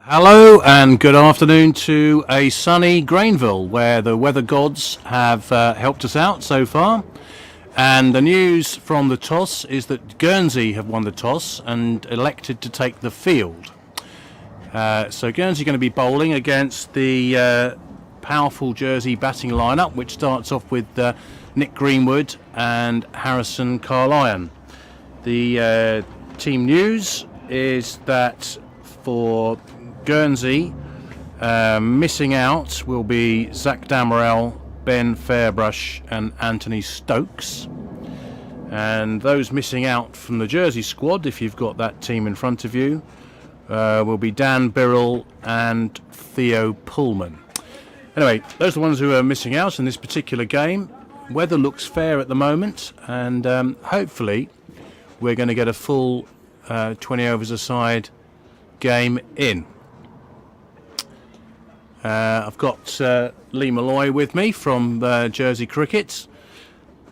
Hello and good afternoon to a sunny Grainville, where the weather gods have helped us out so far. And the news from the toss is that Guernsey have won the toss and elected to take the field. So Guernsey are going to be bowling against the powerful Jersey batting lineup, which starts off with Nick Greenwood and Harrison Carlyon. The team news is that for Guernsey, missing out will be Zach Damerel, Ben Fairbrush and Anthony Stokes. And those missing out from the Jersey squad, if you've got that team in front of you, will be Dan Birrell and Theo Pullman. Anyway, those are the ones who are missing out in this particular game. Weather looks fair at the moment, and hopefully we're going to get a full 20 overs a side game in. I've got Lee Malloy with me from Jersey Cricket,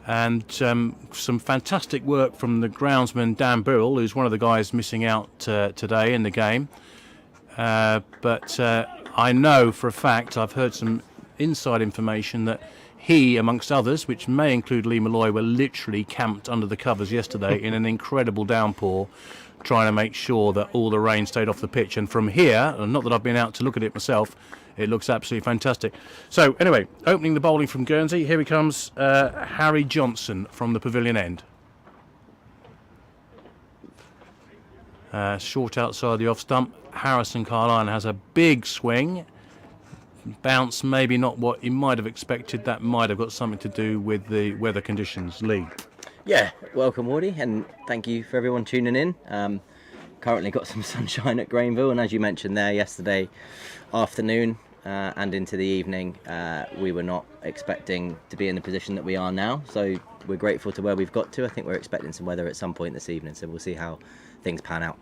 and some fantastic work from the groundsman Dan Birrell, who's one of the guys missing out today in the game. But I know for a fact, I've heard some inside information that he, amongst others, which may include Lee Malloy, were literally camped under the covers yesterday in an incredible downpour, trying to make sure that all the rain stayed off the pitch. And from here, and not that I've been out to look at it myself, it looks absolutely fantastic. So anyway, opening the bowling from Guernsey, here he comes, Harry Johnson from the pavilion end. Short outside the off stump. Harrison Carlyon has a big swing. Bounce maybe not what you might have expected. That might have got something to do with the weather conditions. Lee. Yeah, welcome Wardy, and thank you for everyone tuning in. Currently got some sunshine at Grainville, and as you mentioned there, yesterday afternoon and into the evening, we were not expecting to be in the position that we are now, so we're grateful to where we've got to. I think we're expecting some weather at some point this evening, so we'll see how things pan out.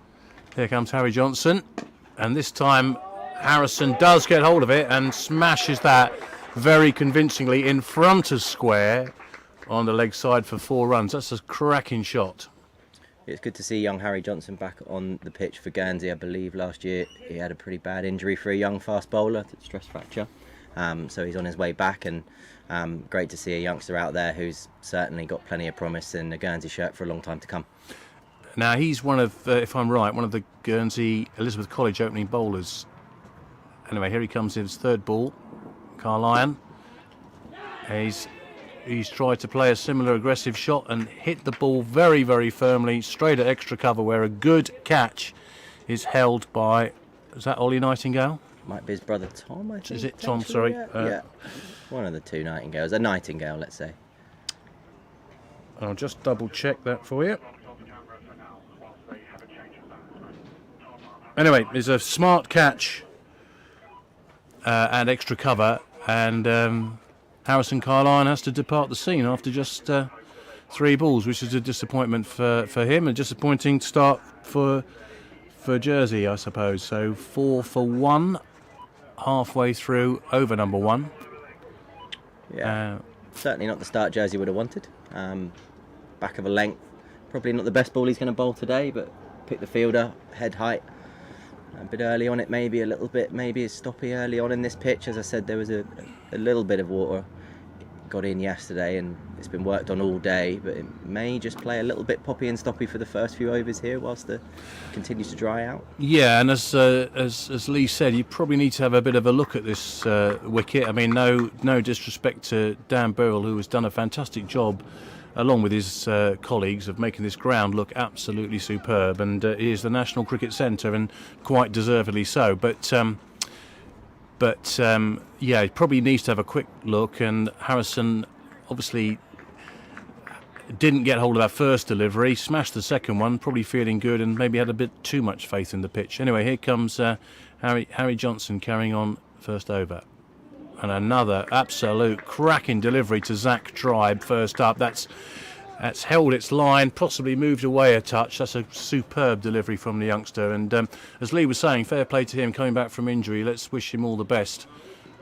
Here comes Harry Johnson, and this time Harrison does get hold of it and smashes that very convincingly in front of square on the leg side for 4 runs. That's a cracking shot. It's good to see young Harry Johnson back on the pitch for Guernsey. I believe last year he had a pretty bad injury for a young fast bowler, stress fracture. So he's on his way back, and great to see a youngster out there who's certainly got plenty of promise in the Guernsey shirt for a long time to come. Now he's one of, if I'm right, one of the Guernsey Elizabeth College opening bowlers. Anyway, here he comes in his third ball, Carlyon. He's tried to play a similar aggressive shot and hit the ball very, very firmly straight at extra cover, where a good catch is held by, is that Ollie Nightingale? Might be his brother Tom, I think. Is it Tom? Sorry. Yeah. One of the two Nightingales. A Nightingale, let's say. I'll just double check that for you. Anyway, it's a smart catch and extra cover, and Harrison Carlyon has to depart the scene after just 3 balls, which is a disappointment for him, a disappointing start for Jersey, I suppose. So 4 for 1, halfway through over number 1. Yeah, certainly not the start Jersey would have wanted. Back of a length, probably not the best ball he's going to bowl today, but pick the fielder, head height. A bit early on it, maybe a little bit, maybe it's stoppy early on in this pitch. As I said, there was a little bit of water got in yesterday, and it's been worked on all day, but it may just play a little bit poppy and stoppy for the first few overs here whilst it continues to dry out. Yeah, and as Lee said, you probably need to have a bit of a look at this wicket. I mean, no disrespect to Dan Birrell, who has done a fantastic job along with his colleagues, of making this ground look absolutely superb, and he is the National Cricket Centre, and quite deservedly so. But yeah, he probably needs to have a quick look, and Harrison obviously didn't get hold of that first delivery, smashed the second one, probably feeling good, and maybe had a bit too much faith in the pitch. Anyway, here comes Harry Johnson carrying on first over. And another absolute cracking delivery to Zach Tribe first up. That's held its line, possibly moved away a touch. That's a superb delivery from the youngster. And as Lee was saying, fair play to him coming back from injury. Let's wish him all the best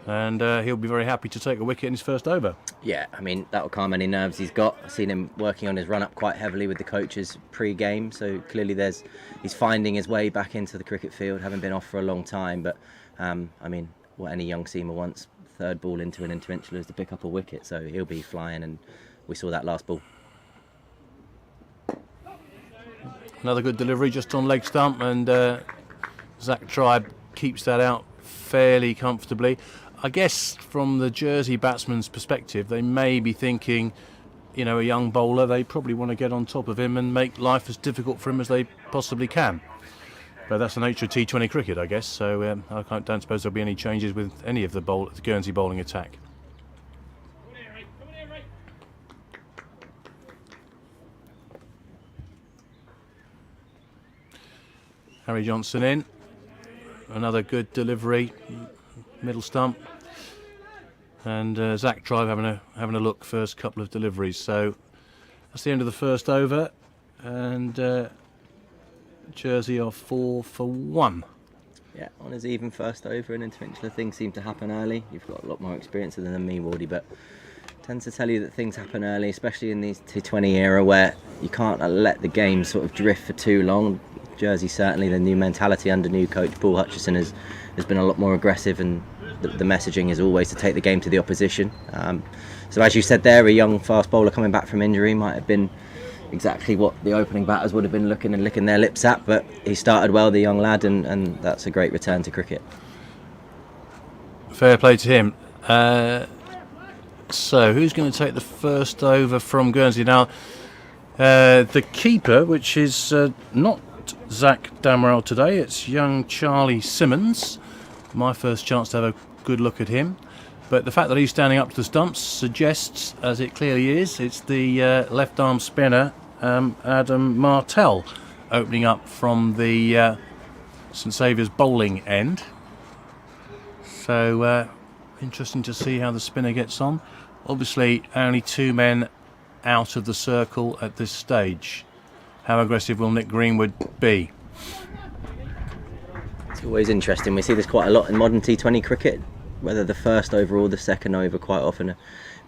and he'll be very happy to take a wicket in his first over. Yeah, I mean, that'll calm any nerves he's got. I've seen him working on his run-up quite heavily with the coaches pre-game, so clearly he's finding his way back into the cricket field, having been off for a long time. But, I mean, what any young seamer wants, third ball into an Inter Insular is to pick up a wicket, so he'll be flying, and we saw that last ball. Another good delivery just on leg stump, and Zach Tribe keeps that out fairly comfortably. I guess from the Jersey batsman's perspective, they may be thinking, a young bowler, they probably want to get on top of him and make life as difficult for him as they possibly can. But that's the nature of T20 cricket, I guess, so I don't suppose there'll be any changes with any of the Guernsey bowling attack. Harry Johnson in. Another good delivery, middle stump, and Zach Tribe having a look first couple of deliveries. So that's the end of the first over, and Jersey are 4 for 1. Yeah, on his even first over, and Inter Insular things seem to happen early. You've got a lot more experience than me, Wardy, but tends to tell you that things happen early, especially in these T20 era where you can't let the game sort of drift for too long. Jersey, certainly the new mentality under new coach Paul Hutchison has been a lot more aggressive, and the messaging is always to take the game to the opposition. So as you said there, a young fast bowler coming back from injury might have been exactly what the opening batters would have been looking and licking their lips at, but he started well, the young lad, and that's a great return to cricket. Fair play to him. So who's going to take the first over from Guernsey now? The keeper, which is not Zach Damerel today, it's young Charlie Simmons. My first chance to have a good look at him, but the fact that he's standing up to the stumps suggests, as it clearly is, it's the left arm spinner Adam Martell opening up from the St Saviour's bowling end. So interesting to see how the spinner gets on. Obviously only 2 men out of the circle at this stage. How aggressive will Nick Greenwood be? It's always interesting. We see this quite a lot in modern T20 cricket, whether the first over or the second over quite often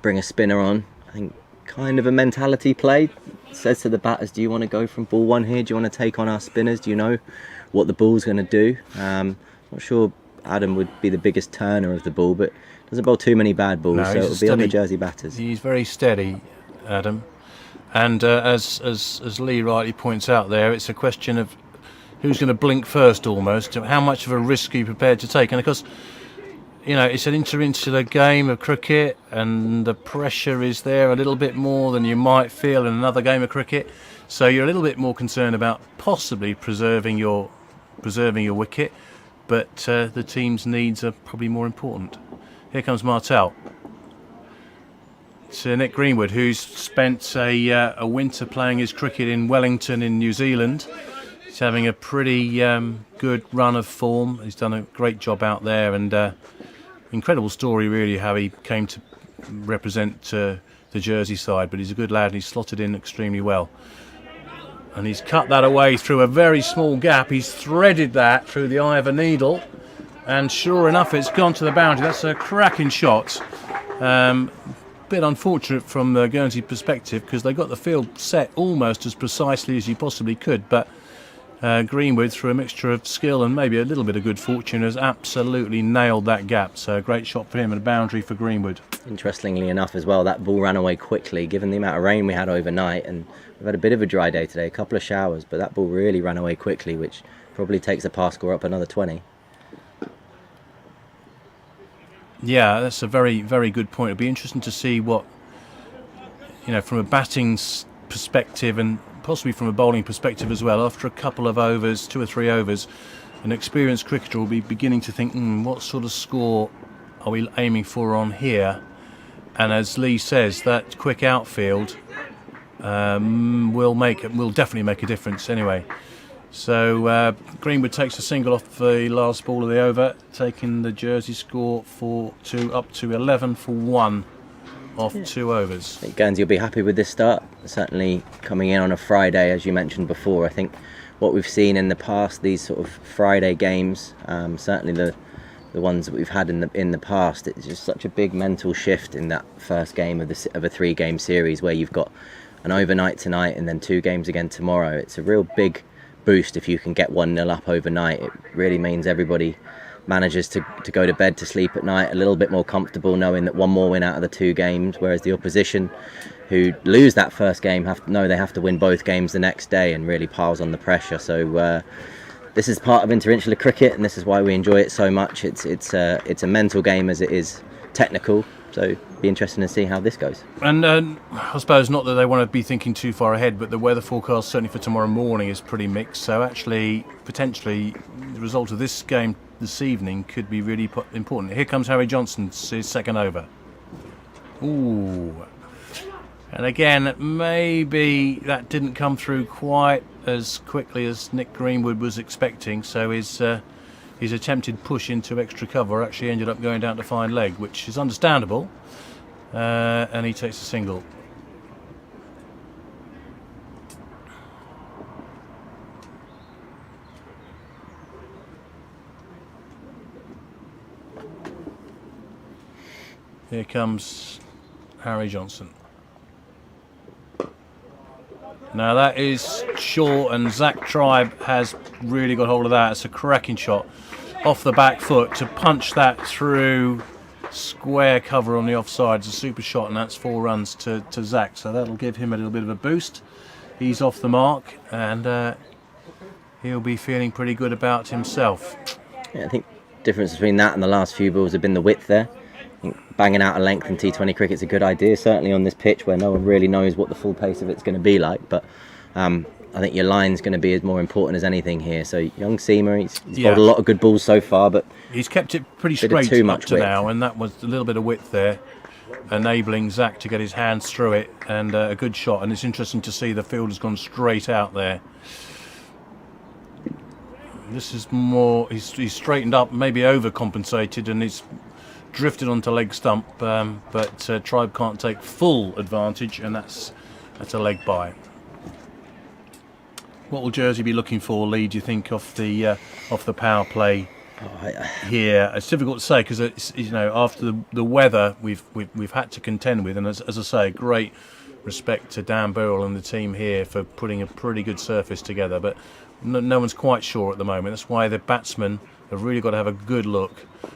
bring a spinner on. I think kind of a mentality play. It says to the batters, do you want to go from ball 1 here? Do you want to take on our spinners? Do you know what the ball's going to do? Not sure Adam would be the biggest turner of the ball, but doesn't bowl too many bad balls, so it'll be on the Jersey batters. He's very steady, Adam. And as Lee rightly points out there, it's a question of who's going to blink first almost. How much of a risk are you prepared to take? And of course, it's an inter-insular game of cricket, and the pressure is there a little bit more than you might feel in another game of cricket. So you're a little bit more concerned about possibly preserving your wicket, but the team's needs are probably more important. Here comes Martell. To Nick Greenwood, who's spent a winter playing his cricket in Wellington in New Zealand. He's having a pretty good run of form. He's done a great job out there, and incredible story really how he came to represent the Jersey side, but he's a good lad and he's slotted in extremely well. And he's cut that away through a very small gap. He's threaded that through the eye of a needle, and sure enough it's gone to the boundary. That's a cracking shot. Bit unfortunate from the Guernsey perspective because they got the field set almost as precisely as you possibly could, but Greenwood, through a mixture of skill and maybe a little bit of good fortune, has absolutely nailed that gap. So a great shot for him and a boundary for Greenwood. Interestingly enough as well, that ball ran away quickly given the amount of rain we had overnight, and we've had a bit of a dry day today, a couple of showers, but that ball really ran away quickly, which probably takes the pass score up another 20. Yeah, that's a very, very good point. It'll be interesting to see what, from a batting perspective and possibly from a bowling perspective as well, after a couple of overs, 2 or 3 overs, an experienced cricketer will be beginning to think, what sort of score are we aiming for on here? And as Lee says, that quick outfield will definitely make a difference anyway. So Greenwood takes a single off the last ball of the over, taking the Jersey score up to 11 for 1 off 2 overs. I think Guernsey will be happy with this start. Certainly coming in on a Friday, as you mentioned before. I think what we've seen in the past, these sort of Friday games, certainly the the ones that we've had in the past. It's just such a big mental shift in that first game of a 3-game series, where you've got an overnight tonight and then 2 games again tomorrow. It's a real big boost if you can get 1-0 up overnight. It really means everybody manages to go to bed, to sleep at night a little bit more comfortable, knowing that 1 more win out of the 2 games, whereas the opposition who lose that first game know they have to win both games the next day, and really piles on the pressure. So this is part of Inter Insular cricket, and this is why we enjoy it so much. It's a mental game as it is technical, so it'll be interesting to see how this goes. And I suppose not that they want to be thinking too far ahead, but the weather forecast certainly for tomorrow morning is pretty mixed, so actually potentially the result of this game this evening could be really important. Here comes Harry Johnson's his second over. Ooh. And again, maybe that didn't come through quite as quickly as Nick Greenwood was expecting, so his attempted push into extra cover actually ended up going down to fine leg, which is understandable, and he takes a single. Here comes Harry Johnson. Now that is short, and Zach Tribe has really got hold of that. It's a cracking shot off the back foot to punch that through square cover on the offside. It's a super shot, and that's 4 runs to Zach, so that'll give him a little bit of a boost. He's off the mark, and he'll be feeling pretty good about himself. Yeah, I think the difference between that and the last few balls have been the width there. I think banging out a length in T20 cricket's a good idea, certainly on this pitch where no one really knows what the full pace of it's going to be like. But I think your line's going to be as more important as anything here. So young Seamer, he's bowled a lot of good balls so far, but he's kept it pretty straight up to now, and that was a little bit of width there, enabling Zach to get his hands through it, and a good shot. And it's interesting to see the field has gone straight out there. This is more, he's straightened up, maybe overcompensated, and he's drifted onto leg stump, but Tribe can't take full advantage, and that's a leg bye. What will Jersey be looking for, Lee, do you think, off the power play here? It's difficult to say, because it's, after the weather we've had to contend with, and as I say, great respect to Dan Burrell and the team here for putting a pretty good surface together, but no one's quite sure at the moment. That's why the batsmen have really got to have a good look,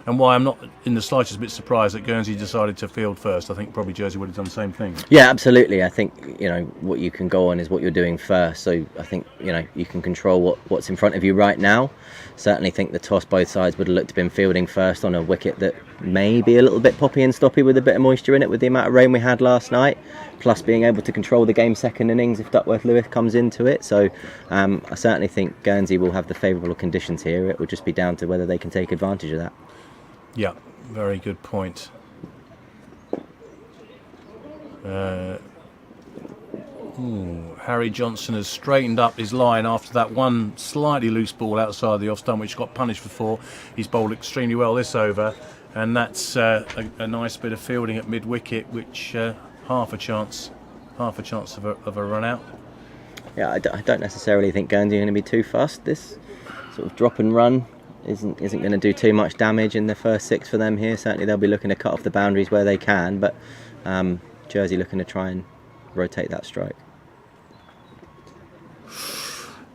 and why I'm not in the slightest bit surprised that Guernsey decided to field first. I think probably Jersey would have done the same thing. Yeah, absolutely. I think what you can go on is what you're doing first. So I think you can control what's in front of you right now. Certainly think the toss, both sides would have looked to been fielding first on a wicket that may be a little bit poppy and stoppy with a bit of moisture in it with the amount of rain we had last night, plus being able to control the game second innings if Duckworth-Lewis comes into it. So I certainly think Guernsey will have the favourable conditions here. It will just be down to whether they can take advantage of that. Yeah, very good point. Harry Johnson has straightened up his line after that one slightly loose ball outside the off stump, which got punished for 4. He's bowled extremely well this over, and that's a nice bit of fielding at mid wicket, which half a chance of a run out. Yeah, I don't necessarily think Guernsey are going to be too fussed. This sort of drop and run isn't going to do too much damage in the first 6 for them here. Certainly they'll be looking to cut off the boundaries where they can, but Jersey looking to try and rotate that strike.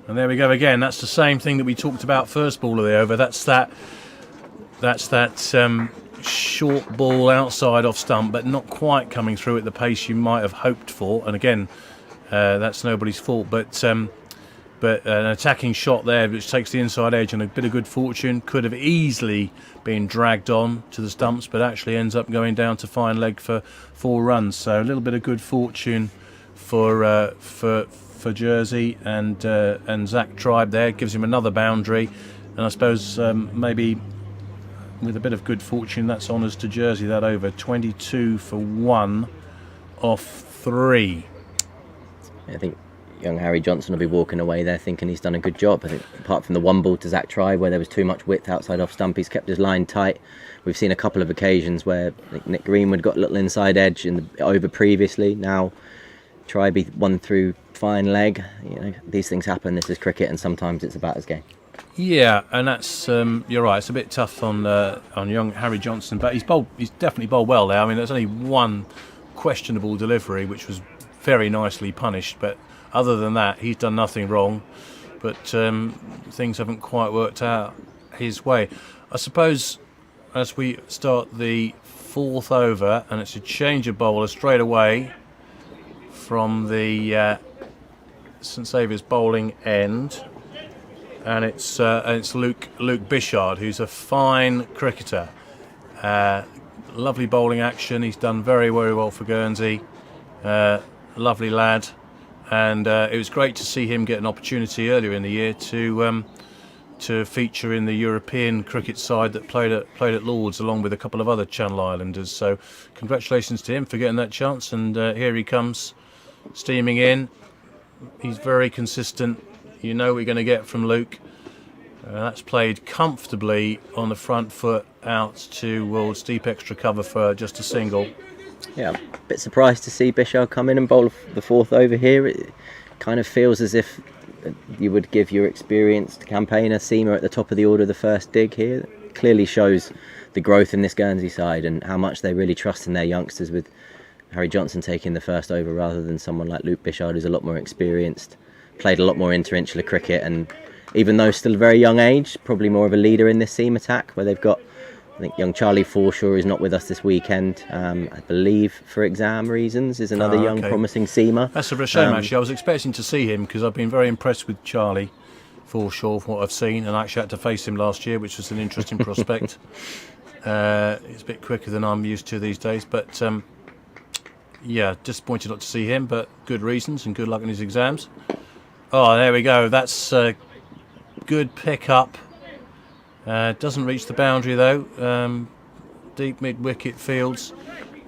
And there we go again. That's the same thing that we talked about first ball of the over. That's that short ball outside off stump, but not quite coming through at the pace you might have hoped for. And again, that's nobody's fault. But an attacking shot there, which takes the inside edge, and a bit of good fortune. Could have easily been dragged on to the stumps, but actually ends up going down to fine leg for 4 runs. So a little bit of good fortune for Jersey, and Zach Tribe there gives him another boundary, and I suppose maybe with a bit of good fortune that's honours to Jersey. That over 22 for 1 off 3. I think young Harry Johnson will be walking away there thinking he's done a good job. I think apart from the 1 ball to Zach Tribe where there was too much width outside off stump, he's kept his line tight. We've seen a couple of occasions where Nick Greenwood got a little inside edge in the over previously. Now Tribe won through fine leg. These things happen. This is cricket, and sometimes it's a batter's game. Yeah, and that's you're right. It's a bit tough on young Harry Johnson, but he's definitely bowled well there. I mean, there's only one questionable delivery, which was very nicely punished, but other than that, he's done nothing wrong. But things haven't quite worked out his way. I suppose as we start the fourth over, and it's a change of bowler straight away from the St Saviour's bowling end. And it's Luke Bishard, who's a fine cricketer. Lovely bowling action. He's done very, very well for Guernsey. Lovely lad, and it was great to see him get an opportunity earlier in the year to feature in the European cricket side that played at Lord's, along with a couple of other Channel Islanders. So, congratulations to him for getting that chance. And here he comes, steaming in. He's very consistent. You know we're going to get from Luke. That's played comfortably on the front foot out towards deep extra cover for just a single. Yeah, a bit surprised to see Bishard come in and bowl the fourth over here. It kind of feels as if you would give your experienced campaigner seamer at the top of the order the first dig here. It clearly shows the growth in this Guernsey side and how much they really trust in their youngsters, with Harry Johnson taking the first over rather than someone like Luke Bishard, who's a lot more experienced, played a lot more Inter Insular cricket, and even though still a very young age, probably more of a leader in this seam attack, where they've got, I think, young Charlie Forshaw is not with us this weekend, I believe for exam reasons, is another young promising seamer. That's a shame, actually. I was expecting to see him because I've been very impressed with Charlie Forshaw from what I've seen, and I actually had to face him last year, which was an interesting prospect. It's a bit quicker than I'm used to these days, but yeah, disappointed not to see him, but good reasons and good luck in his exams. Oh, there we go. That's a good pick-up. Doesn't reach the boundary, though. Deep mid-wicket fields.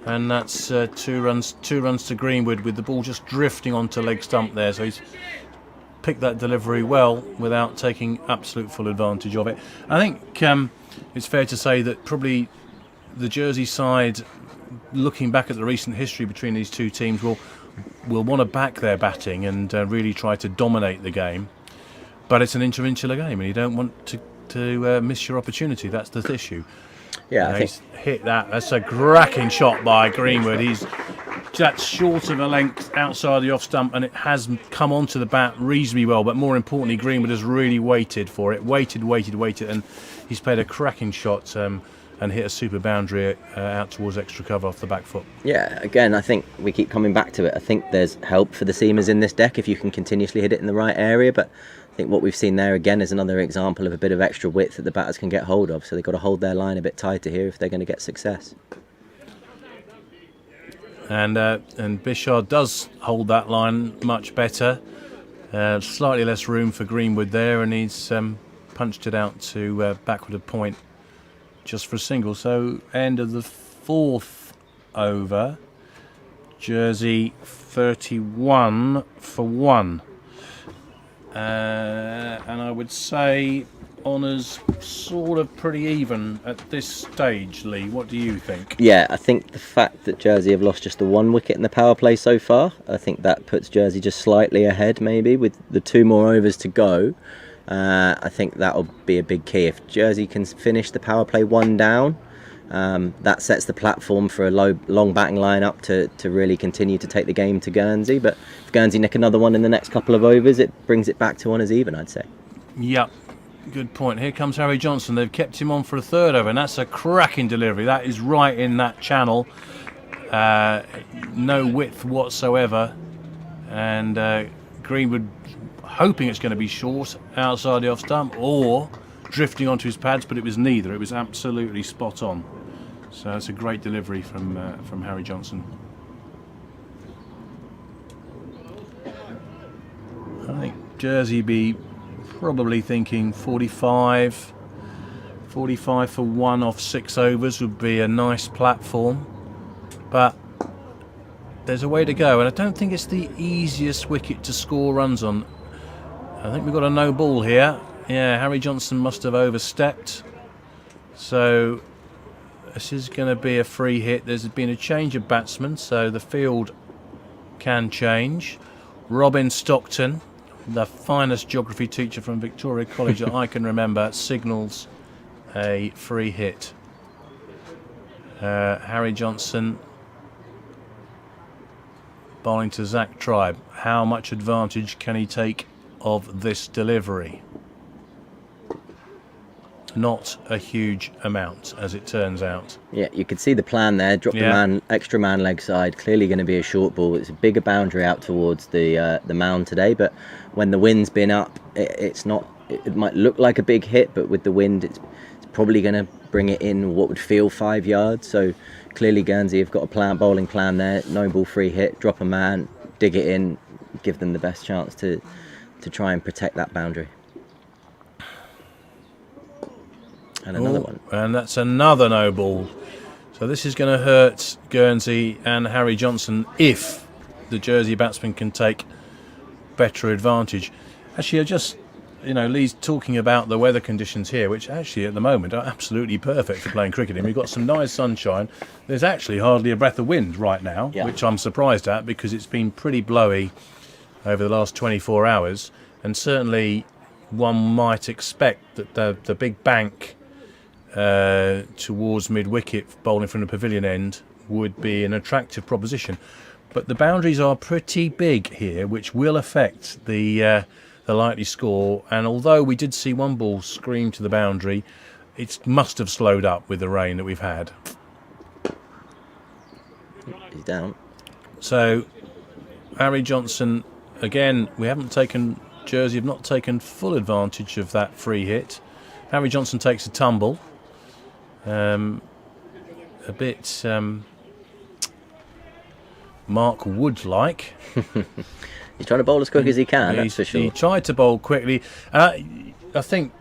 And that's two runs to Greenwood, with the ball just drifting onto leg stump there. So he's picked that delivery well without taking absolute full advantage of it. I think it's fair to say that probably the Jersey side, looking back at the recent history between these two teams, will want to back their batting and really try to dominate the game. But it's an inter-insular game, and you don't want to miss your opportunity. That's the issue. Yeah, he's hit that. That's a cracking shot by Greenwood. That's short of a length outside the off stump, and it has come onto the bat reasonably well. But more importantly, Greenwood has really waited for it. Waited, and he's played a cracking shot and hit a super boundary out towards extra cover off the back foot. Yeah, again, I think we keep coming back to it. I think there's help for the seamers in this deck if you can continuously hit it in the right area, but I think what we've seen there again is another example of a bit of extra width that the batters can get hold of, so they've got to hold their line a bit tighter here if they're going to get success. And Bishard does hold that line much better. Slightly less room for Greenwood there, and he's punched it out to backward of point just for a single. So end of the fourth over. Jersey 31 for 1. And I would say honours sort of pretty even at this stage, Lee. What do you think? Yeah, I think the fact that Jersey have lost just the one wicket in the power play so far, I think that puts Jersey just slightly ahead, maybe with the 2 more overs to go. I think that'll be a big key. If Jersey can finish the power play 1 down, that sets the platform for a long batting lineup to really continue to take the game to Guernsey. But if Guernsey nick another one in the next couple of overs, it brings it back to honours even, I'd say. Yep, good point. Here comes Harry Johnson. They've kept him on for a third over, and that's a cracking delivery. That is right in that channel. No width whatsoever, and Greenwood hoping it's going to be short outside the off stump or drifting onto his pads, but it was neither. It was absolutely spot on. So it's a great delivery from Harry Johnson. I think Jersey be probably thinking 45 for 1 off 6 overs would be a nice platform, but there's a way to go, and I don't think it's the easiest wicket to score runs on. I think we've got a no ball here. Yeah, Harry Johnson must have overstepped. So this is going to be a free hit. There's been a change of batsmen, so the field can change. Robin Stockton the finest geography teacher from Victoria College that I can remember, signals a free hit. Harry Johnson bowling to Zach Tribe. How much advantage can he take of this delivery? Not a huge amount, as it turns out. Yeah, you could see the plan there. Drop the extra man leg side. Clearly going to be a short ball. It's a bigger boundary out towards the mound today, but when the wind's been up, it's not. It might look like a big hit, but with the wind, it's probably going to bring it in what would feel 5 yards. So clearly Guernsey have got a bowling plan there. No ball free hit. Drop a man, dig it in, give them the best chance to try and protect that boundary. And another one. And that's another no ball. So this is going to hurt Guernsey and Harry Johnson if the Jersey batsman can take better advantage. Actually, I just, Lee's talking about the weather conditions here, which actually at the moment are absolutely perfect for playing cricket. And we've got some nice sunshine. There's actually hardly a breath of wind right now, which I'm surprised at because it's been pretty blowy over the last 24 hours. And certainly one might expect that the big bank towards mid-wicket bowling from the pavilion end would be an attractive proposition, but the boundaries are pretty big here, which will affect the likely score. And although we did see one ball scream to the boundary, it must have slowed up with the rain that we've had. He's down. So Harry Johnson again. Jersey have not taken full advantage of that free hit. Harry Johnson takes a tumble. A bit Mark Wood-like. He's trying to bowl as quick as he can, that's for sure. He tried to bowl quickly. I think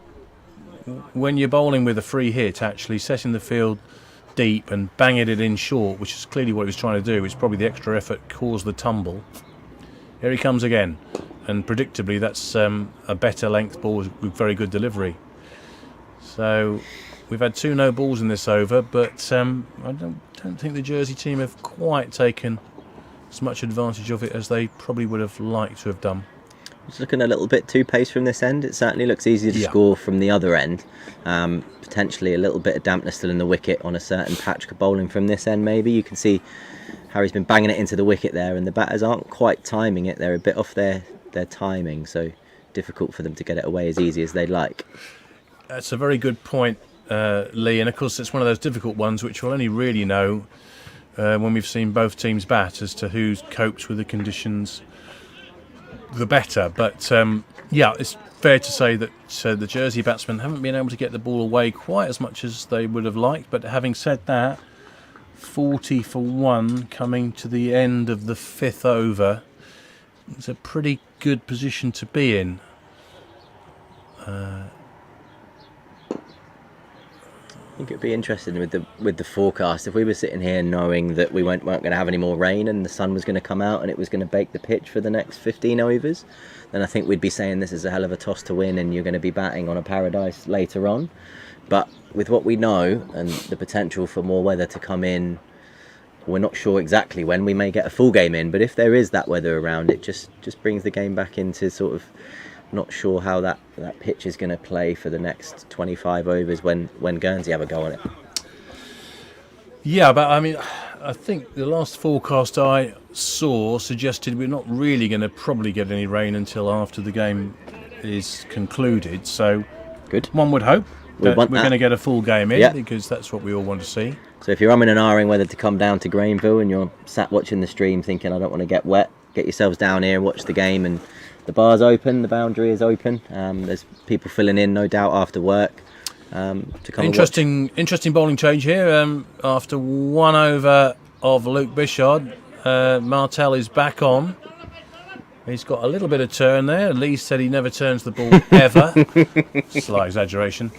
when you're bowling with a free hit, actually setting the field deep and banging it in short, which is clearly what he was trying to do, is probably the extra effort caused the tumble. Here he comes again, and predictably that's a better length ball with very good delivery. So we've had 2 no balls in this over, but I don't think the Jersey team have quite taken as much advantage of it as they probably would have liked to have done. Just looking a little bit too pace from this end. It certainly looks easier to score from the other end. Potentially a little bit of dampness still in the wicket on a certain patch bowling from this end maybe. You can see Harry's been banging it into the wicket there, and the batters aren't quite timing it. They're a bit off their timing, so difficult for them to get it away as easy as they'd like. That's a very good point, Lee, and of course it's one of those difficult ones which we'll only really know when we've seen both teams bat as to who's coped with the conditions the better. But it's fair to say that the Jersey batsmen haven't been able to get the ball away quite as much as they would have liked. But having said that, 40 for 1 coming to the end of the 5th over. It's a pretty good position to be in. I think it'd be interesting with the forecast. If we were sitting here knowing that we weren't going to have any more rain and the sun was going to come out and it was going to bake the pitch for the next 15 overs, then I think we'd be saying this is a hell of a toss to win and you're going to be batting on a paradise later on. But with what we know and the potential for more weather to come in, we're not sure exactly when we may get a full game in. But if there is that weather around, it just brings the game back into sort of not sure how that pitch is going to play for the next 25 overs when Guernsey have a go on it. Yeah, but I mean, I think the last forecast I saw suggested we're not really going to probably get any rain until after the game is concluded. So good. One would hope that we're going to get a full game in, because that's what we all want to see. So if you're umming and ahhing whether to come down to Grainville and you're sat watching the stream thinking I don't want to get wet, get yourselves down here and watch the game. And the bar's open, the boundary is open. There's people filling in, no doubt, after work. To come interesting bowling change here. After 1 over of Luke Bishard, Martel is back on. He's got a little bit of turn there. Lee said he never turns the ball ever. Slight exaggeration.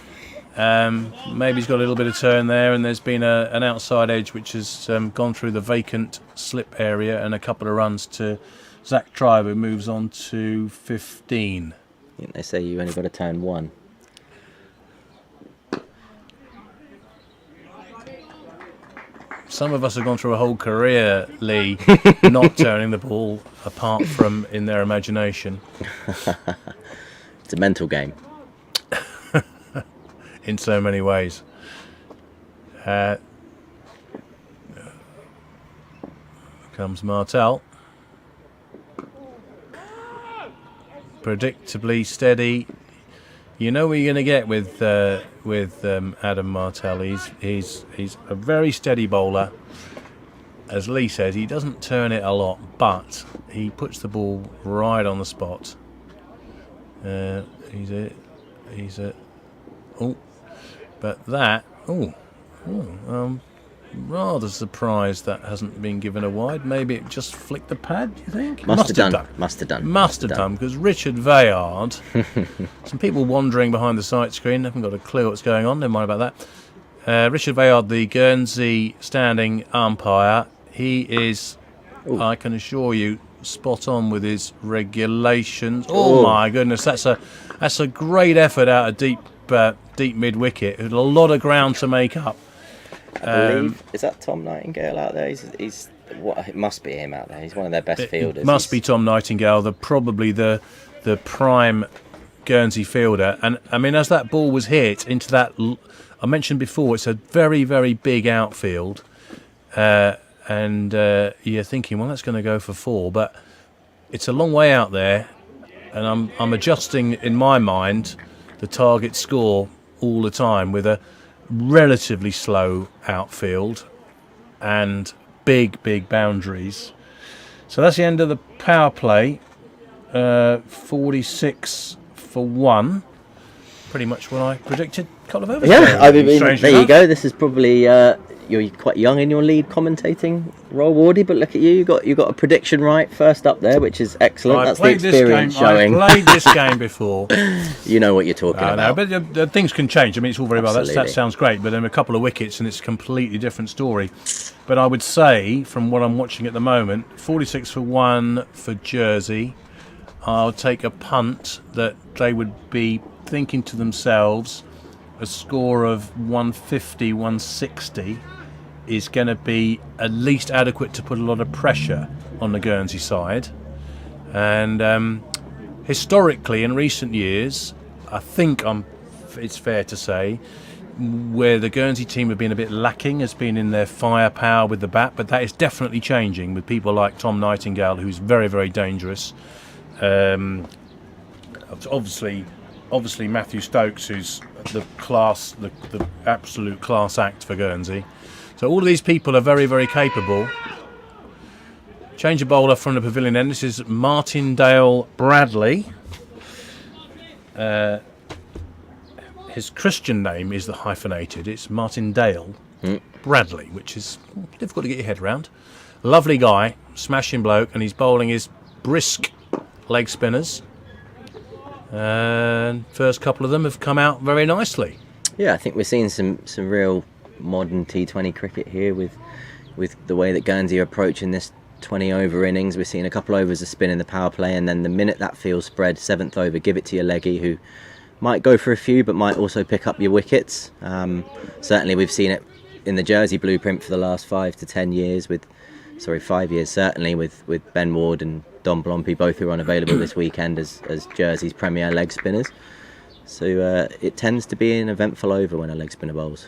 Maybe he's got a little bit of turn there, and there's been an outside edge which has gone through the vacant slip area, and a couple of runs to Zach Tribe, who moves on to 15. I think they say you only got to turn 1. some of us have gone through a whole career, Lee, not turning the ball apart from in their imagination. It's a mental game. In so many ways. Comes Martel. Predictably steady. You know what you're going to get with Adam Martel. He's a very steady bowler. As Lee says, he doesn't turn it a lot, but he puts the ball right on the spot. But that. Rather surprised that hasn't been given a wide. Maybe it just flicked the pad, do you think? Must have done, because Richard Vayard, some people wandering behind the sight screen, haven't got a clue what's going on, never mind about that. Richard Vayard, the Guernsey standing umpire, he is, I can assure you, spot on with his regulations. Oh my goodness, that's a great effort out of deep mid wicket. A lot of ground to make up. I believe, is that Tom Nightingale out there? He's what? It must be him out there. He's one of their best fielders. It must be Tom Nightingale, probably the prime Guernsey fielder. And I mean, as that ball was hit into that, I mentioned before, it's a very, very big outfield, and you're thinking, well, that's going to go for 4, but it's a long way out there, and I'm adjusting in my mind the target score all the time with a relatively slow outfield and big boundaries. So that's the end of the power play. 46 for 1. Pretty much what I predicted a couple of overs ago. Yeah, I mean, there you go. This is probably you're quite young in your lead commentating role, Wardy, but look at you. You got a prediction right first up there, which is excellent. That's the experience showing. I played this game before. You know what you're talking about. No, but things can change. I mean, it's all very well. That sounds great, but then a couple of wickets and it's a completely different story. But I would say, from what I'm watching at the moment, 46 for 1 for Jersey. I'll take a punt that they would be thinking to themselves, a score of 150, 160 is going to be at least adequate to put a lot of pressure on the Guernsey side. And historically, in recent years, I think it's fair to say, where the Guernsey team have been a bit lacking has been in their firepower with the bat, but that is definitely changing with people like Tom Nightingale, who's very, very dangerous. Obviously Matthew Stokes, who's the absolute class act for Guernsey. So all of these people are very, very capable. Change of bowler from the pavilion end. This is Martindale Bradley. His Christian name is the hyphenated. It's Martindale Bradley, which is difficult to get your head around. Lovely guy, smashing bloke, and he's bowling his brisk leg spinners. And first couple of them have come out very nicely. Yeah, I think we're seeing some real modern T20 cricket here with the way that Guernsey are approaching this 20 over innings. We're seeing a couple overs of spin in the power play, and then the minute that field's spread, 7th over, give it to your leggy, who might go for a few but might also pick up your wickets. Certainly we've seen it in the Jersey blueprint for the last 5 to 10 years 5 years certainly with Ben Ward and Don Blompe, both who are unavailable this weekend as Jersey's premier leg spinners. So it tends to be an eventful over when a leg spinner bowls.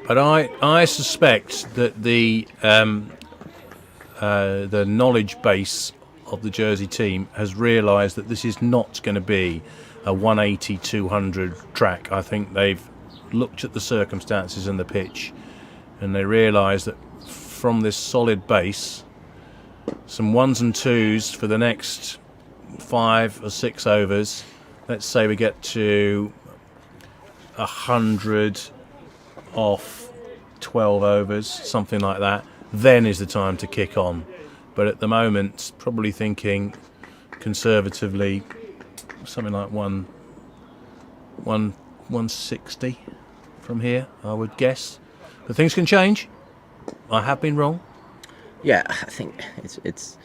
But I suspect that the knowledge base of the Jersey team has realised that this is not going to be a 180-200 track. I think they've looked at the circumstances and the pitch, and they realise that from this solid base, some 1s and 2s for the next 5 or 6 overs. Let's say we get to 100 off 12 overs, something like that. Then is the time to kick on. But at the moment, probably thinking conservatively, something like 160 from here, I would guess. But things can change. I have been wrong. Yeah, I think it's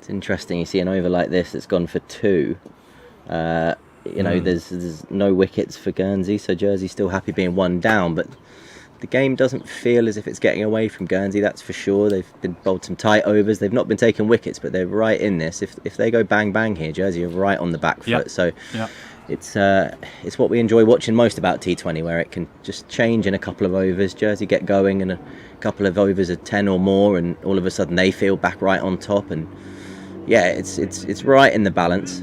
interesting. You see an over like this that's gone for 2. There's no wickets for Guernsey, so Jersey's still happy being 1 down. But the game doesn't feel as if it's getting away from Guernsey, that's for sure. They've been bowled some tight overs. They've not been taking wickets, but they're right in this. If they go bang bang here, Jersey are right on the back foot. Yep. So Yep. It's what we enjoy watching most about T20, where it can just change in a couple of overs. Jersey get going and a couple of overs of 10 or more, and all of a sudden they feel back right on top. And yeah, it's right in the balance.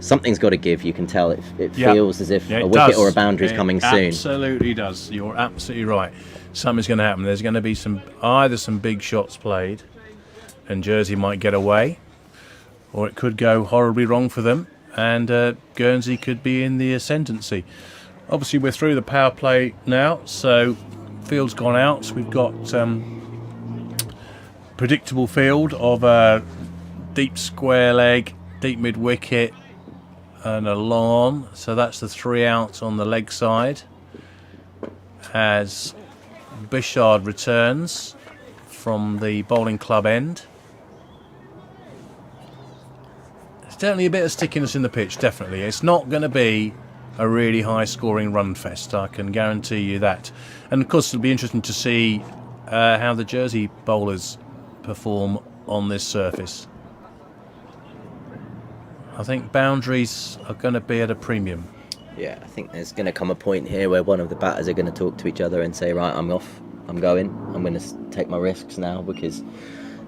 Something's got to give. You can tell it feels as if a wicket or a boundary is coming soon. Absolutely does. You're absolutely right. Something's going to happen. There's going to be either some big shots played, and Jersey might get away, or it could go horribly wrong for them, and Guernsey could be in the ascendancy. Obviously, we're through the power play now, so field's gone out. So we've got predictable field of a deep square leg, deep mid wicket, and a long. So that's the 3 outs on the leg side as Bishard returns from the bowling club end. There's definitely a bit of stickiness in the pitch, definitely. It's not going to be a really high scoring run fest, I can guarantee you that. And of course it'll be interesting to see how the Jersey bowlers perform on this surface. I think boundaries are going to be at a premium. Yeah, I think there's going to come a point here where one of the batters are going to talk to each other and say, right, I'm off, I'm going, I'm going to take my risks now, because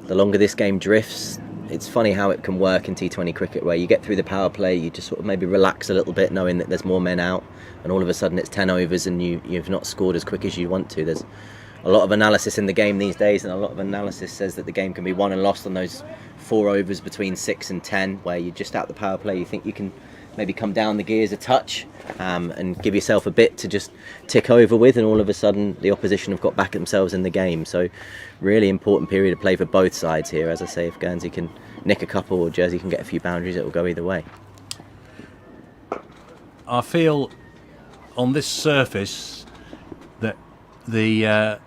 the longer this game drifts, it's funny how it can work in T20 cricket, where you get through the power play, you just sort of maybe relax a little bit knowing that there's more men out, and all of a sudden it's 10 overs and you've not scored as quick as you want to. There's a lot of analysis in the game these days, and a lot of analysis says that the game can be won and lost on those 4 overs between 6 and 10, where you're just out the power play, you think you can maybe come down the gears a touch and give yourself a bit to just tick over with, and all of a sudden the opposition have got back themselves in the game. So really important period of play for both sides here. As I say, if Guernsey can nick a couple or Jersey can get a few boundaries, it will go either way. I feel on this surface that the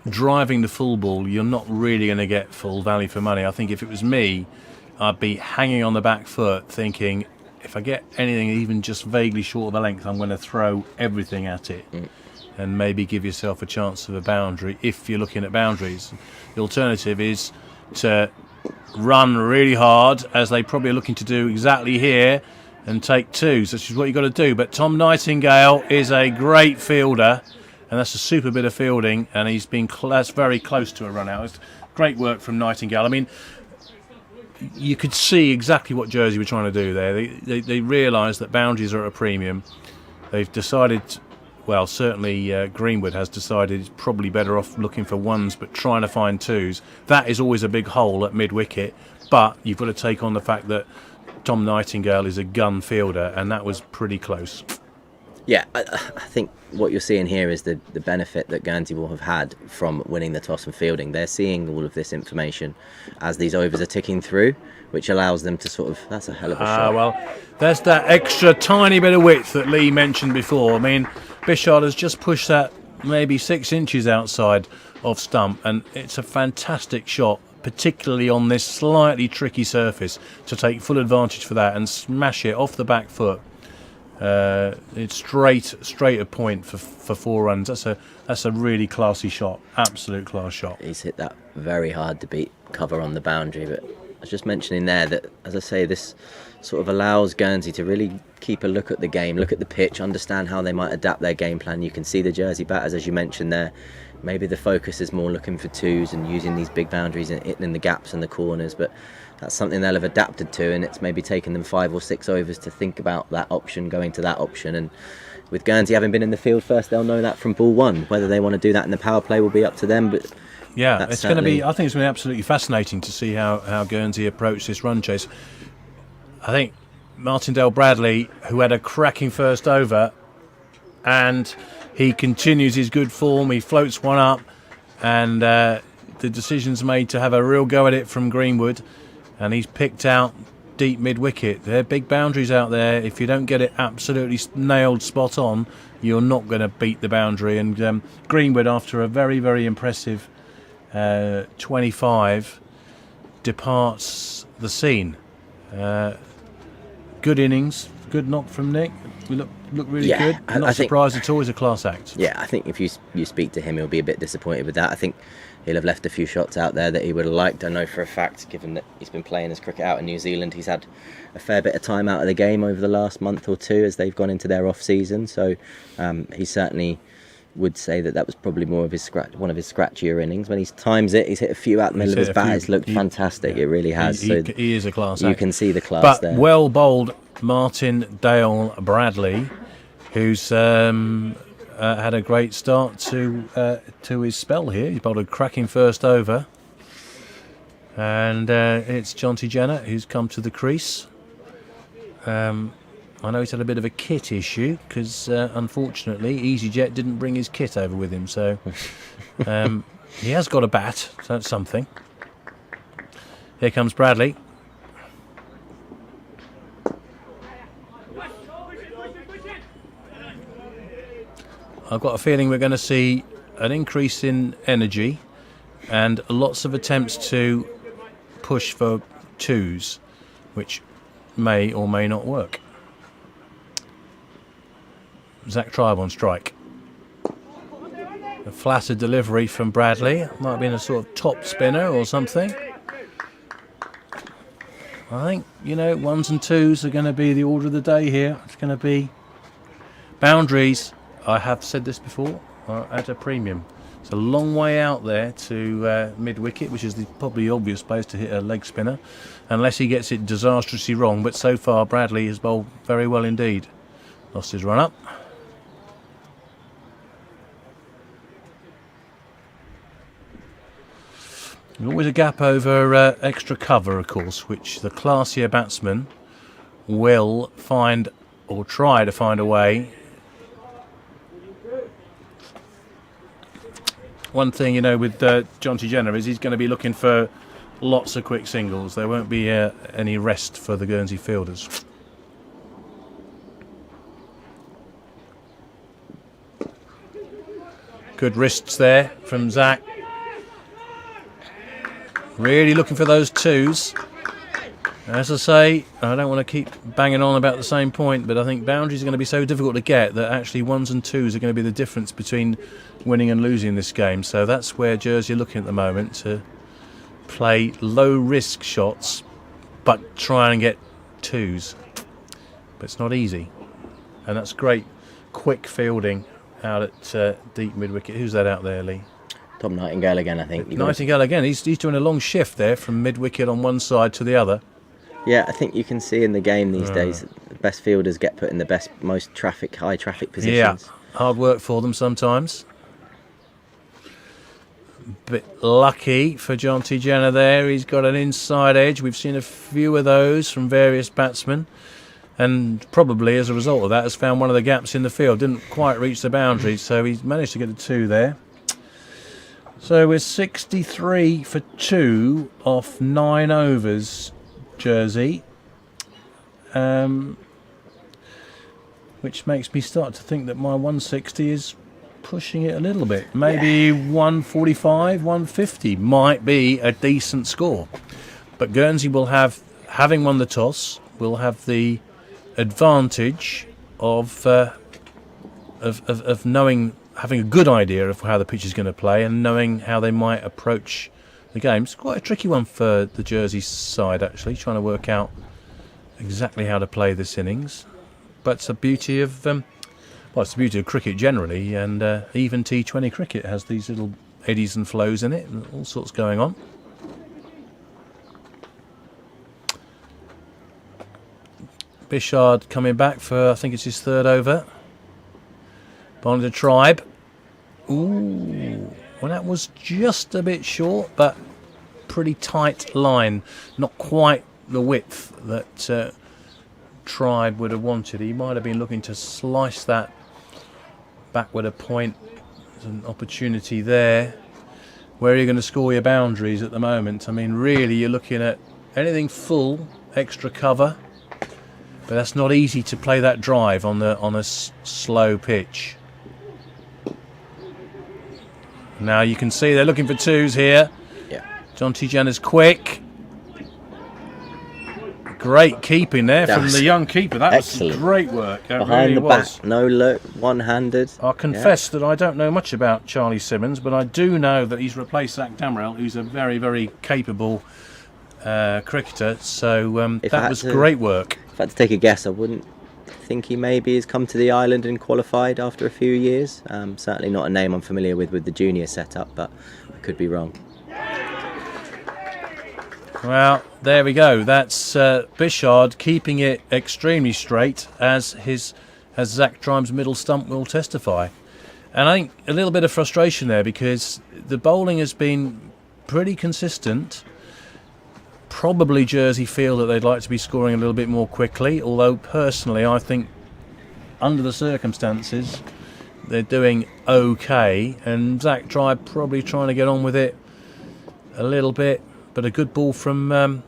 driving the full ball, you're not really going to get full value for money. I think if it was me, I'd be hanging on the back foot thinking, if I get anything even just vaguely short of a length, I'm going to throw everything at it and maybe give yourself a chance of a boundary if you're looking at boundaries. The alternative is to run really hard, as they probably are looking to do exactly here, and take 2s, which is what you've got to do. But Tom Nightingale is a great fielder, and that's a super bit of fielding, and he's been that's very close to a run out. It's great work from Nightingale. I mean, you could see exactly what Jersey were trying to do there. They realised that boundaries are at a premium. They've decided, well, certainly Greenwood has decided it's probably better off looking for 1s but trying to find 2s. That is always a big hole at mid-wicket, but you've got to take on the fact that Tom Nightingale is a gun fielder, and that was pretty close. Yeah, I think what you're seeing here is the benefit that Guernsey will have had from winning the toss and fielding. They're seeing all of this information as these overs are ticking through, which allows them to sort of... That's a hell of a shot. Well, there's that extra tiny bit of width that Lee mentioned before. I mean, Bishard has just pushed that maybe 6 inches outside of stump, and it's a fantastic shot, particularly on this slightly tricky surface, to take full advantage for that and smash it off the back foot. It's straight a point for 4 runs. That's a really classy shot, absolute class shot. He's hit that very hard to beat cover on the boundary, but I was just mentioning there that, as I say, this sort of allows Guernsey to really keep a look at the game, look at the pitch, understand how they might adapt their game plan. You can see the Jersey batters, as you mentioned there, maybe the focus is more looking for 2s and using these big boundaries and hitting in the gaps and the corners, but that's something they'll have adapted to, and it's maybe taken them 5 or 6 overs to think about that option, going to that option. And with Guernsey having been in the field first, they'll know that from ball 1. Whether they want to do that in the power play will be up to them, but yeah, it's going to be. I think it's going to be absolutely fascinating to see how Guernsey approach this run chase. I think Martindale Bradley, who had a cracking first over, and he continues his good form. He floats one up, and the decision's made to have a real go at it from Greenwood, and he's picked out deep mid-wicket. There are big boundaries out there. If you don't get it absolutely nailed spot on, you're not going to beat the boundary. And Greenwood, after a very, very impressive 25, departs the scene. Good innings, good knock from Nick. We look really Yeah, good. I'm not surprised at all. He's a class act. Yeah, I think if you speak to him, he'll be a bit disappointed with that. I think he'll have left a few shots out there that he would have liked. I know for a fact, given that he's been playing his cricket out in New Zealand, he's had a fair bit of time out of the game over the last month or two as they've gone into their off season. So he certainly would say that was probably more of one of his scratchier innings. When he times it, he's hit a few out the middle of his bat. It's looked fantastic. It really has. He is a class act. You can see the class there. But well bowled Martin Dale Bradley, who's had a great start to his spell here. He's bowled a cracking first over. And it's Jonty Jenner who's come to the crease. I know he's had a bit of a kit issue because, unfortunately, EasyJet didn't bring his kit over with him. So he has got a bat, so that's something. Here comes Bradley. I've got a feeling we're going to see an increase in energy and lots of attempts to push for twos, which may or may not work. Zach Tribe on strike. A flaccid delivery from Bradley. Might have been a sort of top spinner or something. I think, ones and twos are going to be the order of the day here. It's going to be boundaries. I have said this before, are at a premium. It's a long way out there to mid-wicket, which is probably the obvious place to hit a leg spinner, unless he gets it disastrously wrong. But so far, Bradley has bowled very well indeed. Lost his run-up. There's always a gap over extra cover, of course, which the classier batsman will find or try to find a way. One thing, with Jonty Jenner is he's going to be looking for lots of quick singles. There won't be any rest for the Guernsey fielders. Good wrists there from Zach. Really looking for those twos. As I say, I don't want to keep banging on about the same point, but I think boundaries are going to be so difficult to get that actually ones and twos are going to be the difference between winning and losing this game. So that's where Jersey are looking at the moment, to play low-risk shots, but try and get twos. But it's not easy. And that's great, quick fielding out at deep mid-wicket. Who's that out there, Lee? Tom Nightingale again, I think. Nightingale again. He's doing a long shift there from mid-wicket on one side to the other. Yeah, I think you can see in the game these days the best fielders get put in the most high traffic positions. Yeah, hard work for them sometimes. Bit lucky for Jonty Jenner there. He's got an inside edge. We've seen a few of those from various batsmen, and probably as a result of that has found one of the gaps in the field. Didn't quite reach the boundary, so he's managed to get a two there. So we're 63 for 2 off 9 overs, Jersey. Which makes me start to think that my 160 is pushing it a little bit. Maybe 145, 150 might be a decent score. But Guernsey will have, having won the toss, will have the advantage of knowing, having a good idea of how the pitch is going to play and knowing how they might approach the game. It's quite a tricky one for the Jersey side, actually, trying to work out exactly how to play this innings. But it's the beauty of, it's the beauty of cricket generally, and even T20 cricket has these little eddies and flows in it, and all sorts going on. Bishard coming back for, I think it's his third over. Bowling to Tribe. Ooh, well, that was just a bit short, but pretty tight line. Not quite the width that Tribe would have wanted. He might have been looking to slice that backward a point. There's an opportunity there. Where are you going to score your boundaries at the moment? I mean, really, you're looking at anything full, extra cover. But that's not easy to play that drive on a slow pitch. Now you can see they're looking for twos here. Yeah. Jonty Jenner's quick. great keeping there from the young keeper. That excellent. was great work. That Behind really the was. back, no look, one-handed. I confess that I don't know much about Charlie Simmons, but I do know that he's replaced Zach Damrell, who's a very, very capable cricketer. So that was great work. If I had to take a guess, I wouldn't think he maybe has come to the island and qualified after a few years. Certainly not a name I'm familiar with the junior setup, but I could be wrong. Well, there we go. That's Bishard keeping it extremely straight, as Zach Trime's middle stump will testify. And I think a little bit of frustration there, because the bowling has been pretty consistent. Probably Jersey feel that they'd like to be scoring a little bit more quickly, although personally I think under the circumstances they're doing okay, and Zach Tribe probably trying to get on with it a little bit. But a good ball from,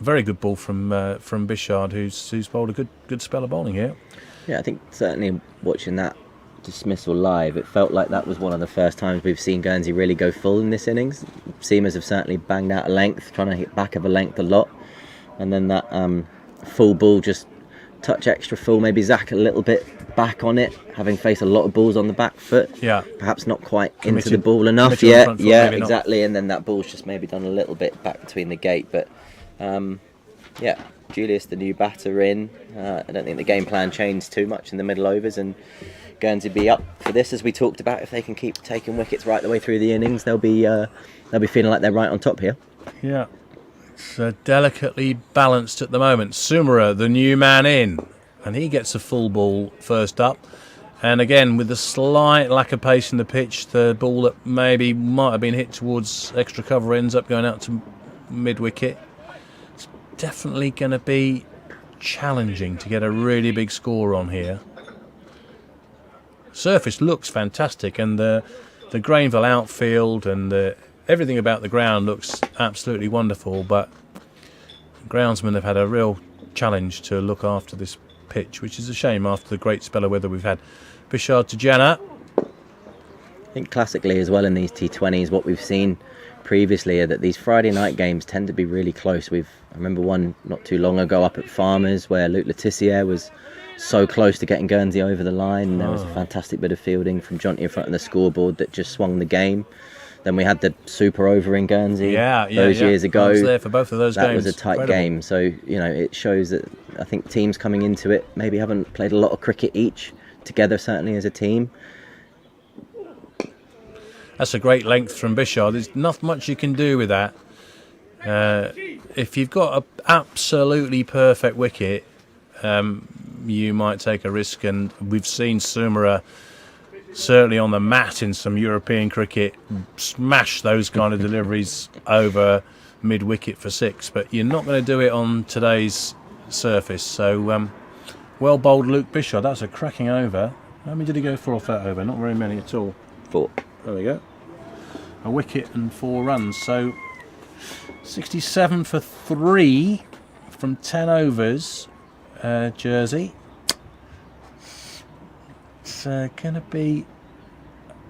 very good ball from Bishard, who's bowled a good spell of bowling here. Yeah, I think certainly watching that dismissal live, it felt like that was one of the first times we've seen Guernsey really go full in this innings. Seamers have certainly banged out a length, trying to hit back of a length a lot, and then that full ball just touch extra full. Maybe Zach a little bit back on it, having faced a lot of balls on the back foot. Yeah, perhaps not quite into the ball enough yet. Yeah, exactly. And then that ball's just maybe done a little bit back between the gate. But yeah, Julius, the new batter, in. I don't think the game plan changed too much in the middle overs, and Guernsey be up for this, as we talked about. If they can keep taking wickets right the way through the innings, they'll be feeling like they're right on top here. Yeah, it's delicately balanced at the moment. Sumera, the new man in, and he gets a full ball first up. And again, with the slight lack of pace in the pitch, the ball that maybe might have been hit towards extra cover ends up going out to mid-wicket. It's definitely going to be challenging to get a really big score on here. Surface looks fantastic, and the Grainville outfield and everything about the ground looks absolutely wonderful, but groundsmen have had a real challenge to look after this pitch, which is a shame after the great spell of weather we've had. Bishard to Jana. I think classically as well in these T20s, what we've seen previously are that these Friday night games tend to be really close. I remember one not too long ago up at Farmers where Luke Letitia was so close to getting Guernsey over the line, and there was a fantastic bit of fielding from Jonty in front of the scoreboard that just swung the game. Then we had the super over in Guernsey years ago. I was there for both of those games. That was a tight game. So, you know, it shows that I think teams coming into it maybe haven't played a lot of cricket each together, certainly as a team. That's a great length from Bishard. There's not much you can do with that. If you've got an absolutely perfect wicket, you might take a risk, and we've seen Sumera certainly on the mat in some European cricket smash those kind of deliveries over mid-wicket for six, but you're not going to do it on today's surface. So well bowled Luke Bishard. That's a cracking over. How many did he go for off that over? Not very many at all. 4. There we go. A wicket and 4 runs. So 67 for 3 from 10 overs. Jersey. It's going to be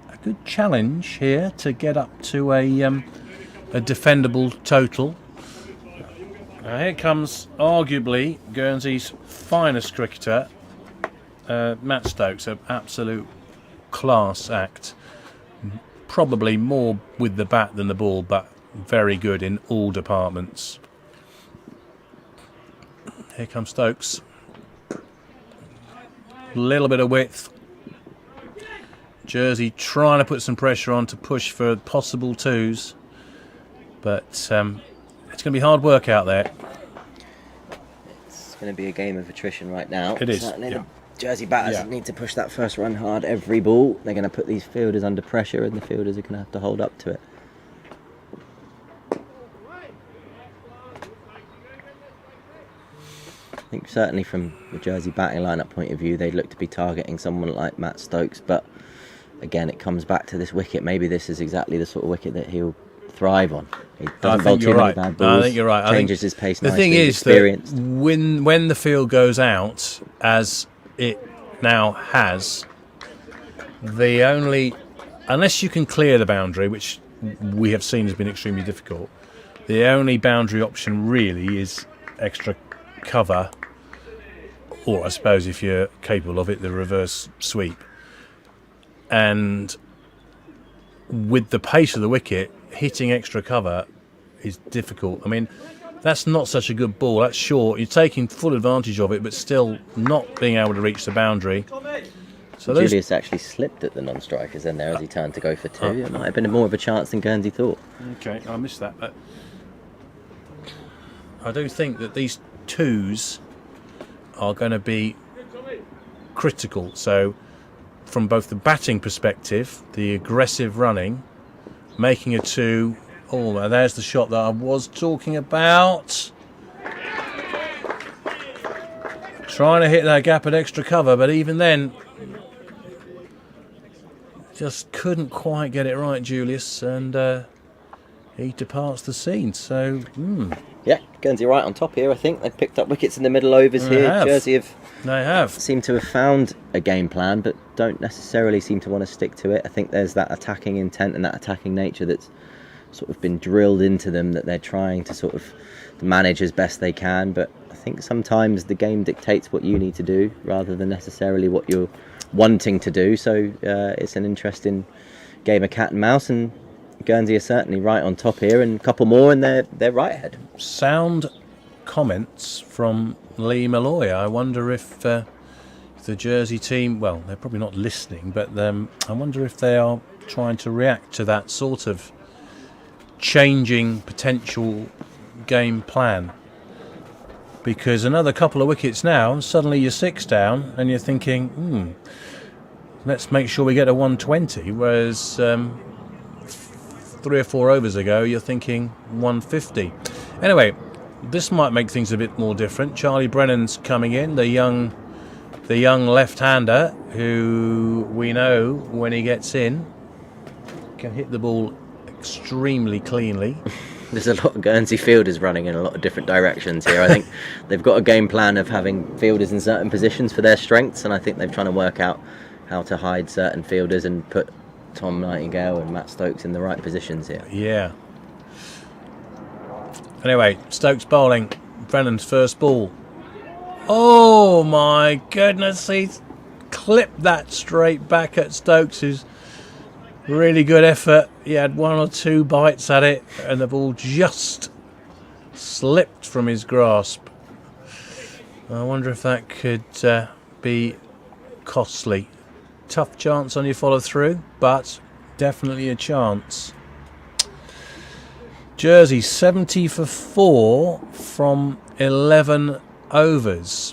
a good challenge here to get up to a defendable total. Now here comes arguably Guernsey's finest cricketer, Matt Stokes, an absolute class act. Probably more with the bat than the ball, but very good in all departments. Here comes Stokes. Little bit of width. Jersey trying to put some pressure on to push for possible 2s, but it's going to be hard work out there. It's going to be a game of attrition right now. It is. Certainly the Jersey batters need to push that first run hard every ball. They're going to put these fielders under pressure, and the fielders are going to have to hold up to it. I think certainly from the Jersey batting lineup point of view, they'd look to be targeting someone like Matt Stokes, but again, it comes back to this wicket. Maybe this is exactly the sort of wicket that he'll thrive on. He doesn't bowl too many bad balls. I think you're right. Changes his pace nicely. The thing is that when the field goes out, as it now has, unless you can clear the boundary, which we have seen has been extremely difficult, the only boundary option really is extra cover, or I suppose if you're capable of it, the reverse sweep. And with the pace of the wicket, hitting extra cover is difficult. I mean, that's not such a good ball. That's short. You're taking full advantage of it, but still not being able to reach the boundary. So Julius actually slipped at the non-strikers then there as he turned to go for 2. It might have been more of a chance than Guernsey thought. Okay, I missed that. But I do think that these 2s are going to be critical. So from both the batting perspective, the aggressive running, making a 2. Oh, there's the shot that I was talking about. Trying to hit that gap at extra cover, but even then, just couldn't quite get it right, Julius, and he departs the scene. So, yeah, Guernsey right on top here. I think they've picked up wickets in the middle overs here. Jersey seem to have found a game plan, but don't necessarily seem to want to stick to it. I think there's that attacking intent and that attacking nature that's sort of been drilled into them that they're trying to sort of manage as best they can. But I think sometimes the game dictates what you need to do rather than necessarily what you're wanting to do. So it's an interesting game of cat and mouse, and Guernsey are certainly right on top here, and a couple more and they're right ahead. Sound comments from Lee Malloy. I wonder if the Jersey team, well, they're probably not listening, but I wonder if they are trying to react to that sort of changing potential game plan. Because another couple of wickets now, and suddenly you're 6 down, and you're thinking, let's make sure we get a 120. Whereas 3 or 4 overs ago, you're thinking 150. Anyway, this might make things a bit more different. Charlie Brennan's coming in, the young left-hander, who we know when he gets in can hit the ball extremely cleanly. There's a lot of Guernsey fielders running in a lot of different directions here. I think they've got a game plan of having fielders in certain positions for their strengths, and I think they're trying to work out how to hide certain fielders and put Tom Nightingale and Matt Stokes in the right positions here. Yeah. Anyway, Stokes bowling. Brennan's first ball. Oh my goodness, he's clipped that straight back at Stokes'. Really good effort. He had 1 or 2 bites at it, and the ball just slipped from his grasp. I wonder if that could be costly. Tough chance on your follow through, but definitely a chance. Jersey 70 for 4 from 11 overs.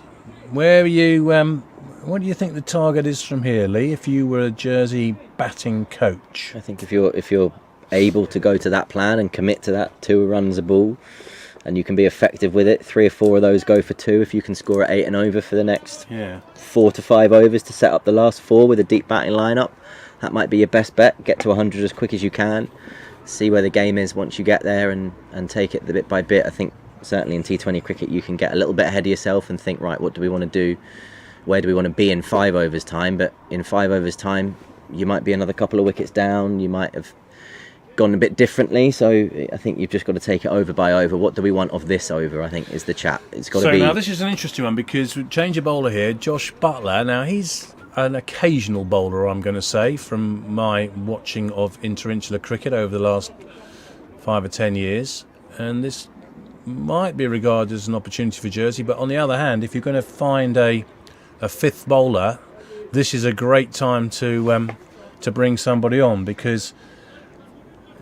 Where are you? What do you think the target is from here, Lee? If you were a Jersey batting coach, I think if you're able to go to that plan and commit to that 2 runs a ball, and you can be effective with it, 3 or 4 of those go for 2. If you can score at 8 and over for the next 4 to 5 overs to set up the last 4 with a deep batting lineup, that might be your best bet. Get to 100 as quick as you can. See where the game is once you get there, and take it bit by bit. I think certainly in T20 cricket you can get a little bit ahead of yourself and think, right, what do we want to do? Where do we want to be in 5 overs time? But in 5 overs time, you might be another couple of wickets down. You might have gone a bit differently. So I think you've just got to take it over by over. What do we want of this over, I think, is the chat. It's got to be. So now this is an interesting one, because we change a bowler here. Josh Butler. Now he's an occasional bowler, I'm going to say, from my watching of Inter Insular cricket over the last 5 or 10 years. And this might be regarded as an opportunity for Jersey. But on the other hand, if you're going to find a 5th bowler, this is a great time to bring somebody on, because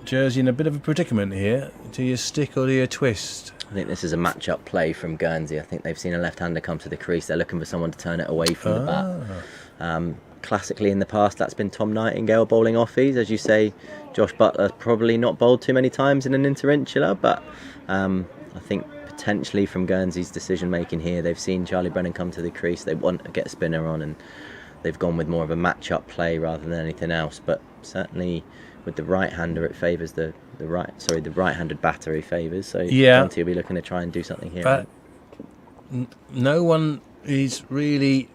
Jersey in a bit of a predicament here. Do you stick or do you twist? I think this is a match-up play from Guernsey. I think they've seen a left-hander come to the crease. They're looking for someone to turn it away from the bat. Classically in the past, that's been Tom Nightingale bowling offies. As you say, Josh Butler probably not bowled too many times in an Inter-Insular, but I think potentially from Guernsey's decision making here, they've seen Charlie Brennan come to the crease. They want to get a spinner on, and they've gone with more of a match-up play rather than anything else. But certainly with the right-hander, it favours the right-handed batter he favours. So Guernsey will be looking to try and do something here. No one is really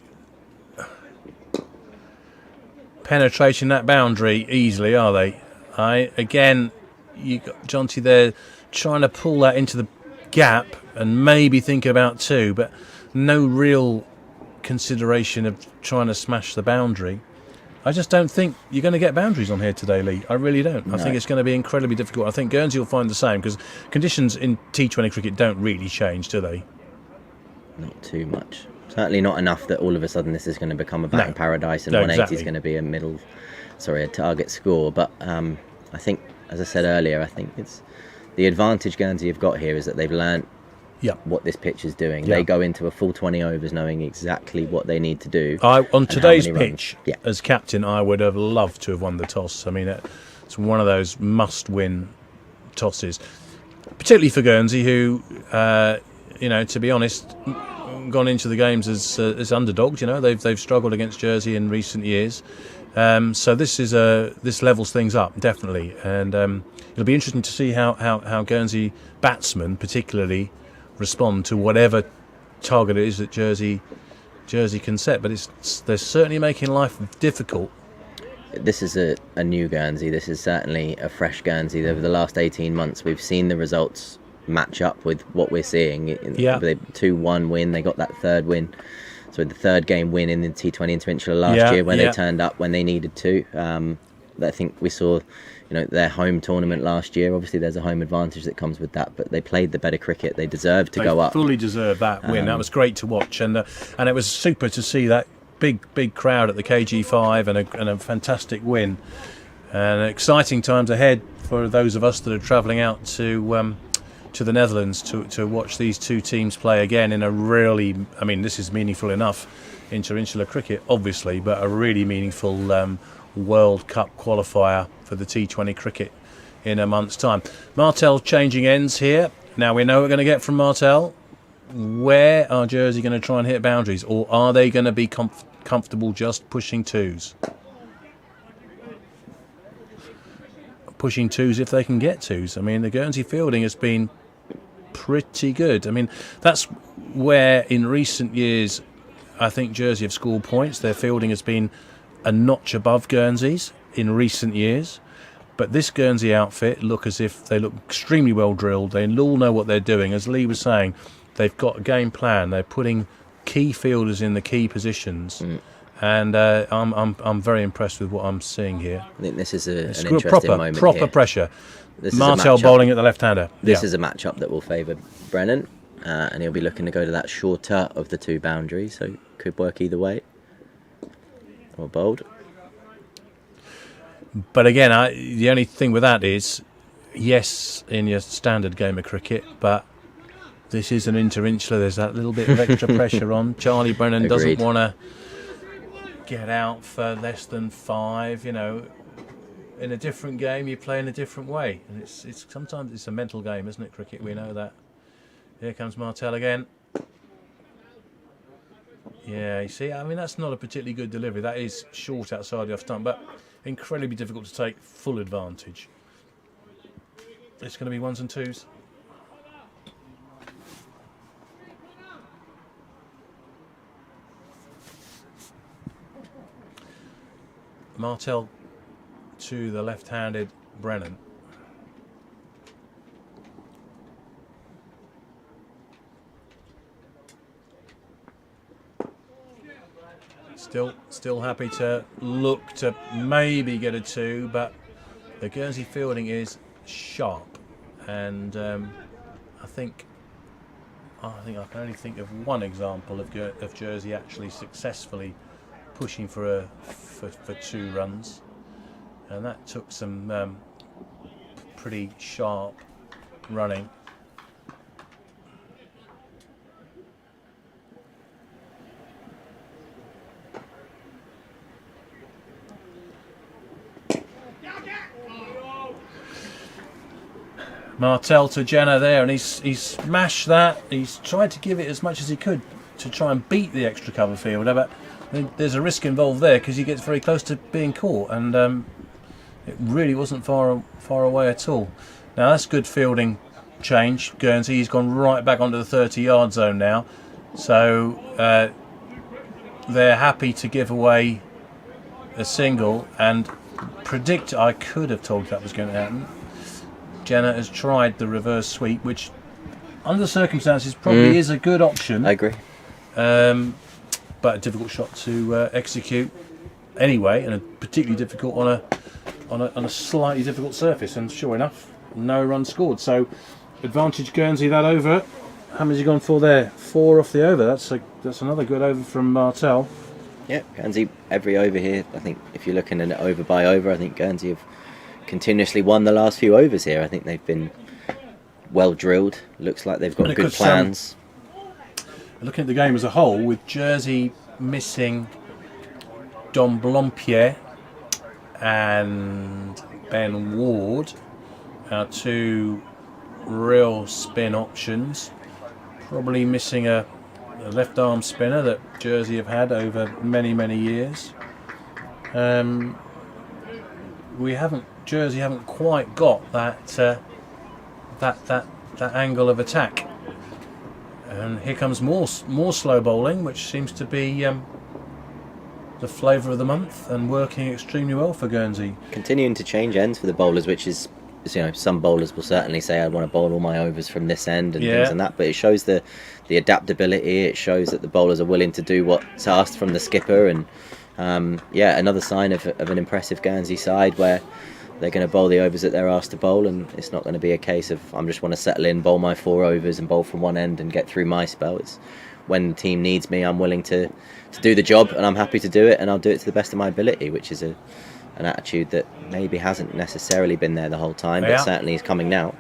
penetrating that boundary easily, are they? Again, you got Jonty there trying to pull that into the gap and maybe think about 2, but no real consideration of trying to smash the boundary. I just don't think you're going to get boundaries on here today, Lee. I really don't. I think it's going to be incredibly difficult. I think Guernsey will find the same, because conditions in T20 cricket don't really change, do they? Not too much. Certainly not enough that all of a sudden this is going to become a batting paradise and 180 is going to be a target score. But I think, as I said earlier, I think it's the advantage Guernsey have got here is that they've learnt what this pitch is doing. They go into a full 20 overs knowing exactly what they need to do. On today's pitch, as captain, I would have loved to have won the toss. I mean, it's one of those must-win tosses, particularly for Guernsey, who, to be honest, gone into the games as underdogs. They've struggled against Jersey in recent years. So this levels things up, definitely, and it'll be interesting to see how Guernsey batsmen particularly respond to whatever target it is that Jersey can set. But they're certainly making life difficult. This is a new Guernsey. This is certainly a fresh Guernsey. Over the last 18 months, we've seen the results match up with what we're seeing. The 2-1 win, they got that third win. So the third game win in the T20 Inter Insular last year when they turned up when they needed to. I think we saw, their home tournament last year. Obviously, there's a home advantage that comes with that, but they played the better cricket. They deserved to go up. They fully deserved that win. That was great to watch, and it was super to see that big crowd at the KG5 and a fantastic win. And exciting times ahead for those of us that are travelling out to the Netherlands to watch these two teams play again in a really, this is meaningful enough, inter-insular cricket, obviously, but a really meaningful World Cup qualifier for the T20 cricket in a month's time. Martel changing ends here. Now we know what we're going to get from Martel. Where are Jersey going to try and hit boundaries, or are they going to be comfortable just pushing 2s? Pushing 2s if they can get 2s. The Guernsey fielding has been pretty good. That's where in recent years I think Jersey have scored points. Their fielding has been a notch above Guernsey's in recent years, but this Guernsey outfit look extremely well drilled. They all know what they're doing. As Lee was saying, they've got a game plan. They're putting key fielders in the key positions, and I'm very impressed with what I'm seeing here. I think this is an interesting moment. Proper here. Pressure. Martel bowling at the left-hander. This is a matchup that will favour Brennan, and he'll be looking to go to that shorter of the 2 boundaries, so could work either way. Or bowled. But again, the only thing with that is, yes, in your standard game of cricket, but this is an inter-insular. There's that little bit of extra pressure on. Charlie Brennan doesn't want to get out for less than 5. In a different game, you play in a different way, and it's sometimes it's a mental game, isn't it? Cricket, we know that. Here comes Martel again. Yeah, you see, that's not a particularly good delivery. That is short outside the off stump, but incredibly difficult to take full advantage. It's going to be 1s and 2s. Martel to the left-handed Brennan. Still happy to look to maybe get a 2, but the Guernsey fielding is sharp, and I think I can only think of one example of Jersey actually successfully pushing for 2 runs, and that took some pretty sharp running. Martel to Jenner there, and he's smashed that. He's tried to give it as much as he could to try and beat the extra cover fielder, but there's a risk involved there because he gets very close to being caught, and it really wasn't far away at all. Now that's good fielding change. Guernsey, he's gone right back onto the 30-yard zone now, so they're happy to give away a single and predict. I could have told that was going to happen. Jenner has tried the reverse sweep, which under the circumstances, probably is a good option. I agree. But a difficult shot to execute anyway, and particularly difficult on a slightly difficult surface. And sure enough, no run scored. So advantage Guernsey that over. How many's he gone for there? 4 off the over. That's another good over from Martel. Yeah, Guernsey every over here. I think if you're looking at it over by over, I think Guernsey have continuously won the last few overs here. I think they've been well drilled. Looks like they've got good plans. Looking at the game as a whole, with Jersey missing Dom Blompier and Ben Ward, our 2 real spin options. Probably missing a left arm spinner that Jersey have had over many years. Jersey haven't quite got that angle of attack. And here comes more slow bowling, which seems to be the flavour of the month and working extremely well for Guernsey. Continuing to change ends for the bowlers, which is, some bowlers will certainly say I want to bowl all my overs from this end and things like that, but it shows the adaptability. It shows that the bowlers are willing to do what's asked from the skipper, and another sign of an impressive Guernsey side where they're going to bowl the overs that they're asked to bowl, and it's not going to be a case of I'm just want to settle in, bowl my 4 overs and bowl from one end and get through my spell. It's when the team needs me, I'm willing to do the job, and I'm happy to do it, and I'll do it to the best of my ability, which is an attitude that maybe hasn't necessarily been there the whole time, but certainly is coming now.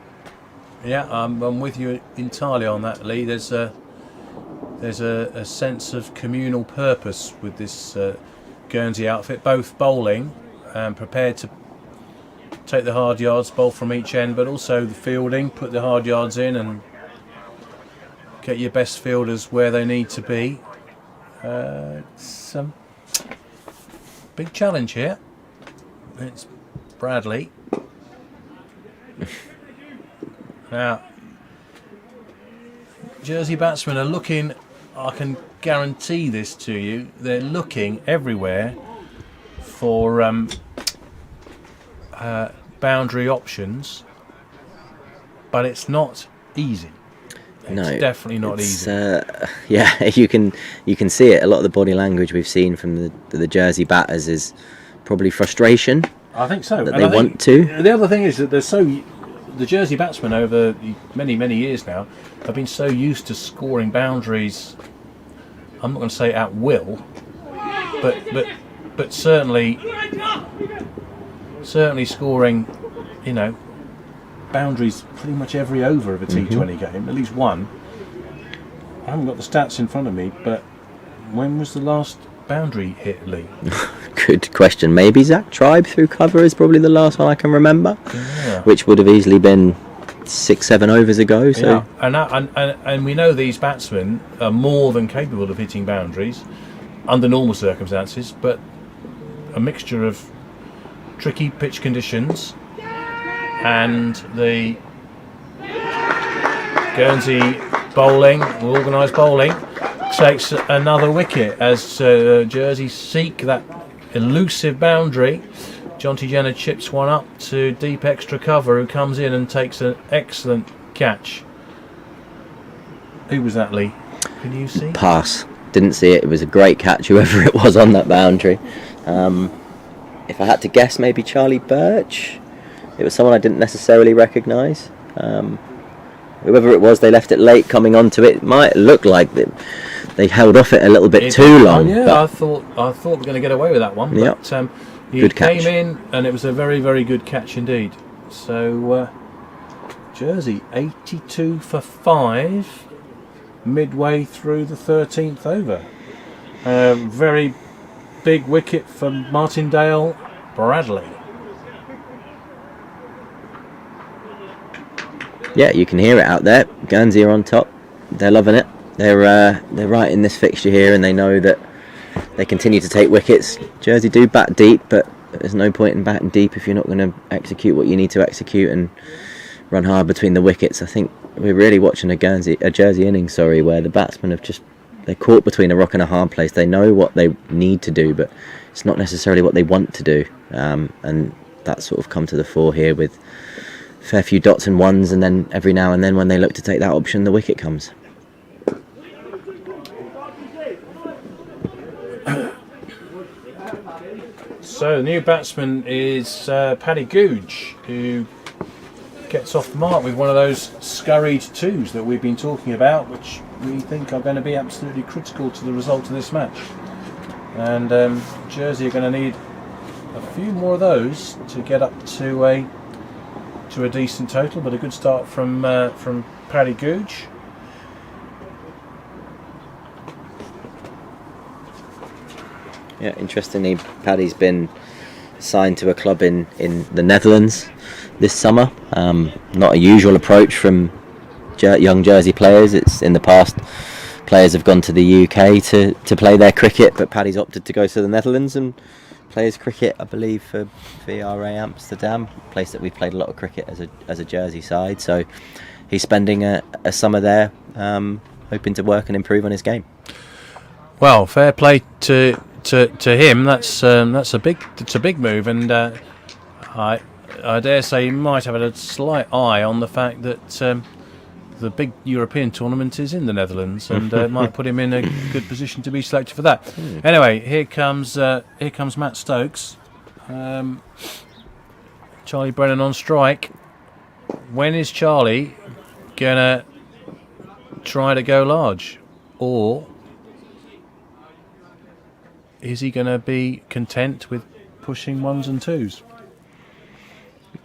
Yeah, I'm with you entirely on that, Lee. There's a sense of communal purpose with this Guernsey outfit, both bowling and prepared to take the hard yards, bowl from each end, but also the fielding, put the hard yards in and get your best fielders where they need to be. It's a big challenge here. It's Bradley. Now, Jersey batsmen are looking, I can guarantee this to you, they're looking everywhere for boundary options, but it's not easy. It's definitely not easy. You can see it. A lot of the body language we've seen from the Jersey batters is probably frustration. I think so. That they want to. The other thing is that the Jersey batsmen over many years now have been so used to scoring boundaries. I'm not going to say at will, but certainly scoring, boundaries pretty much every over of a T20 game, at least one. I haven't got the stats in front of me, but when was the last boundary hit, Lee? Good question. Maybe Zach Tribe through cover is probably the last one I can remember, which would have easily been 6-7 overs ago. So and we know these batsmen are more than capable of hitting boundaries under normal circumstances, but a mixture of tricky pitch conditions and the Guernsey bowling, organised bowling, takes another wicket as Jersey seek that elusive boundary. Jonty Jenner chips one up to deep extra cover, who comes in and takes an excellent catch. Who was that, Lee? Can you see? Pass. Didn't see it. It was a great catch, whoever it was on that boundary. If I had to guess, maybe Charlie Birch. It was someone I didn't necessarily recognise. Whoever it was, they left it late coming onto it. It might look like they held off it a little bit too long. Yeah, I thought we were going to get away with that one. Yep. But he good catch. Came in, and it was a very, very good catch indeed. So Jersey 82 for 5 midway through the 13th over. Very big wicket for Martindale Bradley. Yeah, you can hear it out there. Guernsey are on top. They're loving it. They're right in this fixture here, and they know that they continue to take wickets. Jersey do bat deep, but there's no point in batting deep if you're not going to execute what you need to execute and run hard between the wickets. I think we're really watching a Jersey innings, where the batsmen they're caught between a rock and a hard place. They know what they need to do, but it's not necessarily what they want to do, and that's sort of come to the fore here with fair few dots and ones, and then every now and then when they look to take that option, the wicket comes. So the new batsman is Paddy Googe, who gets off the mark with one of those scurried twos that we've been talking about, which we think are going to be absolutely critical to the result of this match. And Jersey are going to need a few more of those to get up to a decent total, but a good start from Paddy Googe. Yeah, interestingly, Paddy's been signed to a club in the Netherlands this summer. Not a usual approach from young Jersey players. It's in the past, players have gone to the UK to play their cricket, but Paddy's opted to go to the Netherlands and play his cricket, I believe, for VRA Amsterdam, a place that we've played a lot of cricket as a Jersey side. So he's spending a summer there, hoping to work and improve on his game. Well, fair play to him. That's a big move, and I dare say he might have had a slight eye on the fact that the big European tournament is in the Netherlands, and might put him in a good position to be selected for that. Anyway, here comes Matt Stokes. Charlie Brennan on strike. When is Charlie gonna try to go large, or is he going to be content with pushing ones and twos?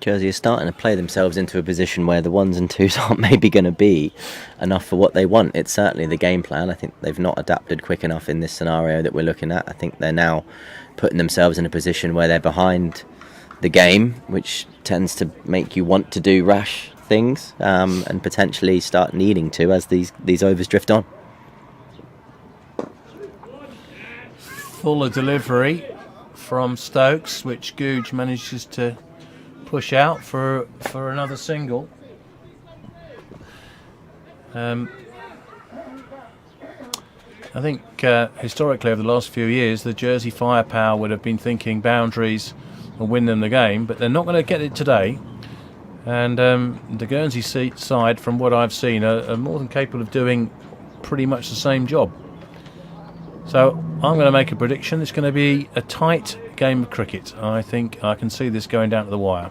Jersey is starting to play themselves into a position where the ones and twos aren't maybe going to be enough for what they want. It's certainly the game plan. I think they've not adapted quick enough in this scenario that we're looking at. I think they're now putting themselves in a position where they're behind the game, which tends to make you want to do rash things and potentially start needing to as these overs drift on. Fuller delivery from Stokes, which Googe manages to push out for another single. I think historically over the last few years the Jersey firepower would have been thinking boundaries will win them the game, but they're not going to get it today. And the Guernsey side, from what I've seen, are more than capable of doing pretty much the same job. So I'm going to make a prediction. It's going to be a tight game of cricket. I think I can see this going down to the wire.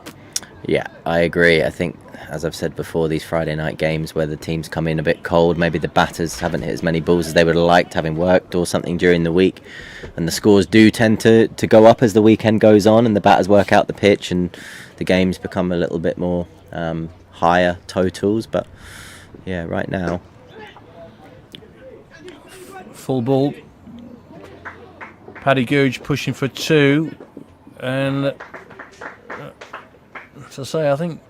Yeah, I agree. I think, as I've said before, these Friday night games where the teams come in a bit cold, maybe the batters haven't hit as many balls as they would have liked, having worked or something during the week, and the scores do tend to go up as the weekend goes on and the batters work out the pitch and the games become a little bit more higher totals. But yeah, right now, full ball. Paddy Googe pushing for two, and as I say, I think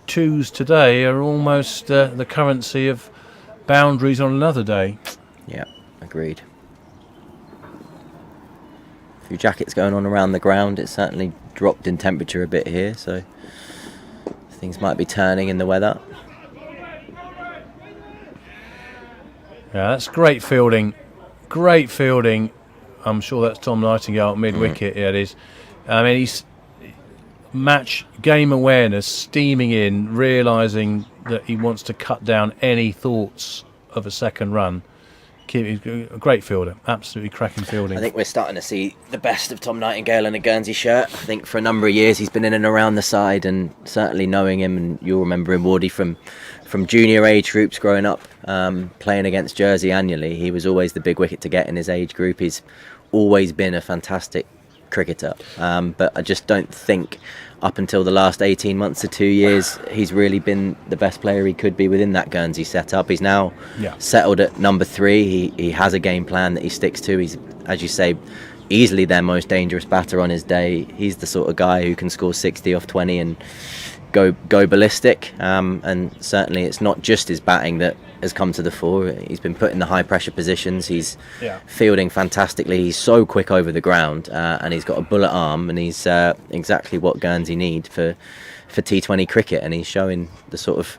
twos today are almost the currency of boundaries on another day. Yeah, agreed. A few jackets going on around the ground. It's certainly dropped in temperature a bit here, so things might be turning in the weather. Yeah, that's great fielding. Great fielding. I'm sure that's Tom Nightingale at mid-wicket. Yeah, it is. I mean, he's match game awareness, steaming in, realising that he wants to cut down any thoughts of a second run. He's a great fielder, absolutely cracking fielding. I think we're starting to see the best of Tom Nightingale in a Guernsey shirt. I think for a number of years he's been in and around the side, and certainly knowing him, and you'll remember him, Wardy, from junior age groups growing up, playing against Jersey annually. He was always the big wicket to get in his age group. He's always been a fantastic cricketer, but I just don't think up until the last 18 months to 2 years he's really been the best player he could be within that Guernsey setup. He's now settled at number 3. He has a game plan that he sticks to. He's, as you say, easily their most dangerous batter on his day. He's the sort of guy who can score 60 off 20 and go ballistic, and certainly it's not just his batting that has come to the fore. He's been put in the high pressure positions. He's fielding fantastically. He's so quick over the ground, and he's got a bullet arm, and he's exactly what Guernsey need for T20 cricket, and he's showing the sort of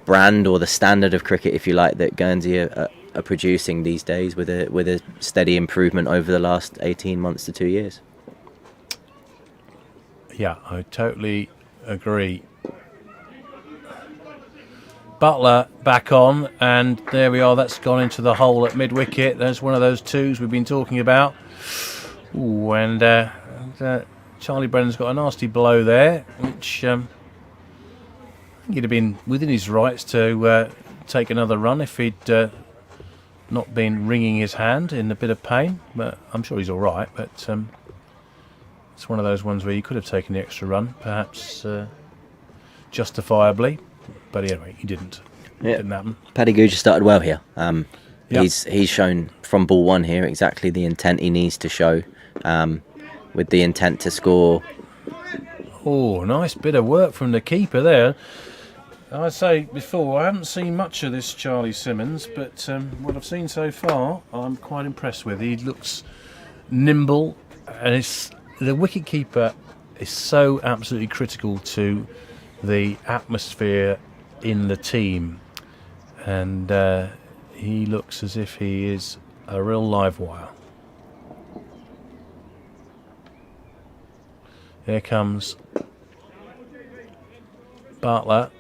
brand or the standard of cricket, if you like, that Guernsey are producing these days, with a steady improvement over the last 18 months to 2 years. Yeah, I totally agree. Butler back on, and there we are. That's gone into the hole at mid-wicket. There's one of those twos we've been talking about. Ooh, and Charlie Brennan's got a nasty blow there, which I think he'd have been within his rights to take another run if he'd not been wringing his hand in a bit of pain. But I'm sure he's all right. But it's one of those ones where you could have taken the extra run, perhaps justifiably. But anyway, he didn't. It didn't happen. Paddy Gooch started well here. He's shown from ball one here exactly the intent he needs to show, with the intent to score. Oh, nice bit of work from the keeper there. I say before, I haven't seen much of this Charlie Simmons, but what I've seen so far, I'm quite impressed with. He looks nimble, and the wicket keeper is so absolutely critical to the atmosphere in the team, and he looks as if he is a real live wire. Here comes Bartlett,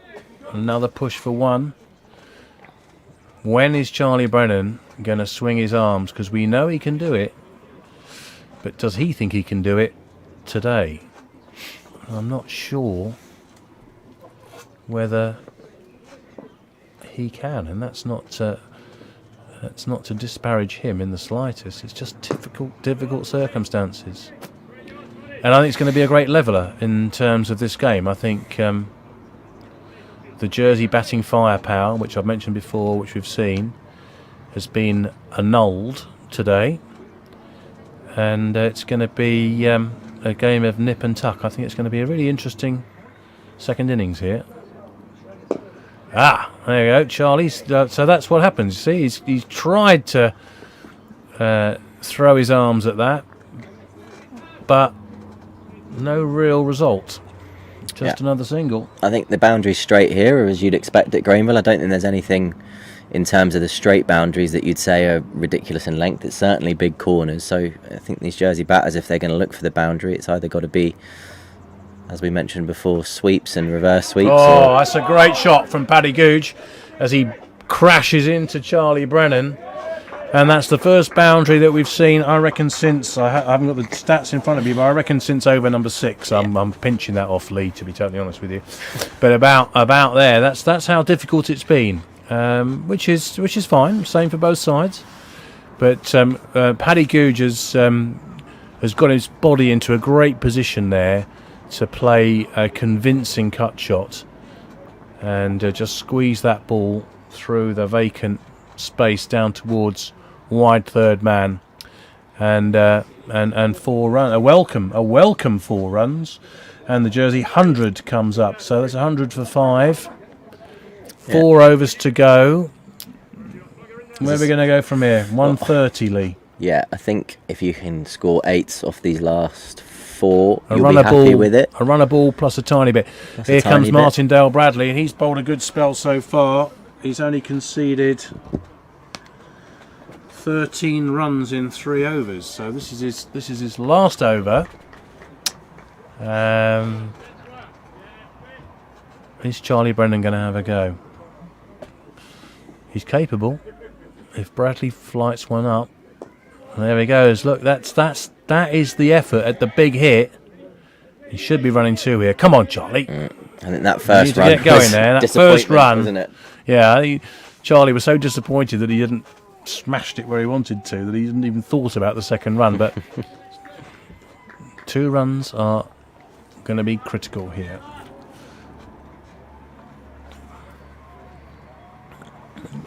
another push for one. When is Charlie Brennan going to swing his arms? Because we know he can do it, but does he think he can do it today? I'm not sure whether he can, and that's not to disparage him in the slightest. It's just difficult circumstances, and I think it's going to be a great leveller in terms of this game. I think the Jersey batting firepower, which I've mentioned before, which we've seen, has been annulled today, and it's going to be a game of nip and tuck. I think it's going to be a really interesting second innings here. There you go, Charlie. So that's what happens. See, he's tried to throw his arms at that, but no real result. Just another single. I think the boundary's straight here, as you'd expect at Granville. I don't think there's anything in terms of the straight boundaries that you'd say are ridiculous in length. It's certainly big corners. So I think these Jersey batters, if they're going to look for the boundary, it's either got to be, as we mentioned before, sweeps and reverse sweeps. Oh, that's a great shot from Paddy Gooch as he crashes into Charlie Brennan. And that's the first boundary that we've seen, I reckon, since... I haven't got the stats in front of me, but I reckon since over number 6. I'm pinching that off Lee, to be totally honest with you. But about there, that's how difficult it's been, which is fine, same for both sides. But Paddy Gooch has got his body into a great position there to play a convincing cut shot and just squeeze that ball through the vacant space down towards wide third man, and 4 runs, a welcome 4 runs, and the Jersey 100 comes up. So that's 100 for 5. 4 overs to go. Where are we going to go from here? 130, Lee. Yeah, I think if you can score 8s off these last 4, you'll be happy with it. A runner ball plus a tiny bit. Here comes Martindale Bradley, and he's bowled a good spell so far. He's only conceded 13 runs in 3 overs, so this is his last over. Is Charlie Brennan going to have a go? He's capable. If Bradley flights one up, there he goes. Look, that is the effort at the big hit. He should be running 2 here. Come on, Charlie. I think that first run get going there. That first run, wasn't it? Yeah, Charlie was so disappointed that he didn't smashed it where he wanted to, that he didn't even thought about the second run. But 2 runs are going to be critical here.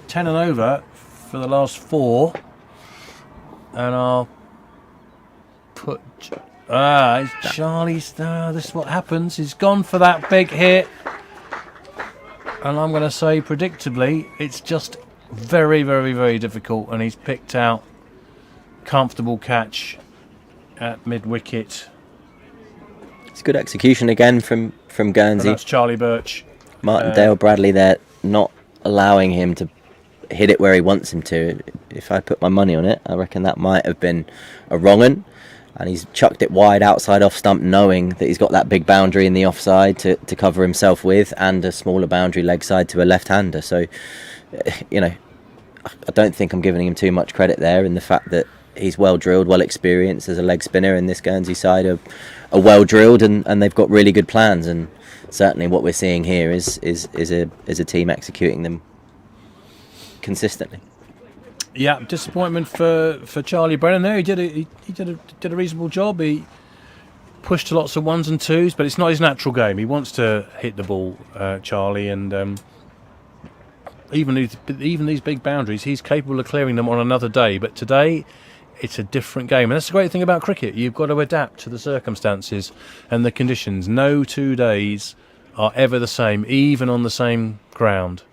10 and over for the last 4, and I'll put it's Charlie's. This is what happens. He's gone for that big hit, and I'm going to say predictably it's just very, very, very difficult, and he's picked out comfortable catch at mid-wicket. It's good execution again from Guernsey. And that's Charlie Birch. Martindale Bradley there, not allowing him to hit it where he wants him to. If I put my money on it, I reckon that might have been a wrong 'un. and he's chucked it wide outside off stump, knowing that he's got that big boundary in the offside to cover himself with, and a smaller boundary leg side to a left-hander. So, you know, I don't think I'm giving him too much credit there in the fact that he's well drilled, well experienced as a leg spinner, and this Guernsey side are well drilled, and they've got really good plans. And certainly what we're seeing here is a team executing them consistently. Yeah, disappointment for Charlie Brennan there. He did a reasonable job. He pushed to lots of ones and twos, but it's not his natural game. He wants to hit the ball, Charlie, and even these big boundaries, he's capable of clearing them on another day. But today, it's a different game, and that's the great thing about cricket. You've got to adapt to the circumstances and the conditions. No 2 days are ever the same, even on the same ground.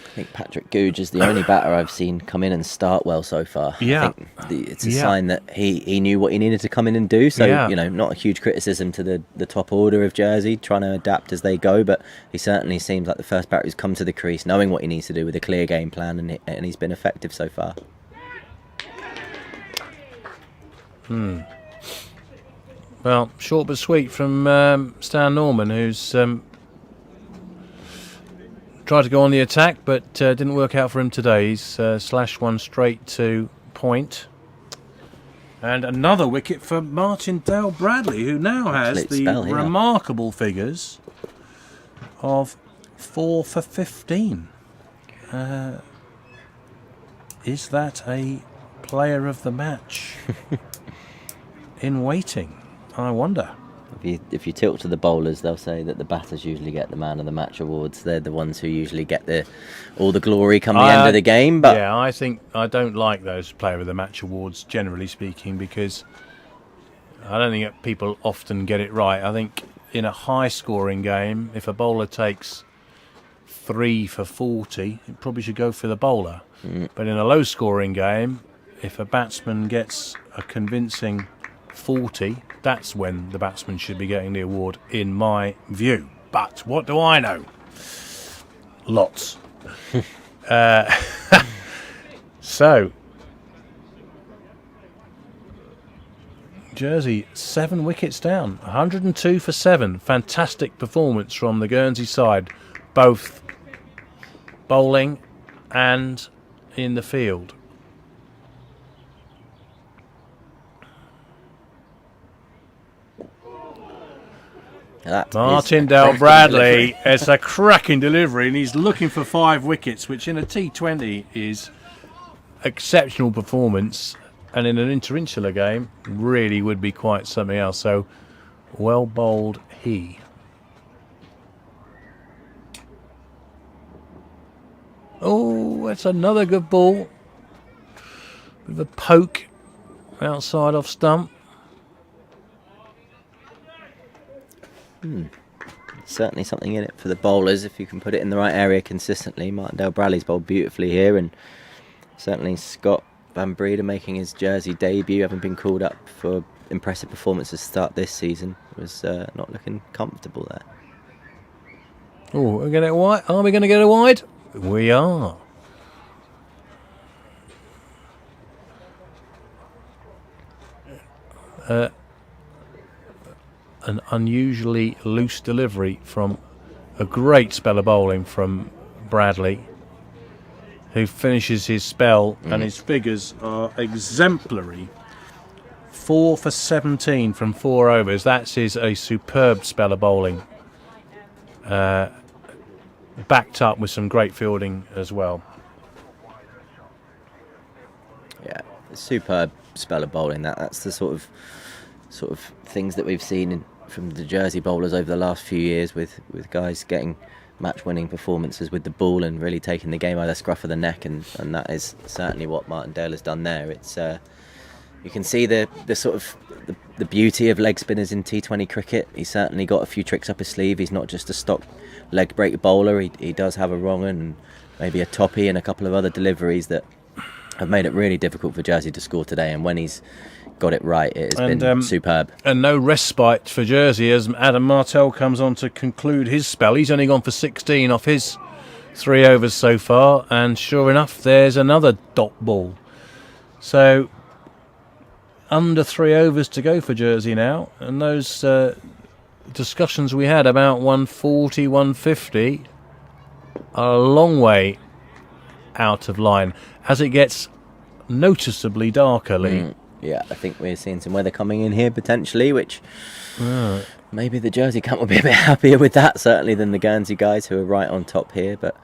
I think Patrick Googe is the only batter I've seen come in and start well so far. Yeah. I think it's a sign that he knew what he needed to come in and do. So, you know, not a huge criticism to the top order of Jersey, trying to adapt as they go, but he certainly seems like the first batter who's come to the crease, knowing what he needs to do with a clear game plan, and he's been effective so far. Well, short but sweet from Stan Norman, who's tried to go on the attack, but didn't work out for him today. He's slashed one straight to point. And another wicket for Martindale Bradley, who now has the remarkable figures of 4 for 15. Is that a player of the match in waiting? I wonder. If you tilt to the bowlers, they'll say that the batters usually get the man of the match awards. They're the ones who usually get all the glory come the end of the game. But yeah, I think I don't like those player of the match awards, generally speaking, because I don't think people often get it right. I think in a high scoring game, if a bowler takes 3 for 40, it probably should go for the bowler. But in a low scoring game, if a batsman gets a convincing 40, that's when the batsman should be getting the award, in my view. But what do I know? Lots. So, Jersey 7 wickets down, 102 for 7. Fantastic performance from the Guernsey side, both bowling and in the field. Martindale Bradley, it's a cracking delivery, and he's looking for 5 wickets, which in a T20 is exceptional performance, and in an Inter Insular game really would be quite something else. So well bowled he. Oh, that's another good ball with a poke outside off stump. Certainly something in it for the bowlers if you can put it in the right area consistently. Martindale Bradley's bowled beautifully here, and certainly Scott Van Breeden making his Jersey debut, having been called up for impressive performances to start this season, was not looking comfortable there. Oh, we're going to get wide. Are we going to get a wide? We are. An unusually loose delivery from a great spell of bowling from Bradley, who finishes his spell, and his figures are exemplary. 4 for 17 from 4 overs. That is a superb spell of bowling, backed up with some great fielding as well. Yeah, superb spell of bowling. That's the sort of things that we've seen from the Jersey bowlers over the last few years, with guys getting match-winning performances with the ball and really taking the game by the scruff of the neck, and that is certainly what Martindale has done there. It's you can see the sort of the beauty of leg spinners in T20 cricket. He's certainly got a few tricks up his sleeve. He's not just a stock leg break bowler. He does have a wrong and maybe a toppy and a couple of other deliveries that have made it really difficult for Jersey to score today, and when he's got it right, it has been superb. And no respite for Jersey as Adam Martell comes on to conclude his spell. He's only gone for 16 off his 3 overs so far, and sure enough, there's another dot ball. So under 3 overs to go for Jersey now, and those discussions we had about 140, 150 are a long way out of line as it gets noticeably darker, Lee. Yeah, I think we're seeing some weather coming in here potentially, which maybe the Jersey camp will be a bit happier with that, certainly, than the Guernsey guys who are right on top here. But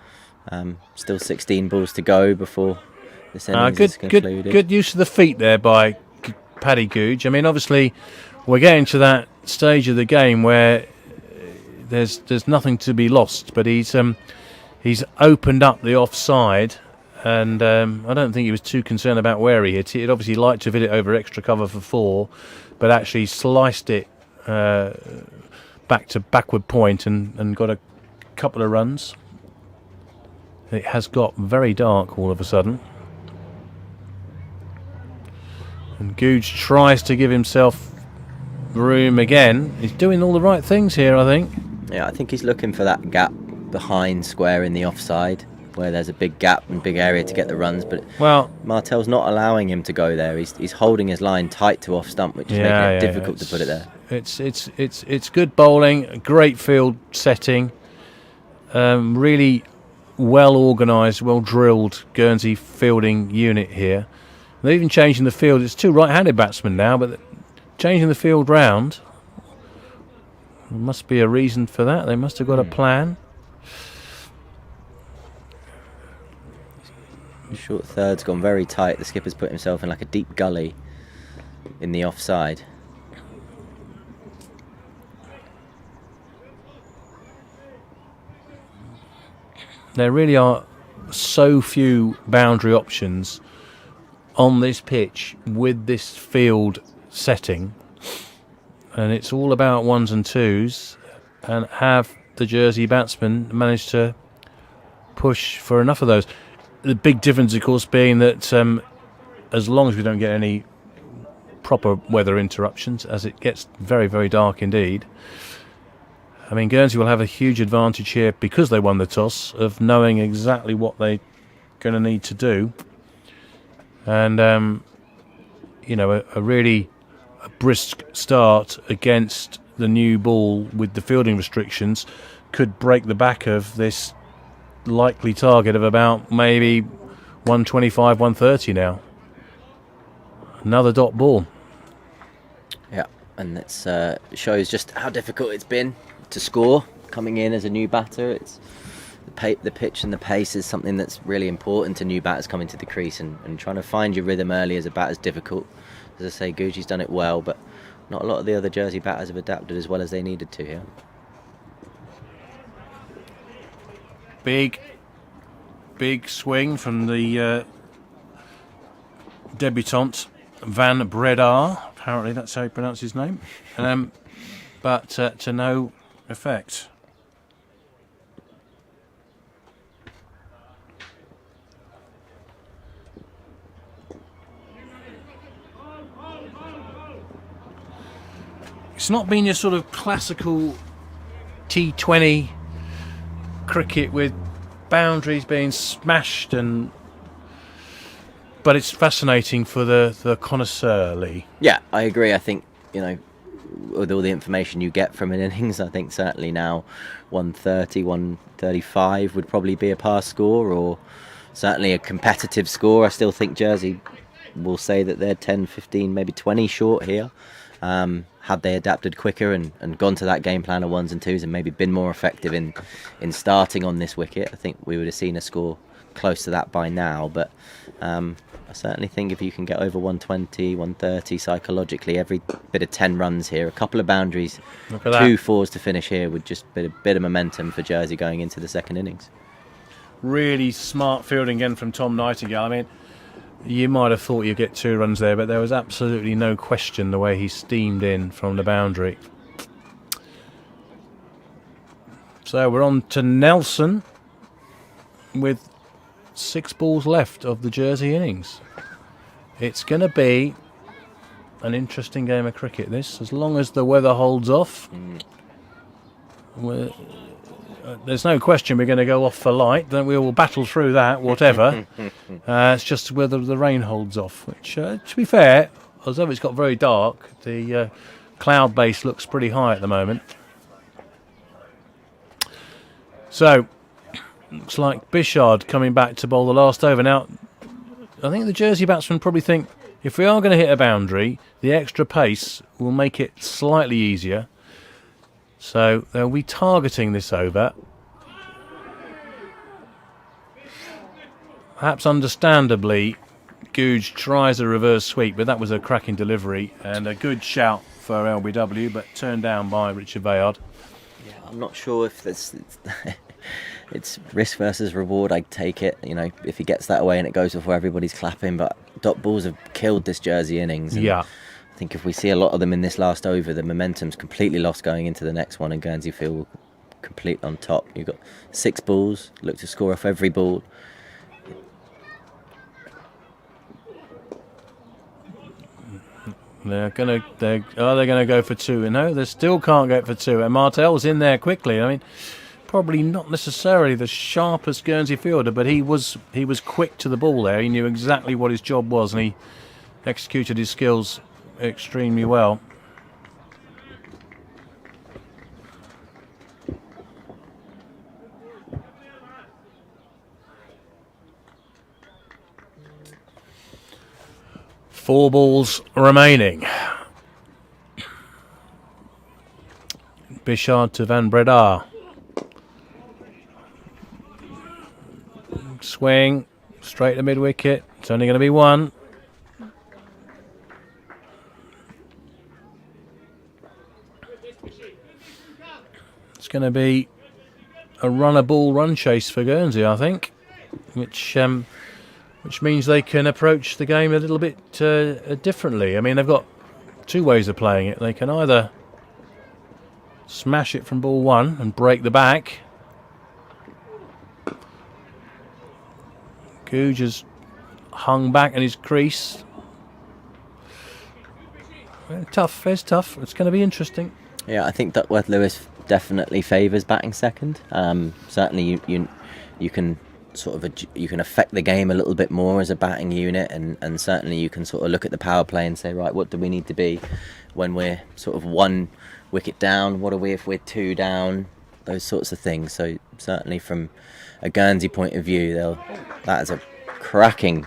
still 16 balls to go before this innings is concluded. Good use of the feet there by Paddy Googe. I mean, obviously, we're getting to that stage of the game where there's nothing to be lost, but he's opened up the offside. And I don't think he was too concerned about where he hit it. He'd obviously liked to have hit it over extra cover for 4, but actually sliced it back to backward point and got a couple of runs. It has got very dark all of a sudden. And Googe tries to give himself room again. He's doing all the right things here, I think. Yeah, I think he's looking for that gap behind square in the offside, where there's a big gap and big area to get the runs, but Martel's not allowing him to go there. He's holding his line tight to off stump, which is making it difficult to put it there. It's good bowling, a great field setting, really well organised, well drilled Guernsey fielding unit here. They're even changing the field. It's 2 right-handed batsmen now, but changing the field round. There must be a reason for that. They must have got a plan. Short third's gone very tight. The skipper's put himself in like a deep gully in the offside. There really are so few boundary options on this pitch with this field setting, and it's all about 1s and 2s, and have the Jersey batsmen managed to push for enough of those? The big difference, of course, being that as long as we don't get any proper weather interruptions, as it gets very, very dark indeed, I mean, Guernsey will have a huge advantage here because they won the toss of knowing exactly what they're going to need to do. And, a really brisk start against the new ball with the fielding restrictions could break the back of this likely target of about maybe 125, 130 now. Another dot ball. Yeah, and that shows just how difficult it's been to score coming in as a new batter. It's the pitch and the pace is something that's really important to new batters coming to the crease, and trying to find your rhythm early as a batter is difficult. As I say, Gucci's done it well, but not a lot of the other Jersey batters have adapted as well as they needed to here. Big swing from the debutant Van Breda. Apparently that's how you pronounce his name. But to no effect. It's not been your sort of classical T20 cricket with boundaries being smashed, but it's fascinating for the connoisseur, Lee. Yeah, I agree. I think, with all the information you get from an innings, I think certainly now 130, 135 would probably be a pass score, or certainly a competitive score. I still think Jersey will say that they're 10, 15, maybe 20 short here. Had they adapted quicker and gone to that game plan of 1s and 2s and maybe been more effective in starting on this wicket, I think we would have seen a score close to that by now. But I certainly think if you can get over 120, 130 psychologically, every bit of 10 runs here, a couple of boundaries, 2 4s to finish here would just be a bit of momentum for Jersey going into the second innings. Really smart fielding again from Tom Nightingale. I mean, you might have thought you'd get 2 runs there, but there was absolutely no question the way he steamed in from the boundary. So we're on to Nelson with 6 balls left of the Jersey innings. It's going to be an interesting game of cricket, this, as long as the weather holds off. There's no question we're going to go off for light. Then we will battle through that, whatever. It's just whether the rain holds off, which, to be fair, although it's got very dark, the cloud base looks pretty high at the moment. So, looks like Bishard coming back to bowl the last over. Now, I think the Jersey batsmen probably think if we are going to hit a boundary, the extra pace will make it slightly easier. So they'll be targeting this over. Perhaps understandably, Googe tries a reverse sweep, but that was a cracking delivery and a good shout for LBW, but turned down by Richard Vayard. Yeah, I'm not sure if it's risk versus reward. I take it, if he gets that away and it goes before everybody's clapping. But dot balls have killed this Jersey innings. And yeah. I think if we see a lot of them in this last over, the momentum's completely lost going into the next one, and Guernsey feel complete on top. You've got 6 balls, look to score off every ball. They're gonna go for 2? No, they still can't get for 2. And Martel's in there quickly. I mean, probably not necessarily the sharpest Guernsey fielder, but he was quick to the ball there. He knew exactly what his job was, and he executed his skills extremely well. Four balls remaining. Bishard to Van Breda. Swing straight to mid wicket. It's only going to be 1. It's going to be a runner ball run chase for Guernsey, I think, which means they can approach the game a little bit differently. I mean, they've got 2 ways of playing it. They can either smash it from ball 1 and break the back. Googe has hung back in his crease. Tough, it's tough. It's going to be interesting. Yeah, I think Duckworth-Lewis definitely favours batting second. Certainly, you can you can affect the game a little bit more as a batting unit, and certainly you can sort of look at the power play and say, right, what do we need to be when we're sort of 1 wicket down? What are we if we're 2 down? Those sorts of things. So certainly from a Guernsey point of view, that is a cracking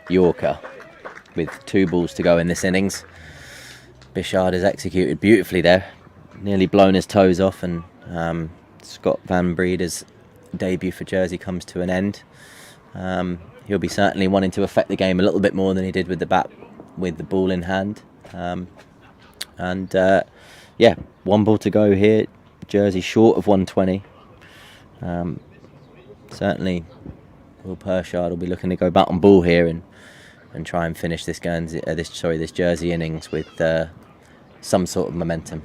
Yorker with 2 balls to go in this innings. Bishard has executed beautifully there, nearly blown his toes off, and Scott Van Breda's debut for Jersey comes to an end. He'll be certainly wanting to affect the game a little bit more than he did with the bat, with the ball in hand. 1 ball to go here. Jersey short of 120. Certainly, Will Pershard will be looking to go bat on ball here and try and finish this Jersey innings with some sort of momentum.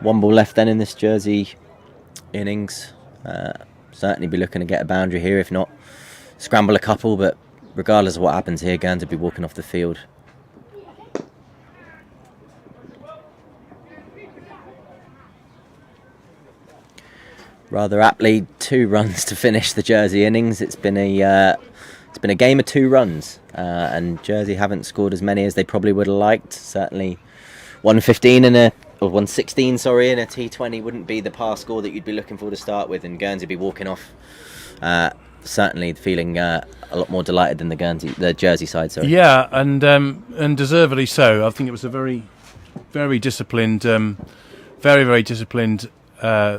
One ball left then in this Jersey innings. Certainly be looking to get a boundary here, if not scramble a couple, but regardless of what happens here, Guernsey will be walking off the field. Rather aptly, 2 runs to finish the Jersey innings. It's been a game of 2 runs, and Jersey haven't scored as many as they probably would have liked. Certainly 116 in a T20 wouldn't be the pass score that you'd be looking for to start with, and Guernsey be walking off certainly feeling a lot more delighted than the Jersey side. Sorry. Yeah, and deservedly so. I think it was a very, very disciplined, very disciplined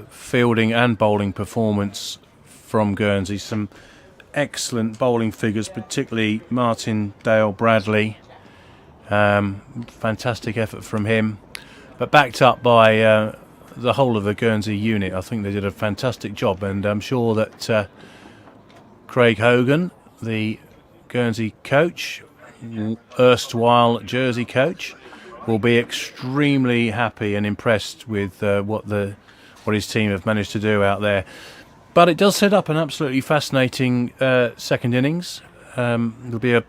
fielding and bowling performance from Guernsey. Some excellent bowling figures, particularly Martin Dale Bradley. Fantastic effort from him, but backed up by the whole of the Guernsey unit. I think they did a fantastic job, and I'm sure that Craig Hogan, the Guernsey coach, erstwhile Jersey coach, will be extremely happy and impressed with what his team have managed to do out there. But it does set up an absolutely fascinating second innings. There'll be a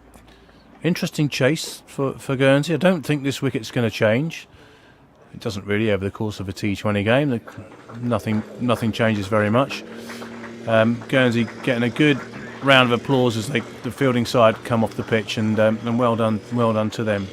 interesting chase for Guernsey. I don't think this wicket's going to change. It doesn't really over the course of a T20 game. Nothing changes very much. Guernsey getting a good round of applause as the fielding side come off the pitch, and well done to them.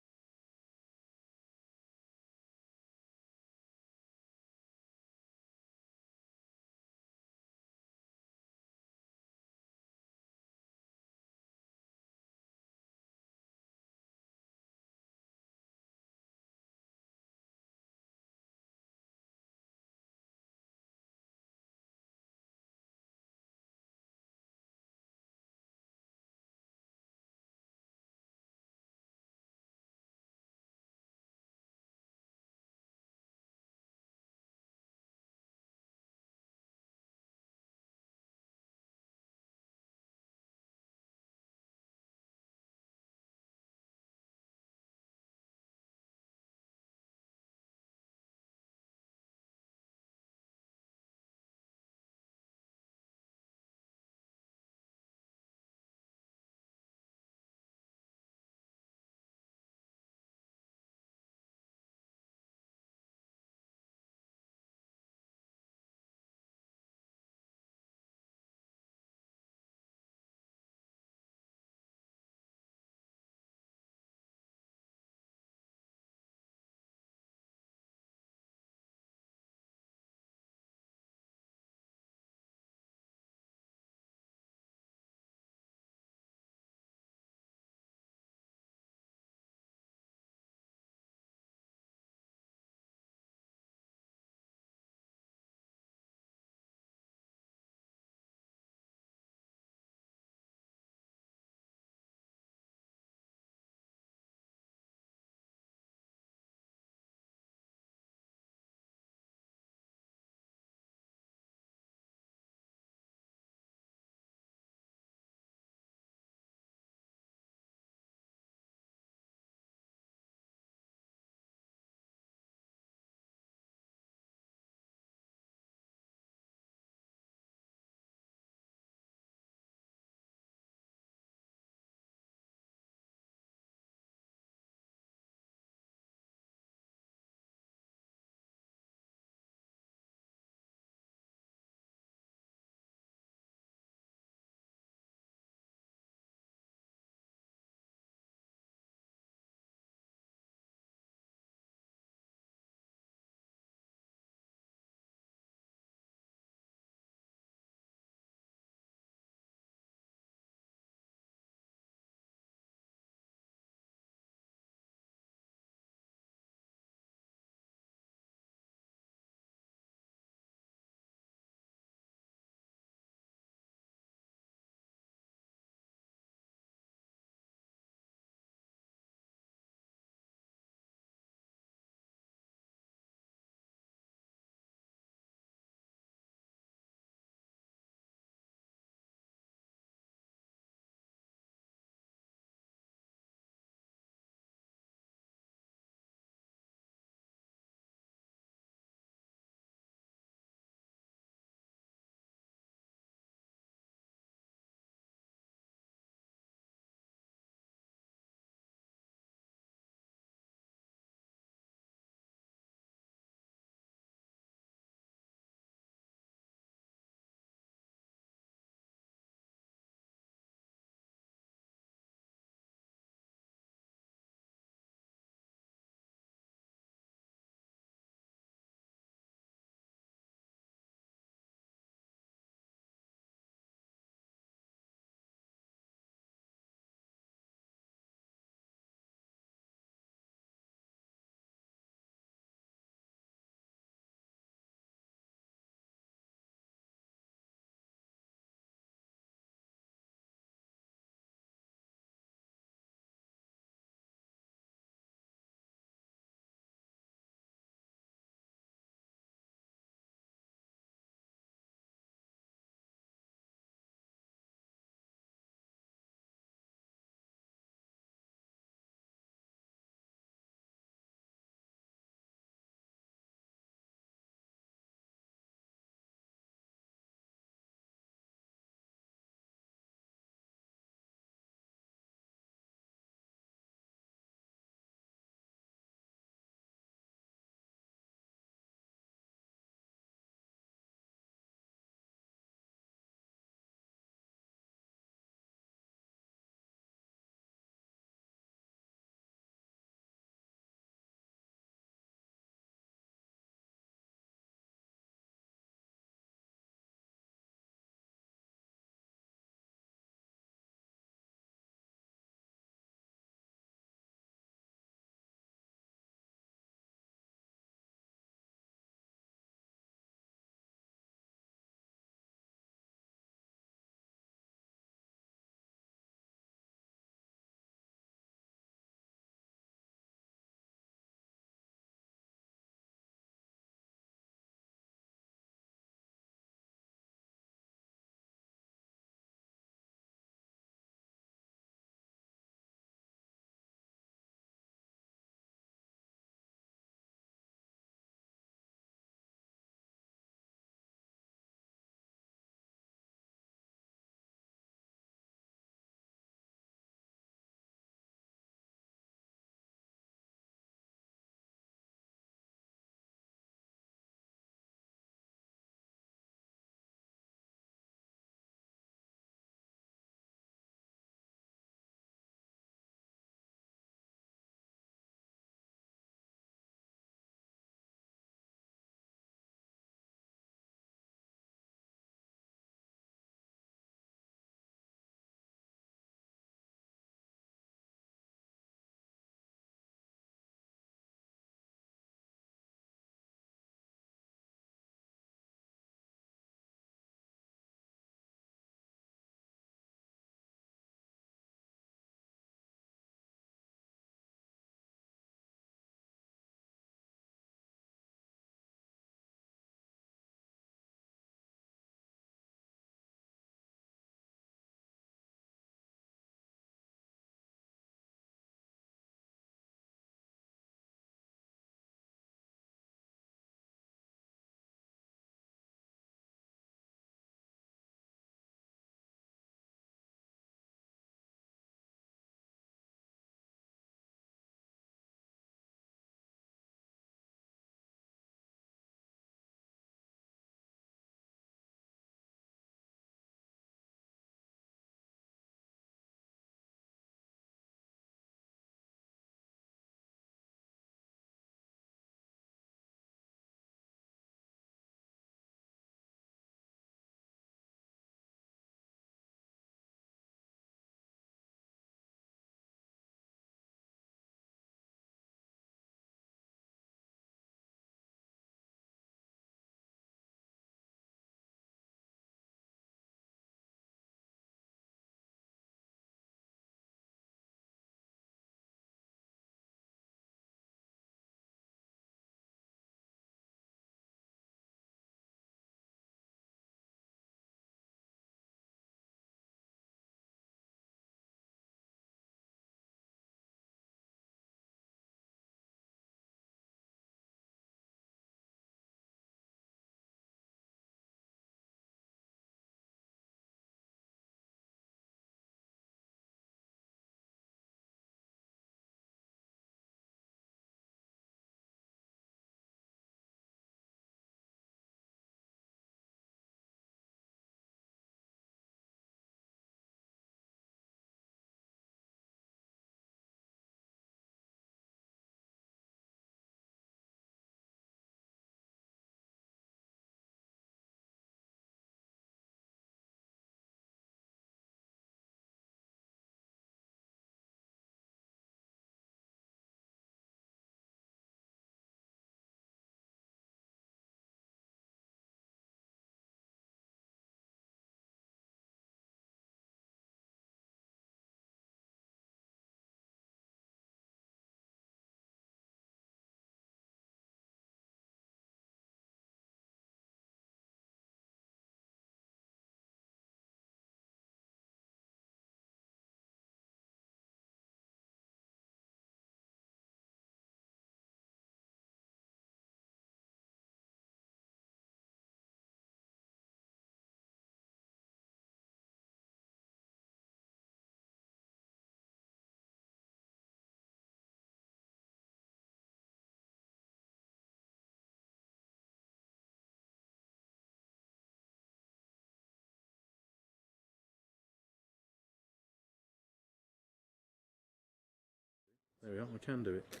There we are, I can do it.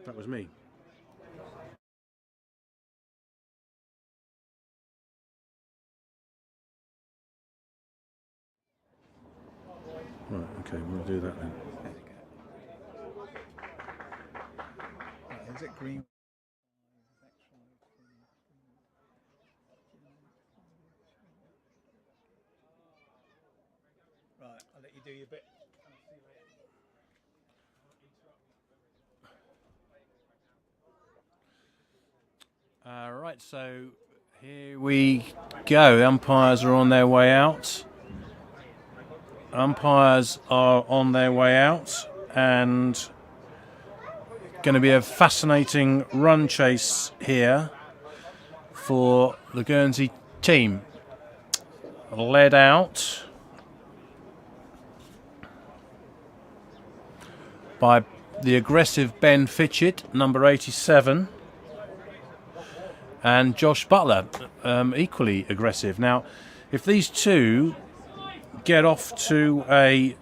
That was me. Right, okay, we'll do that then. Is it green? Right, I'll let you do your bit. Right, so here we go. The umpires are on their way out. Umpires are on their way out, and going to be a fascinating run chase here for the Guernsey team. Led out by the aggressive Ben Fitchett, number 87, and Josh Butler, equally aggressive. Now, if these two get off to a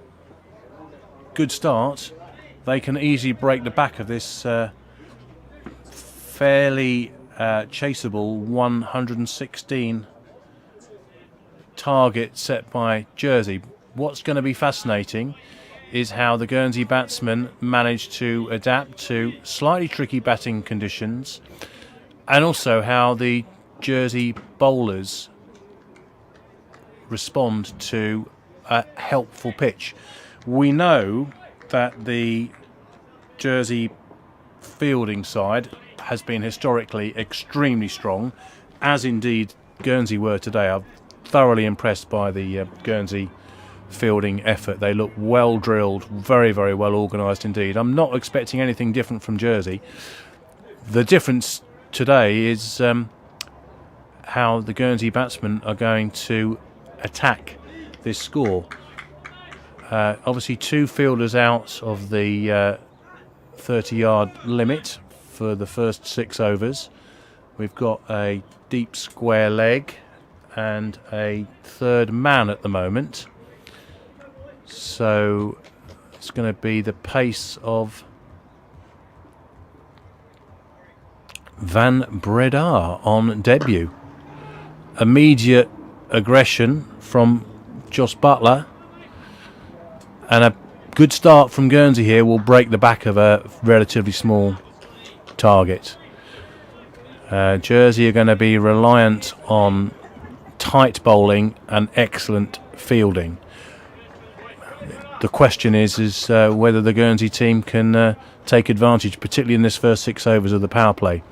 good start, they can easily break the back of this fairly chaseable 116 target set by Jersey. What's going to be fascinating is how the Guernsey batsmen managed to adapt to slightly tricky batting conditions, and also how the Jersey bowlers respond to a helpful pitch. We know that the Jersey fielding side has been historically extremely strong, as indeed Guernsey were today. I'm thoroughly impressed by the Guernsey fielding effort. They look well drilled, very, very well organised indeed. I'm not expecting anything different from Jersey. The difference today is how the Guernsey batsmen are going to attack this score. Obviously, two fielders out of the 30-yard limit for the first 6 overs. We've got a deep square leg and a third man at the moment. So it's going to be the pace of Van Breda on debut. Immediate aggression from Josh Butler, and a good start from Guernsey here will break the back of a relatively small target. Jersey are going to be reliant on tight bowling and excellent fielding. The question is whether the Guernsey team can take advantage, particularly in this first 6 overs of the power play.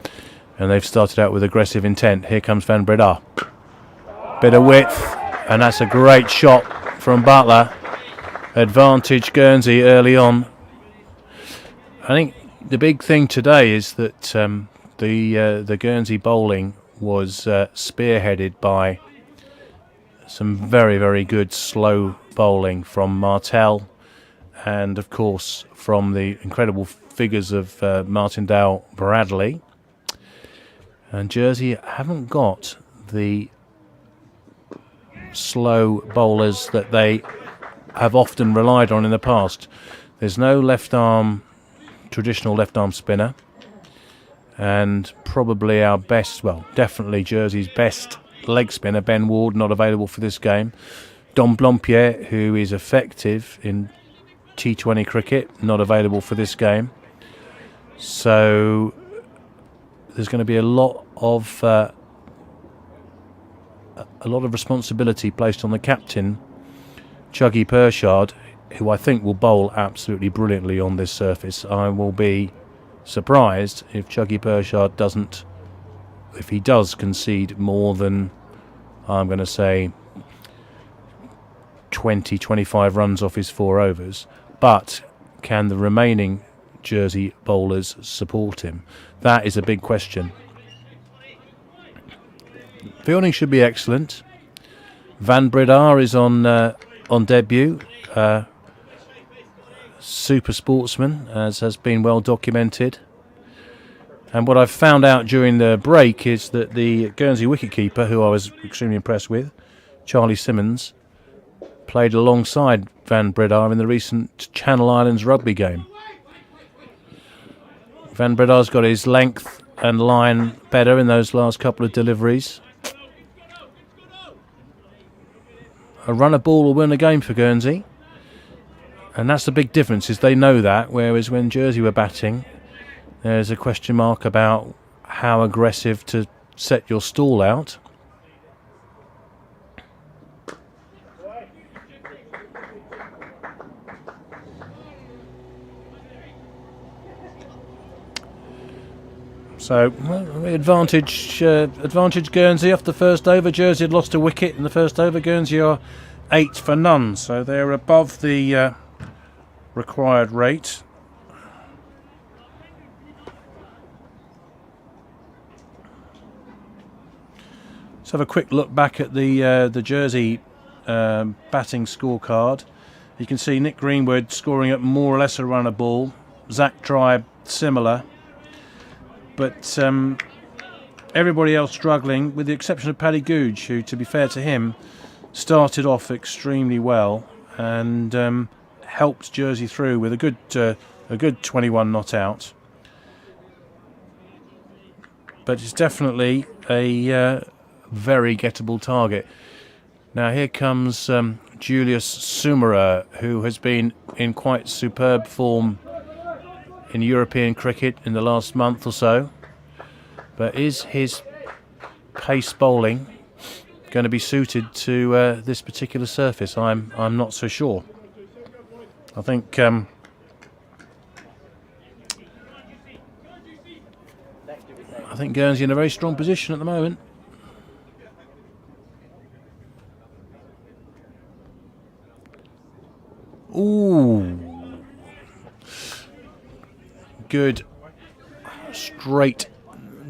And they've started out with aggressive intent. Here comes Van Breda. Bit of width, and that's a great shot from Butler. Advantage Guernsey early on. I think the big thing today is that the Guernsey bowling was spearheaded by some very, very good slow bowling from Martell, and of course from the incredible figures of Martindale Bradley. And Jersey haven't got the slow bowlers that they have often relied on in the past. There's no traditional left arm spinner, and probably our best, well, definitely Jersey's best leg spinner, Ben Ward, not available for this game. Dom Blompier, who is effective in T20 cricket, not available for this game. So there's going to be a lot of responsibility placed on the captain, Chuggy Pershard, who I think will bowl absolutely brilliantly on this surface. I will be surprised if Chuggy Pershard does concede more than, I'm going to say, 20-25 runs off his 4 overs. But can the remaining Jersey bowlers support him? That is a big question. Fielding should be excellent. Van Breda is on debut. Super sportsman, as has been well documented. And what I've found out during the break is that the Guernsey wicketkeeper, who I was extremely impressed with, Charlie Simmons, played alongside Van Bredar in the recent Channel Islands rugby game. Van Bredar's got his length and line better in those last couple of deliveries. A runner ball will win a game for Guernsey. And that's the big difference, is they know that, whereas when Jersey were batting, there's a question mark about how aggressive to set your stall out. So, advantage Guernsey off the first over. Jersey had lost a wicket in the first over. Guernsey are 8 for none, so they're above the required rate. Let's have a quick look back at the Jersey batting scorecard. You can see Nick Greenwood scoring at more or less a runner ball. Zach Tribe similar. But everybody else struggling, with the exception of Paddy Googe, who, to be fair to him, started off extremely well and helped Jersey through with a good 21 not out. But it's definitely a very gettable target. Now here comes Julius Sumera, who has been in quite superb form in European cricket in the last month or so. But is his pace bowling going to be suited to this particular surface? I'm not so sure. I think Guernsey in a very strong position at the moment. Ooh. Good straight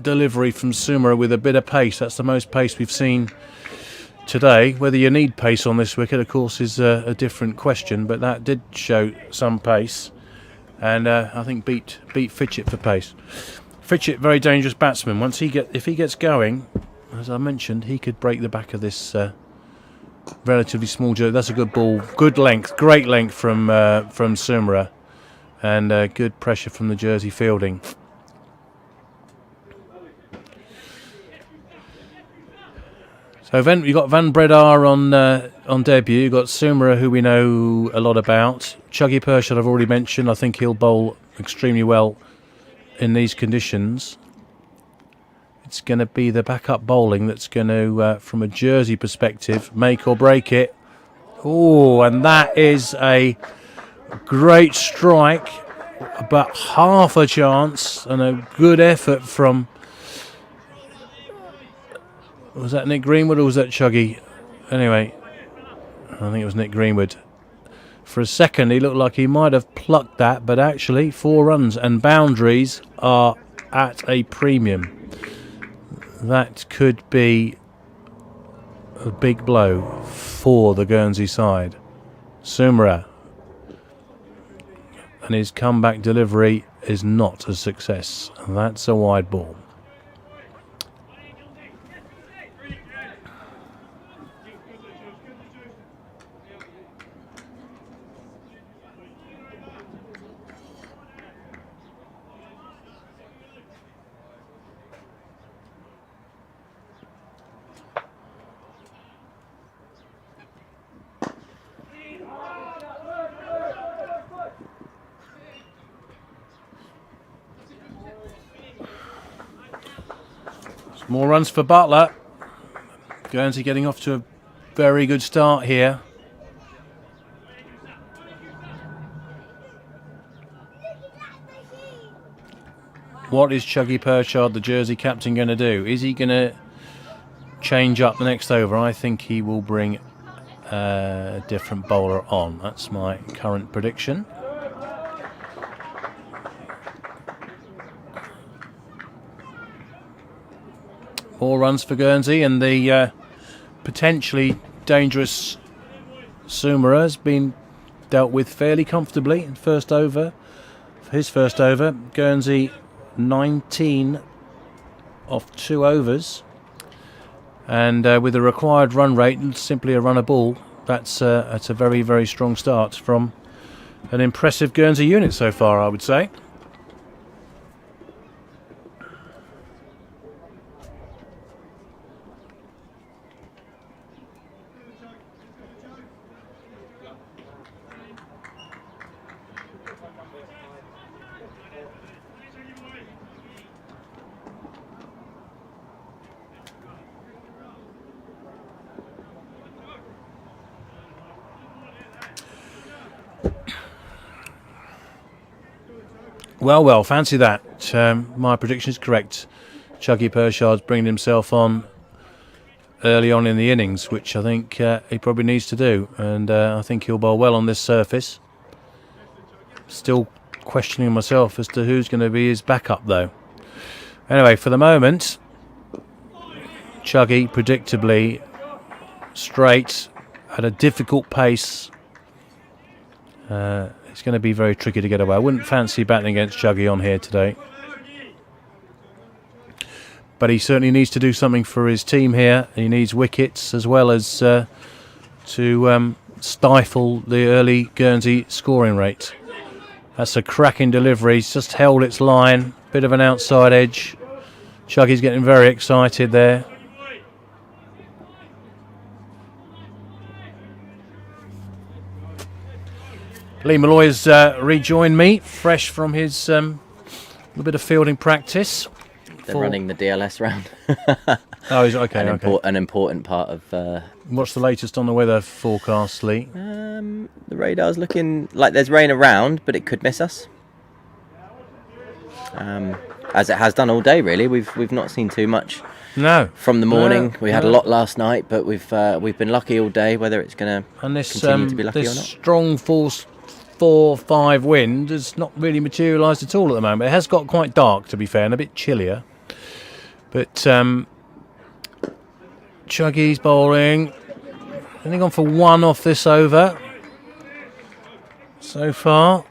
delivery from Sumera with a bit of pace. That's the most pace we've seen today. Whether you need pace on this wicket, of course, is a different question, but that did show some pace, and I think beat Fitchett for pace. Fitchett, very dangerous batsman. If he gets going, as I mentioned, he could break the back of this relatively small Jersey. That's a good ball, good length, great length from Sumera, and good pressure from the Jersey fielding. So you've got Van Bredar on debut. You've got Sumera, who we know a lot about. Chuggy Pershad I've already mentioned. I think he'll bowl extremely well in these conditions. It's going to be the backup bowling that's going to, from a Jersey perspective, make or break it. Oh, and that is a great strike, but half a chance, and a good effort from... Was that Nick Greenwood or was that Chuggy? Anyway, I think it was Nick Greenwood. For a second, he looked like he might have plucked that, but actually 4 runs, and boundaries are at a premium. That could be a big blow for the Guernsey side. Sumera, and his comeback delivery is not a success. That's a wide ball. More runs for Butler. Guernsey getting off to a very good start here. What is Chuggy Pershad, the Jersey captain, going to do? Is he going to change up the next over? I think he will bring a different bowler on. That's my current prediction. More runs for Guernsey, and the potentially dangerous Sumera has been dealt with fairly comfortably in first over. For his first over, Guernsey 19 off 2 overs, and with a required run rate, simply a runner ball, that's a very, very strong start from an impressive Guernsey unit so far, I would say. Well, fancy that. My prediction is correct. Chuggy Pershard's bringing himself on early on in the innings, which I think he probably needs to do. And I think he'll bowl well on this surface. Still questioning myself as to who's going to be his backup, though. Anyway, for the moment, Chuggy, predictably, straight, at a difficult pace. It's going to be very tricky to get away. I wouldn't fancy batting against Chuggy on here today. But he certainly needs to do something for his team here. He needs wickets as well as to stifle the early Guernsey scoring rate. That's a cracking delivery. He's just held its line. Bit of an outside edge. Chuggy's getting very excited there. Lee Malloy has rejoined me, fresh from his little bit of fielding practice. They're running the DLS round. Oh, he's okay. An important part of. What's the latest on the weather forecast, Lee? The radar's looking like there's rain around, but it could miss us. As it has done all day, really. We've not seen too much. No. From the morning, we had a lot last night, but we've been lucky all day. Whether it's going to continue to be lucky or not. This strong force 4-5 wind has not really materialised at all at the moment. It has got quite dark, to be fair, and a bit chillier. But Chuggy's bowling. Only gone for one off this over so far.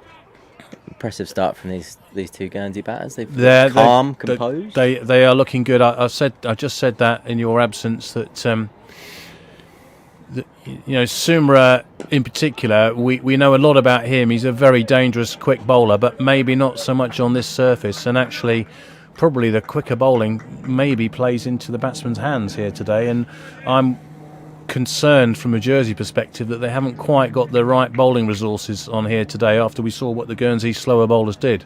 Impressive start from these two Guernsey batters. They're calm, composed. They are looking good. I just said that in your absence that. Sumra in particular, we know a lot about him. He's a very dangerous quick bowler, but maybe not so much on this surface. And actually, probably the quicker bowling maybe plays into the batsman's hands here today. And I'm concerned from a Jersey perspective that they haven't quite got the right bowling resources on here today after we saw what the Guernsey slower bowlers did.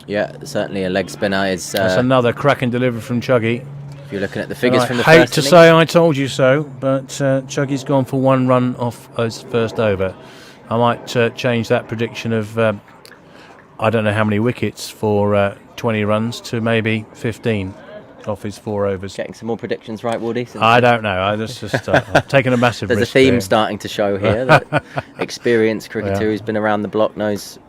Yeah, certainly a leg spinner is... That's another cracking delivery from Chuggy. If you're looking at the figures from the I hate first to innings. say I told you so, but Chuggy's gone for one run off his first over. I might change that prediction of I don't know how many wickets for 20 runs to maybe 15 off his 4 overs. Getting some more predictions right, Woody? I don't know. I've taken a massive There's risk. There's a theme there. starting to show here. That experienced cricketer who's been around the block knows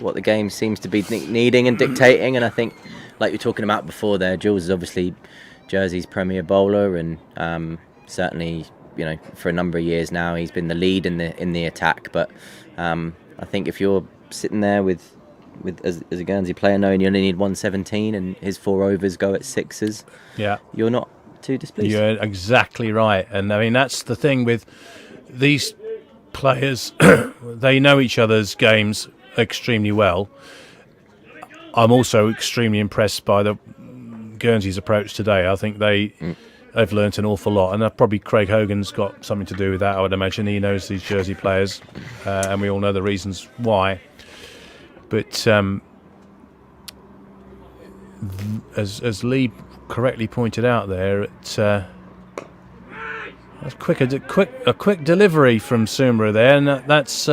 what the game seems to be needing and dictating. And I think, like you're talking about before there, Jules is obviously Jersey's premier bowler, and certainly, for a number of years now, he's been the lead in the attack. But I think if you're sitting there with as a Guernsey player, knowing you only need 117 and his 4 overs go at 6s, you're not too displeased. You're exactly right, and I mean that's the thing with these players. They know each other's games extremely well. I'm also extremely impressed by the Guernsey's approach today. I think they've learnt an awful lot, and probably Craig Hogan's got something to do with that. I would imagine he knows these Jersey players, and we all know the reasons why. But as Lee correctly pointed out there, that's a quick delivery from Sumra there, and that's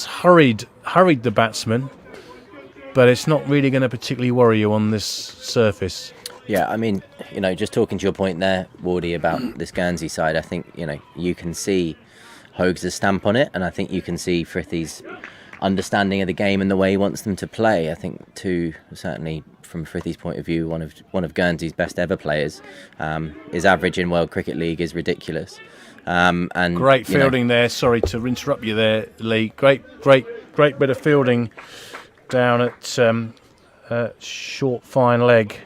hurried the batsman. But it's not really going to particularly worry you on this surface. Yeah, I mean, just talking to your point there, Wardy, about this Guernsey side, I think, you can see Hogues' stamp on it, and I think you can see Frithy's understanding of the game and the way he wants them to play. I think, too, certainly from Frithy's point of view, one of Guernsey's best ever players. His average in World Cricket League is ridiculous. And great fielding there. Sorry to interrupt you there, Lee. Great bit of fielding down at short, fine leg.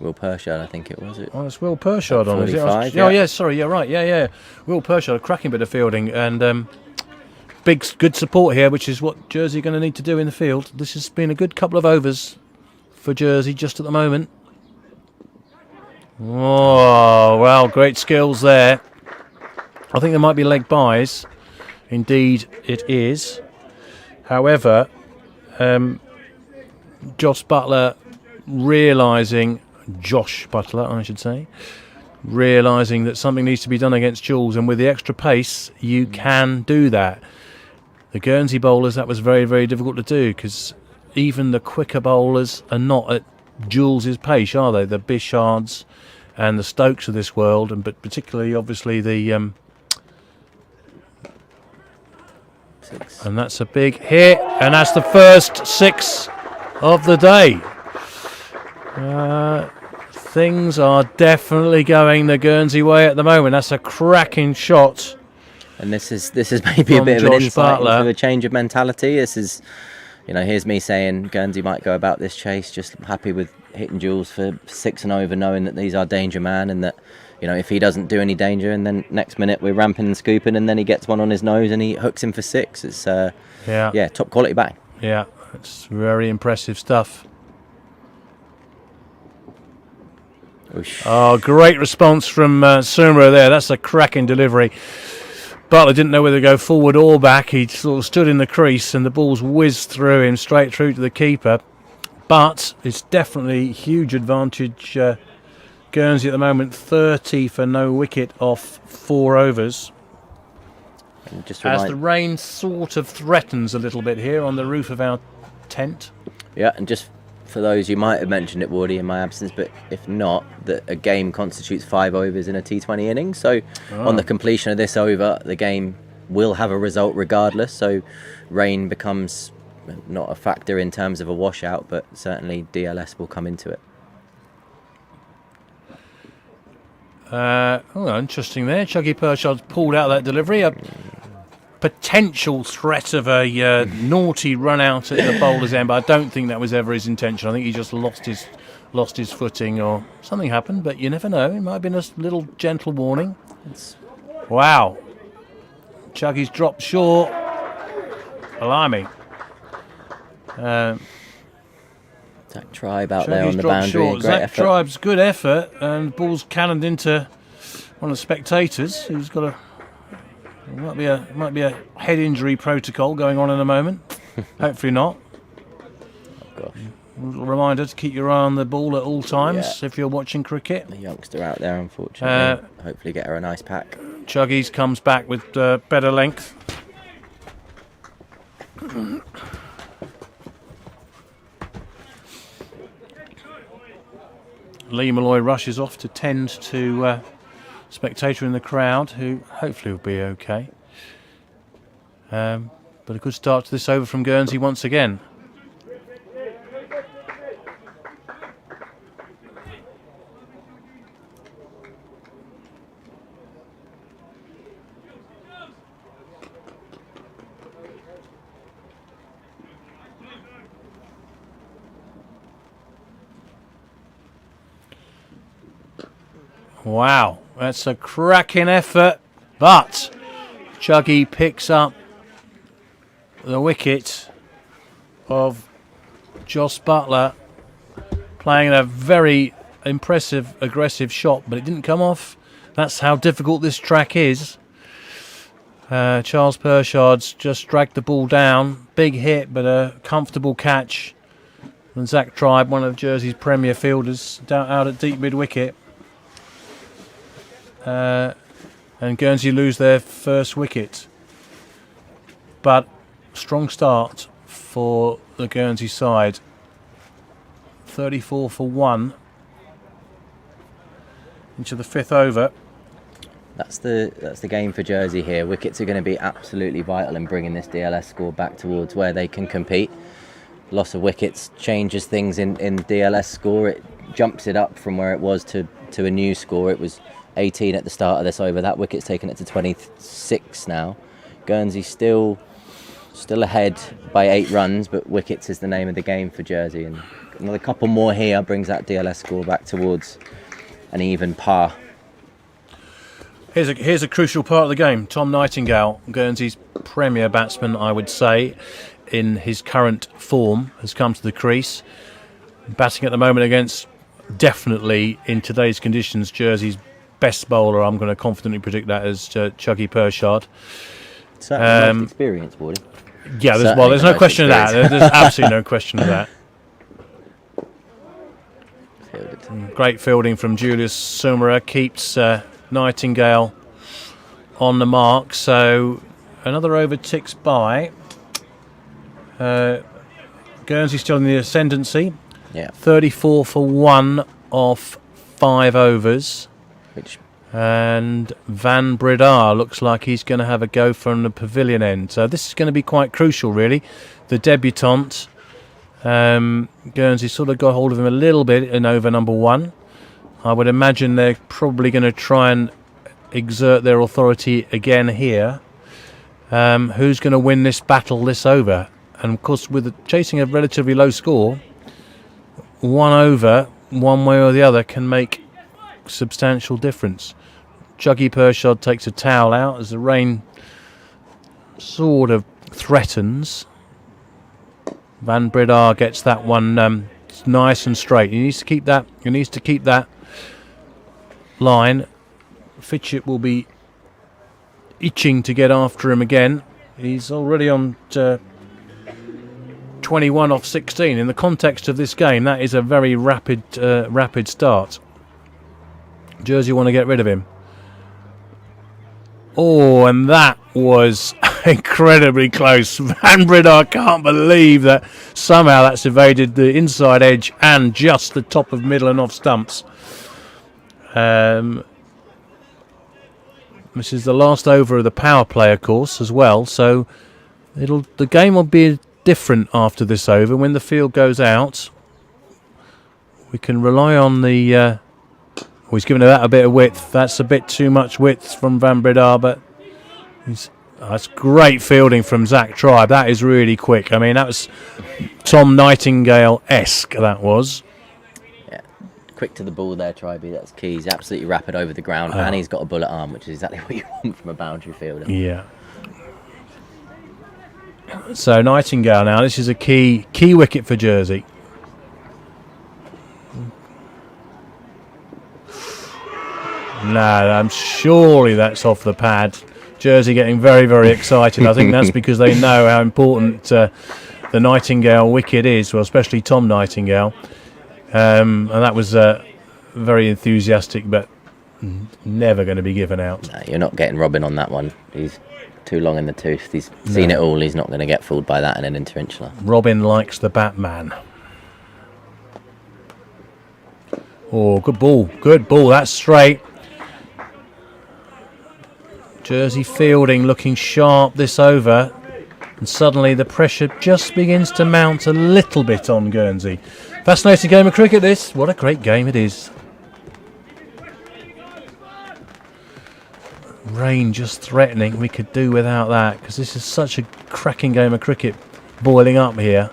Will Pershard, I think it was. Oh, it's Will Pershard on, is it? 45, Oh, yeah, sorry, yeah, right, yeah. Will Pershard, a cracking bit of fielding, and good support here, which is what Jersey are going to need to do in the field. This has been a good couple of overs for Jersey just at the moment. Oh, well, great skills there. I think there might be leg byes. Indeed, it is. However, Josh Butler realising that something needs to be done against Jules, and with the extra pace, you can do that. The Guernsey bowlers, that was very, very difficult to do, because even the quicker bowlers are not at Jules' pace, are they? The Bishards and the Stokes of this world, but particularly, obviously, the... 6. And that's a big hit, and that's the first 6 of the day. Things are definitely going the Guernsey way at the moment. That's a cracking shot. And this is maybe a bit of an Josh insight Butler. into a change of mentality. This is, here's me saying Guernsey might go about this chase just happy with hitting Jules for 6 and over, knowing that these are danger man, and that, if he doesn't do any danger, and then next minute we're ramping and scooping, and then he gets one on his nose and he hooks him for 6. It's top quality bang. Yeah, it's very impressive stuff. Oosh. Oh, great response from Sumra there. That's a cracking delivery. Butler didn't know whether to go forward or back. He sort of stood in the crease and the ball's whizzed through him, straight through to the keeper. But it's definitely huge advantage. Guernsey at the moment, 30 for no wicket off 4 overs. As the rain sort of threatens a little bit here on the roof of our tent. Yeah, and just for those, you might have mentioned it, Wardy, in my absence, but if not, that a game constitutes 5 overs in a T20 inning. So on the completion of this over, the game will have a result regardless. So rain becomes not a factor in terms of a washout, but certainly DLS will come into it. Interesting there. Chuggy Pershard's pulled out that delivery. A potential threat of a naughty run out at the bowler's end, but I don't think that was ever his intention. I think he just lost his footing or something happened, but you never know. It might have been a little gentle warning. Wow. Chuggy's dropped short. Blimey. Zach Tribe out there on the dropped boundary. short. Great Zach effort. Tribe's good effort, and the ball's cannoned into one of the spectators who's got a... Might be a head injury protocol going on in a moment. Hopefully not. Oh, gosh. A little reminder to keep your eye on the ball at all times if you're watching cricket. The youngster out there, unfortunately. Hopefully get her a nice pack. Chuggies comes back with better length. Lee Malloy rushes off to tend to spectator in the crowd, who hopefully will be okay. But a good start to this over from Guernsey once again. Wow, that's a cracking effort, but Chuggy picks up the wicket of Josh Butler, playing a very impressive, aggressive shot, but it didn't come off. That's how difficult this track is. Charles Pershard's just dragged the ball down. Big hit, but a comfortable catch. And Zach Tribe, one of Jersey's premier fielders, out at deep mid-wicket. And Guernsey lose their first wicket. But strong start for the Guernsey side. 34 for 1 into the 5th over. That's the game for Jersey here. Wickets are going to be absolutely vital in bringing this DLS score back towards where they can compete. Loss of wickets changes things in DLS score. It jumps it up from where it was to a new score. It was 18 at the start of this over. That wicket's taken it to 26 now. Guernsey still Still ahead by 8 runs, but wickets is the name of the game for Jersey, and another couple more here brings that DLS score back towards an even par. Here's a crucial part of the game. Tom Nightingale, Guernsey's premier batsman, I would say, in his current form, has come to the crease. Batting at the moment against, definitely in today's conditions, Jersey's best bowler. I'm going to confidently predict that as Chuggy Pershard. Certainly most experience, Wardy. Yeah, there's no question of that. There's absolutely no question of that. Great fielding from Julius Summerer keeps Nightingale on the mark. So another over ticks by. Guernsey still in the ascendancy. Yeah. 34 for 1 off 5 overs. Which And Van Bridar looks like he's going to have a go from the pavilion end. So this is going to be quite crucial, really. The debutant, Guernsey sort of got hold of him a little bit in over number 1. I would imagine they're probably going to try and exert their authority again here. Who's going to win this battle, this over? And of course, with chasing a relatively low score, 1 over, one way or the other, can make substantial difference. Chuggy Pershard takes a towel out as the rain sort of threatens. Van Bridar gets that one nice and straight. He needs to keep that line. Fitchett will be itching to get after him again. He's already on 21 off 16. In the context of this game, that is a very rapid start. Jersey want to get rid of him. Oh, and that was incredibly close. Van Bridar can't believe that somehow that's evaded the inside edge and just the top of middle and off stumps. This is the last over of the power play, of course, as well. So the game will be different after this over. When the field goes out, we can rely on the... he's given that a bit of width. That's a bit too much width from Van Bridar, but that's great fielding from Zach Tribe. That is really quick. I mean, that was Tom Nightingale-esque, that was. Yeah, quick to the ball there, Tribe. That's key. He's absolutely rapid over the ground, and he's got a bullet arm, which is exactly what you want from a boundary fielder. Yeah. So Nightingale now. This is a key wicket for Jersey. No, surely that's off the pad. Jersey getting very, very excited. I think that's because they know how important the Nightingale wicket is, well, especially Tom Nightingale. And that was very enthusiastic, but never going to be given out. No, you're not getting Robin on that one. He's too long in the tooth. He's seen it all. He's not going to get fooled by that in an Inter Insular. Robin likes the Batman. Oh, good ball. Good ball. That's straight. Jersey fielding looking sharp this over, and suddenly the pressure just begins to mount a little bit on Guernsey. Fascinating game of cricket this. What a great game it is. Rain just threatening. We could do without that because this is such a cracking game of cricket boiling up here.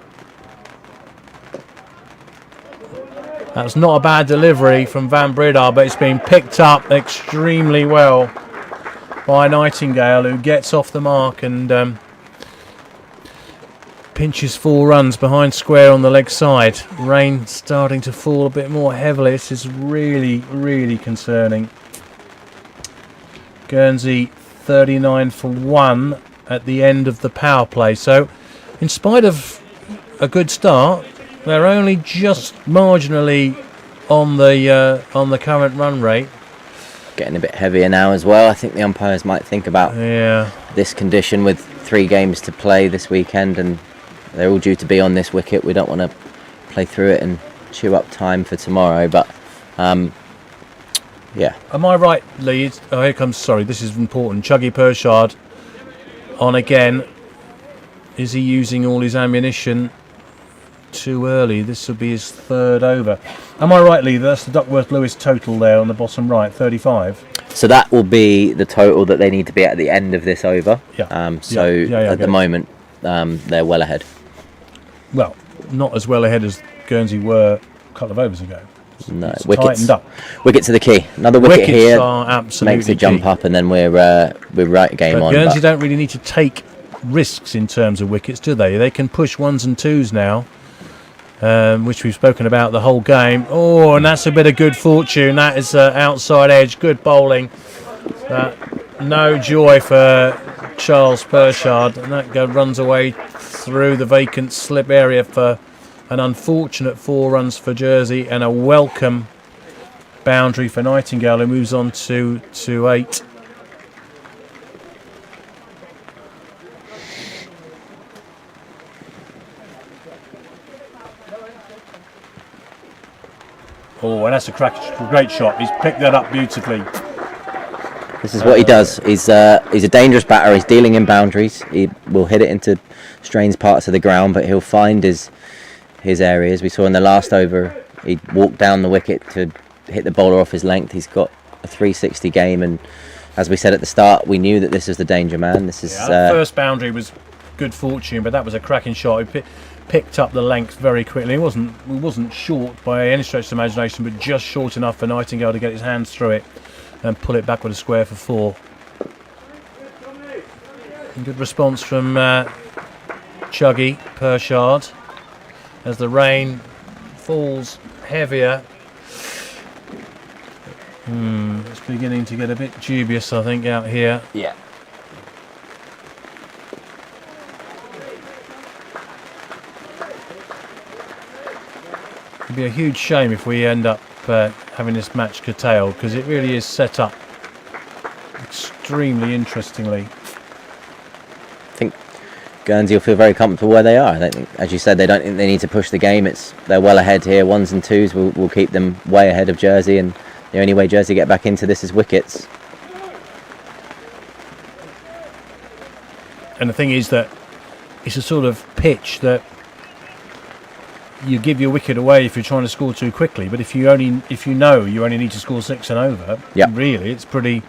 That's not a bad delivery from Van Bridar, but it's been picked up extremely well by Nightingale, who gets off the mark and pinches 4 runs behind square on the leg side. Rain starting to fall a bit more heavily. This is really, really concerning. Guernsey 39 for 1 at the end of the power play. So, in spite of a good start, they're only just marginally on the current run rate. Getting a bit heavier now as well. I think the umpires might think about this condition with 3 games to play this weekend, and they're all due to be on this wicket. We don't want to play through it and chew up time for tomorrow, but yeah. Am I right, Lee? Oh, here comes, sorry, this is important. Chuggy Pershard on again. Is he using all his ammunition too early? This will be his 3rd over. Am I right, Lee? That's the Duckworth-Lewis total there on the bottom right, 35. So that will be the total that they need to be at the end of this over. Yeah. At the moment, they're well ahead. Well, not as well ahead as Guernsey were a couple of overs ago. No, It's wickets. tightened up. Wickets are the key. Another wicket Wickets here are absolutely makes it jump key. up, and then we're right game But on. Guernsey don't really need to take risks in terms of wickets, do they? They can push ones and twos now, which we've spoken about the whole game. Oh, and that's a bit of good fortune. That is outside edge, good bowling. No joy for Charles Pershard, and that runs away through the vacant slip area for an unfortunate 4 runs for Jersey and a welcome boundary for Nightingale, who moves on to 8. Oh, and that's a great shot. He's picked that up beautifully. This is what he does. He's a dangerous batter. He's dealing in boundaries. He will hit it into strange parts of the ground, but he'll find his areas. We saw in the last over, he walked down the wicket to hit the bowler off his length. He's got a 360 game, and as we said at the start, we knew that this was the danger man. This is that first boundary was good fortune, but that was a cracking shot. He picked up the length very quickly. He wasn't short by any stretch of the imagination, but just short enough for Nightingale to get his hands through it and pull it back with a square for 4. And good response from Chuggy Pershard as the rain falls heavier. It's beginning to get a bit dubious, I think, out here. Yeah. It'd be a huge shame if we end up having this match curtailed, because it really is set up extremely interestingly. I think Guernsey will feel very comfortable where they are. I don't think, as you said, they don't think they need to push the game. They're well ahead here. 1s and 2s will keep them way ahead of Jersey, and the only way Jersey get back into this is wickets. And the thing is that it's a sort of pitch that you give your wicket away if you're trying to score too quickly, but if you know you only need to score 6 and over, really it's pretty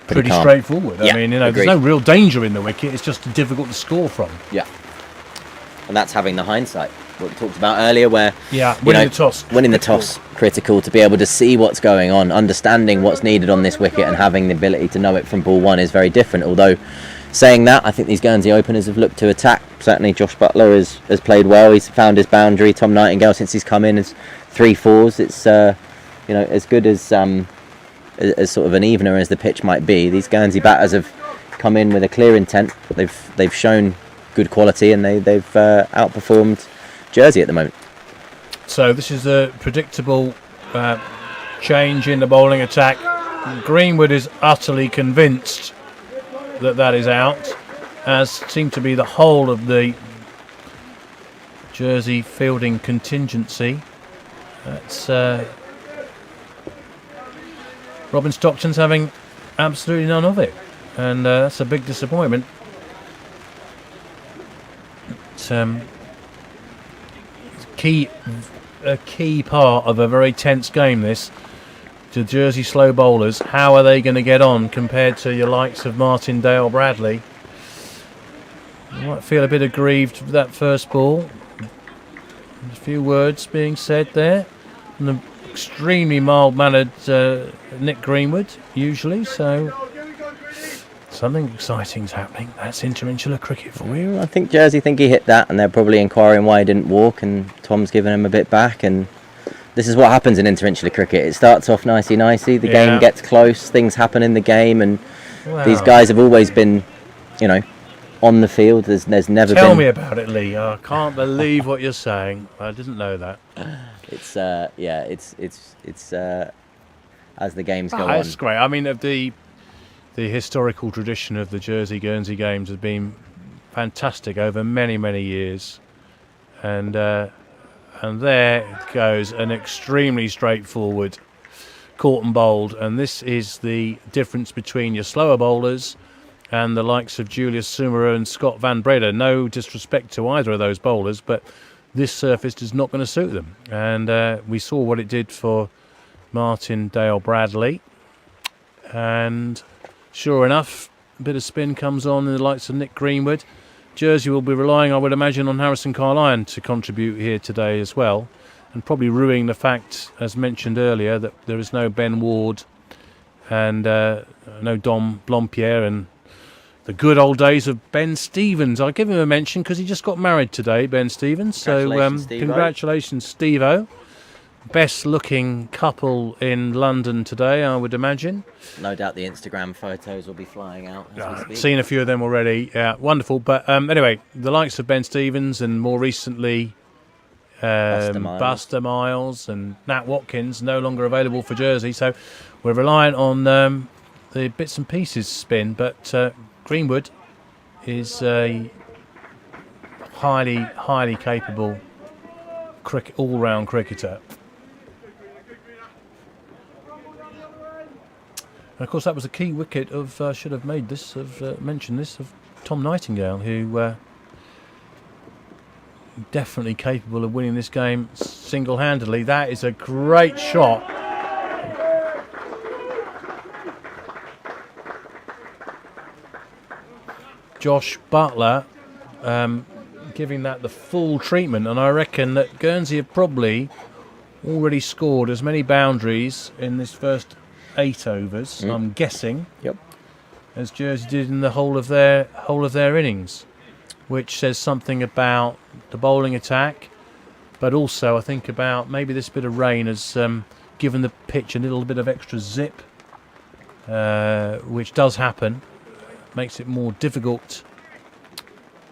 straightforward. I mean, agreed. There's no real danger in the wicket. It's just difficult to score from. Yeah, and that's having the hindsight. What we talked about earlier, where winning the toss, critical to be able to see what's going on, understanding what's needed on this wicket, and having the ability to know it from ball 1 is very different. Although, saying that, I think these Guernsey openers have looked to attack. Certainly, Josh Buttler has played well. He's found his boundary. Tom Nightingale, since he's come in, is 3-4s. It's as good as sort of an evener as the pitch might be. These Guernsey batters have come in with a clear intent. They've shown good quality, and they've outperformed Jersey at the moment. So this is a predictable change in the bowling attack. Greenwood is utterly convinced that is out, as seemed to be the whole of the Jersey fielding contingency. That's Robin Stockton's having absolutely none of it, and that's a big disappointment. It's a key part of a very tense game, this. The Jersey slow bowlers, how are they going to get on compared to your likes of Martin Dale Bradley? You might feel a bit aggrieved with that first ball. A few words being said there. And the extremely mild-mannered Nick Greenwood, usually. So something exciting's happening. That's Inter Insular cricket for you. I think Jersey think he hit that, and they're probably inquiring why he didn't walk, and Tom's giving him a bit back, and this is what happens in Inter Insular cricket. It starts off nicey, the game gets close, things happen in the game, and these guys have always been, on the field. There's never been... Tell me about it, Lee. I can't believe what you're saying. I didn't know that. It's as the games go on. It's great. I mean, the historical tradition of the Jersey Guernsey games has been fantastic over many, many years, and there goes an extremely straightforward caught and bowled, and this is the difference between your slower bowlers and the likes of Julius Sumerer and Scott Van Breda. No disrespect to either of those bowlers, but this surface is not going to suit them, and we saw what it did for Martin Dale Bradley, and sure enough, a bit of spin comes on in the likes of Nick Greenwood, Jersey will be relying, I would imagine, on Harrison Carline to contribute here today as well, and probably ruining the fact, as mentioned earlier, that there is no Ben Ward and no Dom Blompier and the good old days of Ben Stevens. I'll give him a mention because he just got married today, Ben Stevens. So congratulations, Steve-O. Best looking couple in London today, I would imagine. No doubt the Instagram photos will be flying out as we speak. Seen a few of them already. Yeah, wonderful. But anyway, the likes of Ben Stevens and more recently Buster Miles and Nat Watkins no longer available for Jersey. So we're reliant on the bits and pieces spin. But Greenwood is a highly capable all-round cricketer. And of course, that was a key wicket of mentioned this of Tom Nightingale, who definitely capable of winning this game single-handedly. That is a great shot. Josh Butler giving that the full treatment, and I reckon that Guernsey have probably already scored as many boundaries in this first 8 overs, I'm guessing, as Jersey did in the whole of their innings, which says something about the bowling attack, but also I think about maybe this bit of rain has given the pitch a little bit of extra zip, which does happen, makes it more difficult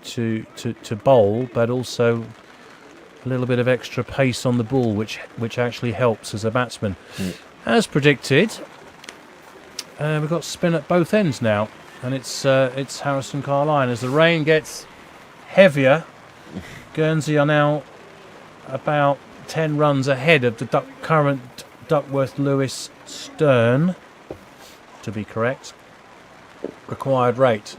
to bowl, but also a little bit of extra pace on the ball, which actually helps as a batsman. As predicted, we've got spin at both ends now, and it's Harrison Carline. As the rain gets heavier, Guernsey are now about 10 runs ahead of the current Duckworth-Lewis Stern, to be correct, required rate.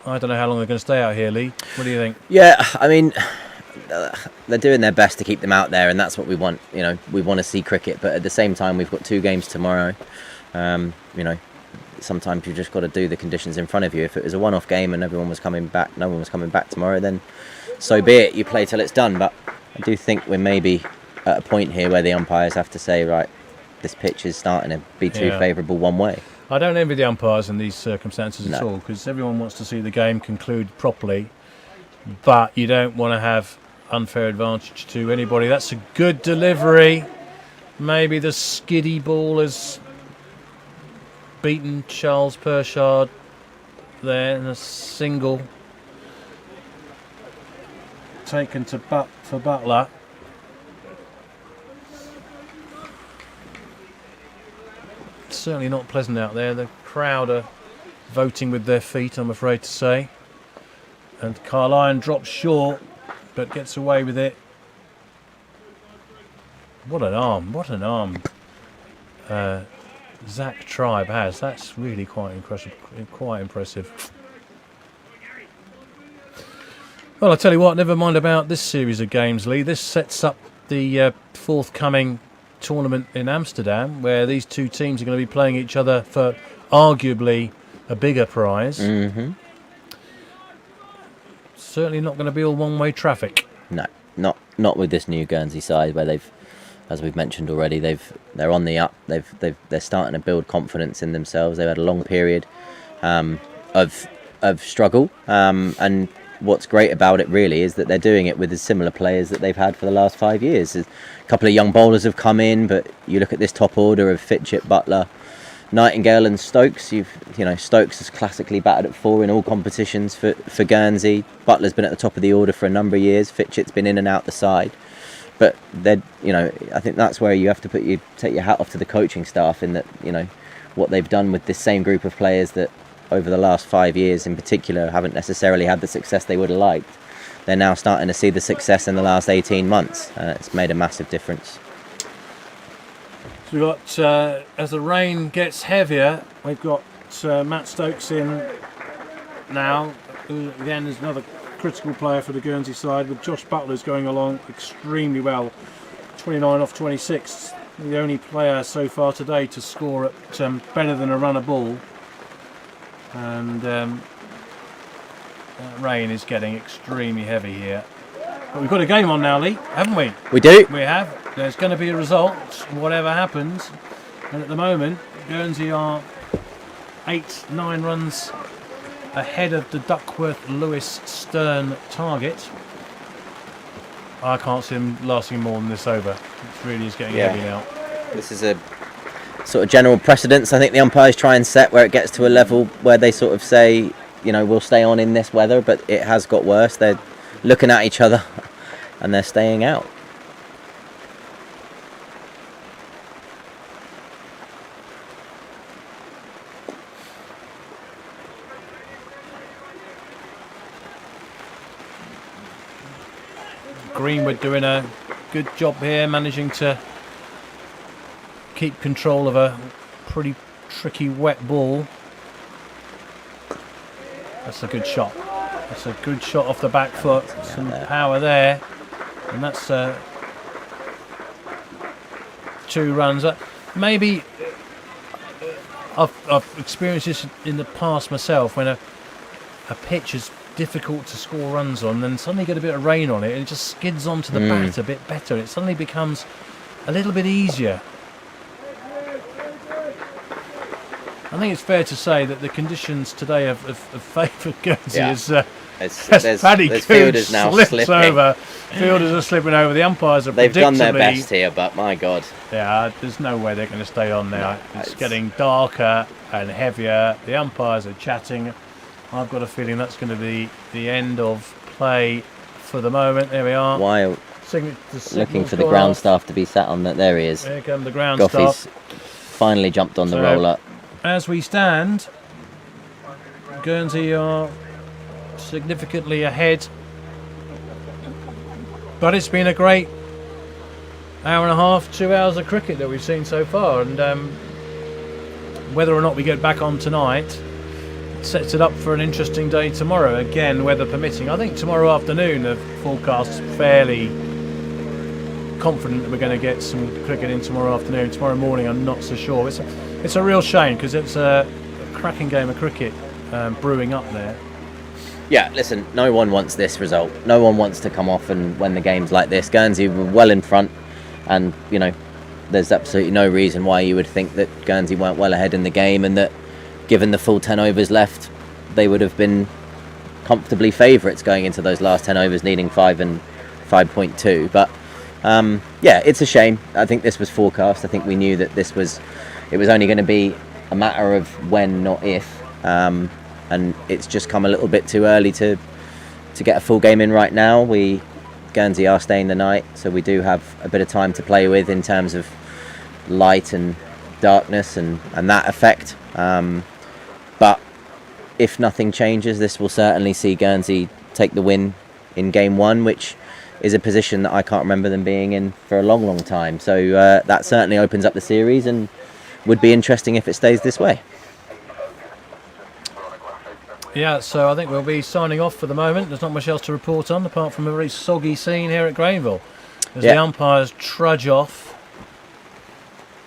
I don't know how long they're going to stay out here, Lee. What do you think? Yeah, I mean, they're doing their best to keep them out there, and that's what we want. You know, we want to see cricket, but at the same time, we've got 2 games tomorrow. You know, sometimes you've just got to do the conditions in front of you. If it was a one-off game and everyone was coming back, no one was coming back tomorrow, then so be it. You play till it's done. But I do think we're maybe at a point here where the umpires have to say, right, this pitch is starting to be too favourable one way. I don't envy the umpires in these circumstances at all, because everyone wants to see the game conclude properly, but you don't want to have unfair advantage to anybody. That's a good delivery. Maybe the skiddy ball has beaten Charles Pershard there in a single taken for Butler. Certainly not pleasant out there. The crowd are voting with their feet, I'm afraid to say. And Carline drops short, but gets away with it. What an arm Zach Tribe has. That's really quite impressive. Well, I'll tell you what, never mind about this series of games, Lee. This sets up the forthcoming tournament in Amsterdam, where these 2 teams are going to be playing each other for arguably a bigger prize. Certainly not going to be all one-way traffic. No, not with this new Guernsey side, where they've, as we've mentioned already, they're on the up. They're starting to build confidence in themselves. They've had a long period of struggle, and what's great about it really is that they're doing it with the similar players that they've had for the last 5 years. A couple of young bowlers have come in, but you look at this top order of Fitchett, Butler, Nightingale and Stokes. Stokes has classically batted at 4 in all competitions for Guernsey. Butler's been at the top of the order for a number of years. Fitchett's been in and out the side. But I think that's where you have to take your hat off to the coaching staff in that, what they've done with this same group of players that over the last 5 years in particular haven't necessarily had the success they would have liked. They're now starting to see the success in the last 18 months, and it's made a massive difference. So we've got, as the rain gets heavier, we've got Matt Stokes in now, who again is another critical player for the Guernsey side, with Josh Butler's going along extremely well. 29 off 26 The only player so far today to score at better than a run a ball. And that rain is getting extremely heavy here. But we've got a game on now, Lee, haven't we? We do. We have. There's going to be a result, whatever happens. And at the moment, Guernsey are 8-9 runs ahead of the Duckworth-Lewis-Stern target. I can't see him lasting more than this over. It really is getting heavy now. This is a sort of general precedence. I think the umpires try and set where it gets to a level where they sort of say, you know, we'll stay on in this weather, but it has got worse. They're looking at each other and they're staying out. Greenwood doing a good job here, managing to keep control of a pretty tricky wet ball. That's a good shot. That's a good shot off the back foot. Some power there. And that's 2 runs. Maybe I've experienced this in the past myself when a pitch is difficult to score runs on, then suddenly get a bit of rain on it and it just skids onto the bat a bit better. It suddenly becomes a little bit easier. I think it's fair to say that the conditions today have favoured Guernsey as Paddy fielders now slipping over. Fielders are slipping over. The umpires are They've done their best here, but my God. Yeah, there's no way they're going to stay on now. No, it's getting darker and heavier. The umpires are chatting. I've got a feeling that's going to be the end of play for the moment. There we are. While looking for the ground staff to be sat on that. There he is. Here come the ground Goffey's staff. Finally jumped on the roll-up. As we stand, Guernsey are significantly ahead. But it's been a great hour and a half, 2 hours of cricket that we've seen so far. And whether or not we get back on tonight sets it up for an interesting day tomorrow. Again, weather permitting. I think tomorrow afternoon the forecast's fairly confident that we're going to get some cricket in tomorrow afternoon. Tomorrow morning I'm not so sure. It's a real shame because it's a cracking game of cricket brewing up there. Yeah, listen, no one wants this result. No one wants to come off and when the game's like this. Guernsey were well in front and, you know, there's absolutely no reason why you would think that Guernsey weren't well ahead in the game and that given the full 10 overs left, they would have been comfortably favourites going into those last 10 overs, needing 5 and 5.2. But yeah, it's a shame. I think this was forecast. I think we knew that it was only going to be a matter of when, not if. And it's just come a little bit too early to get a full game in right now. Guernsey are staying the night, so we do have a bit of time to play with in terms of light and darkness and that effect. But if nothing changes, this will certainly see Guernsey take the win in game 1, which is a position that I can't remember them being in for a long, long time. So that certainly opens up the series and would be interesting if it stays this way. Yeah, so I think we'll be signing off for the moment. There's not much else to report on apart from a very soggy scene here at Granville as the umpires trudge off.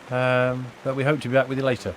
But we hope to be back with you later.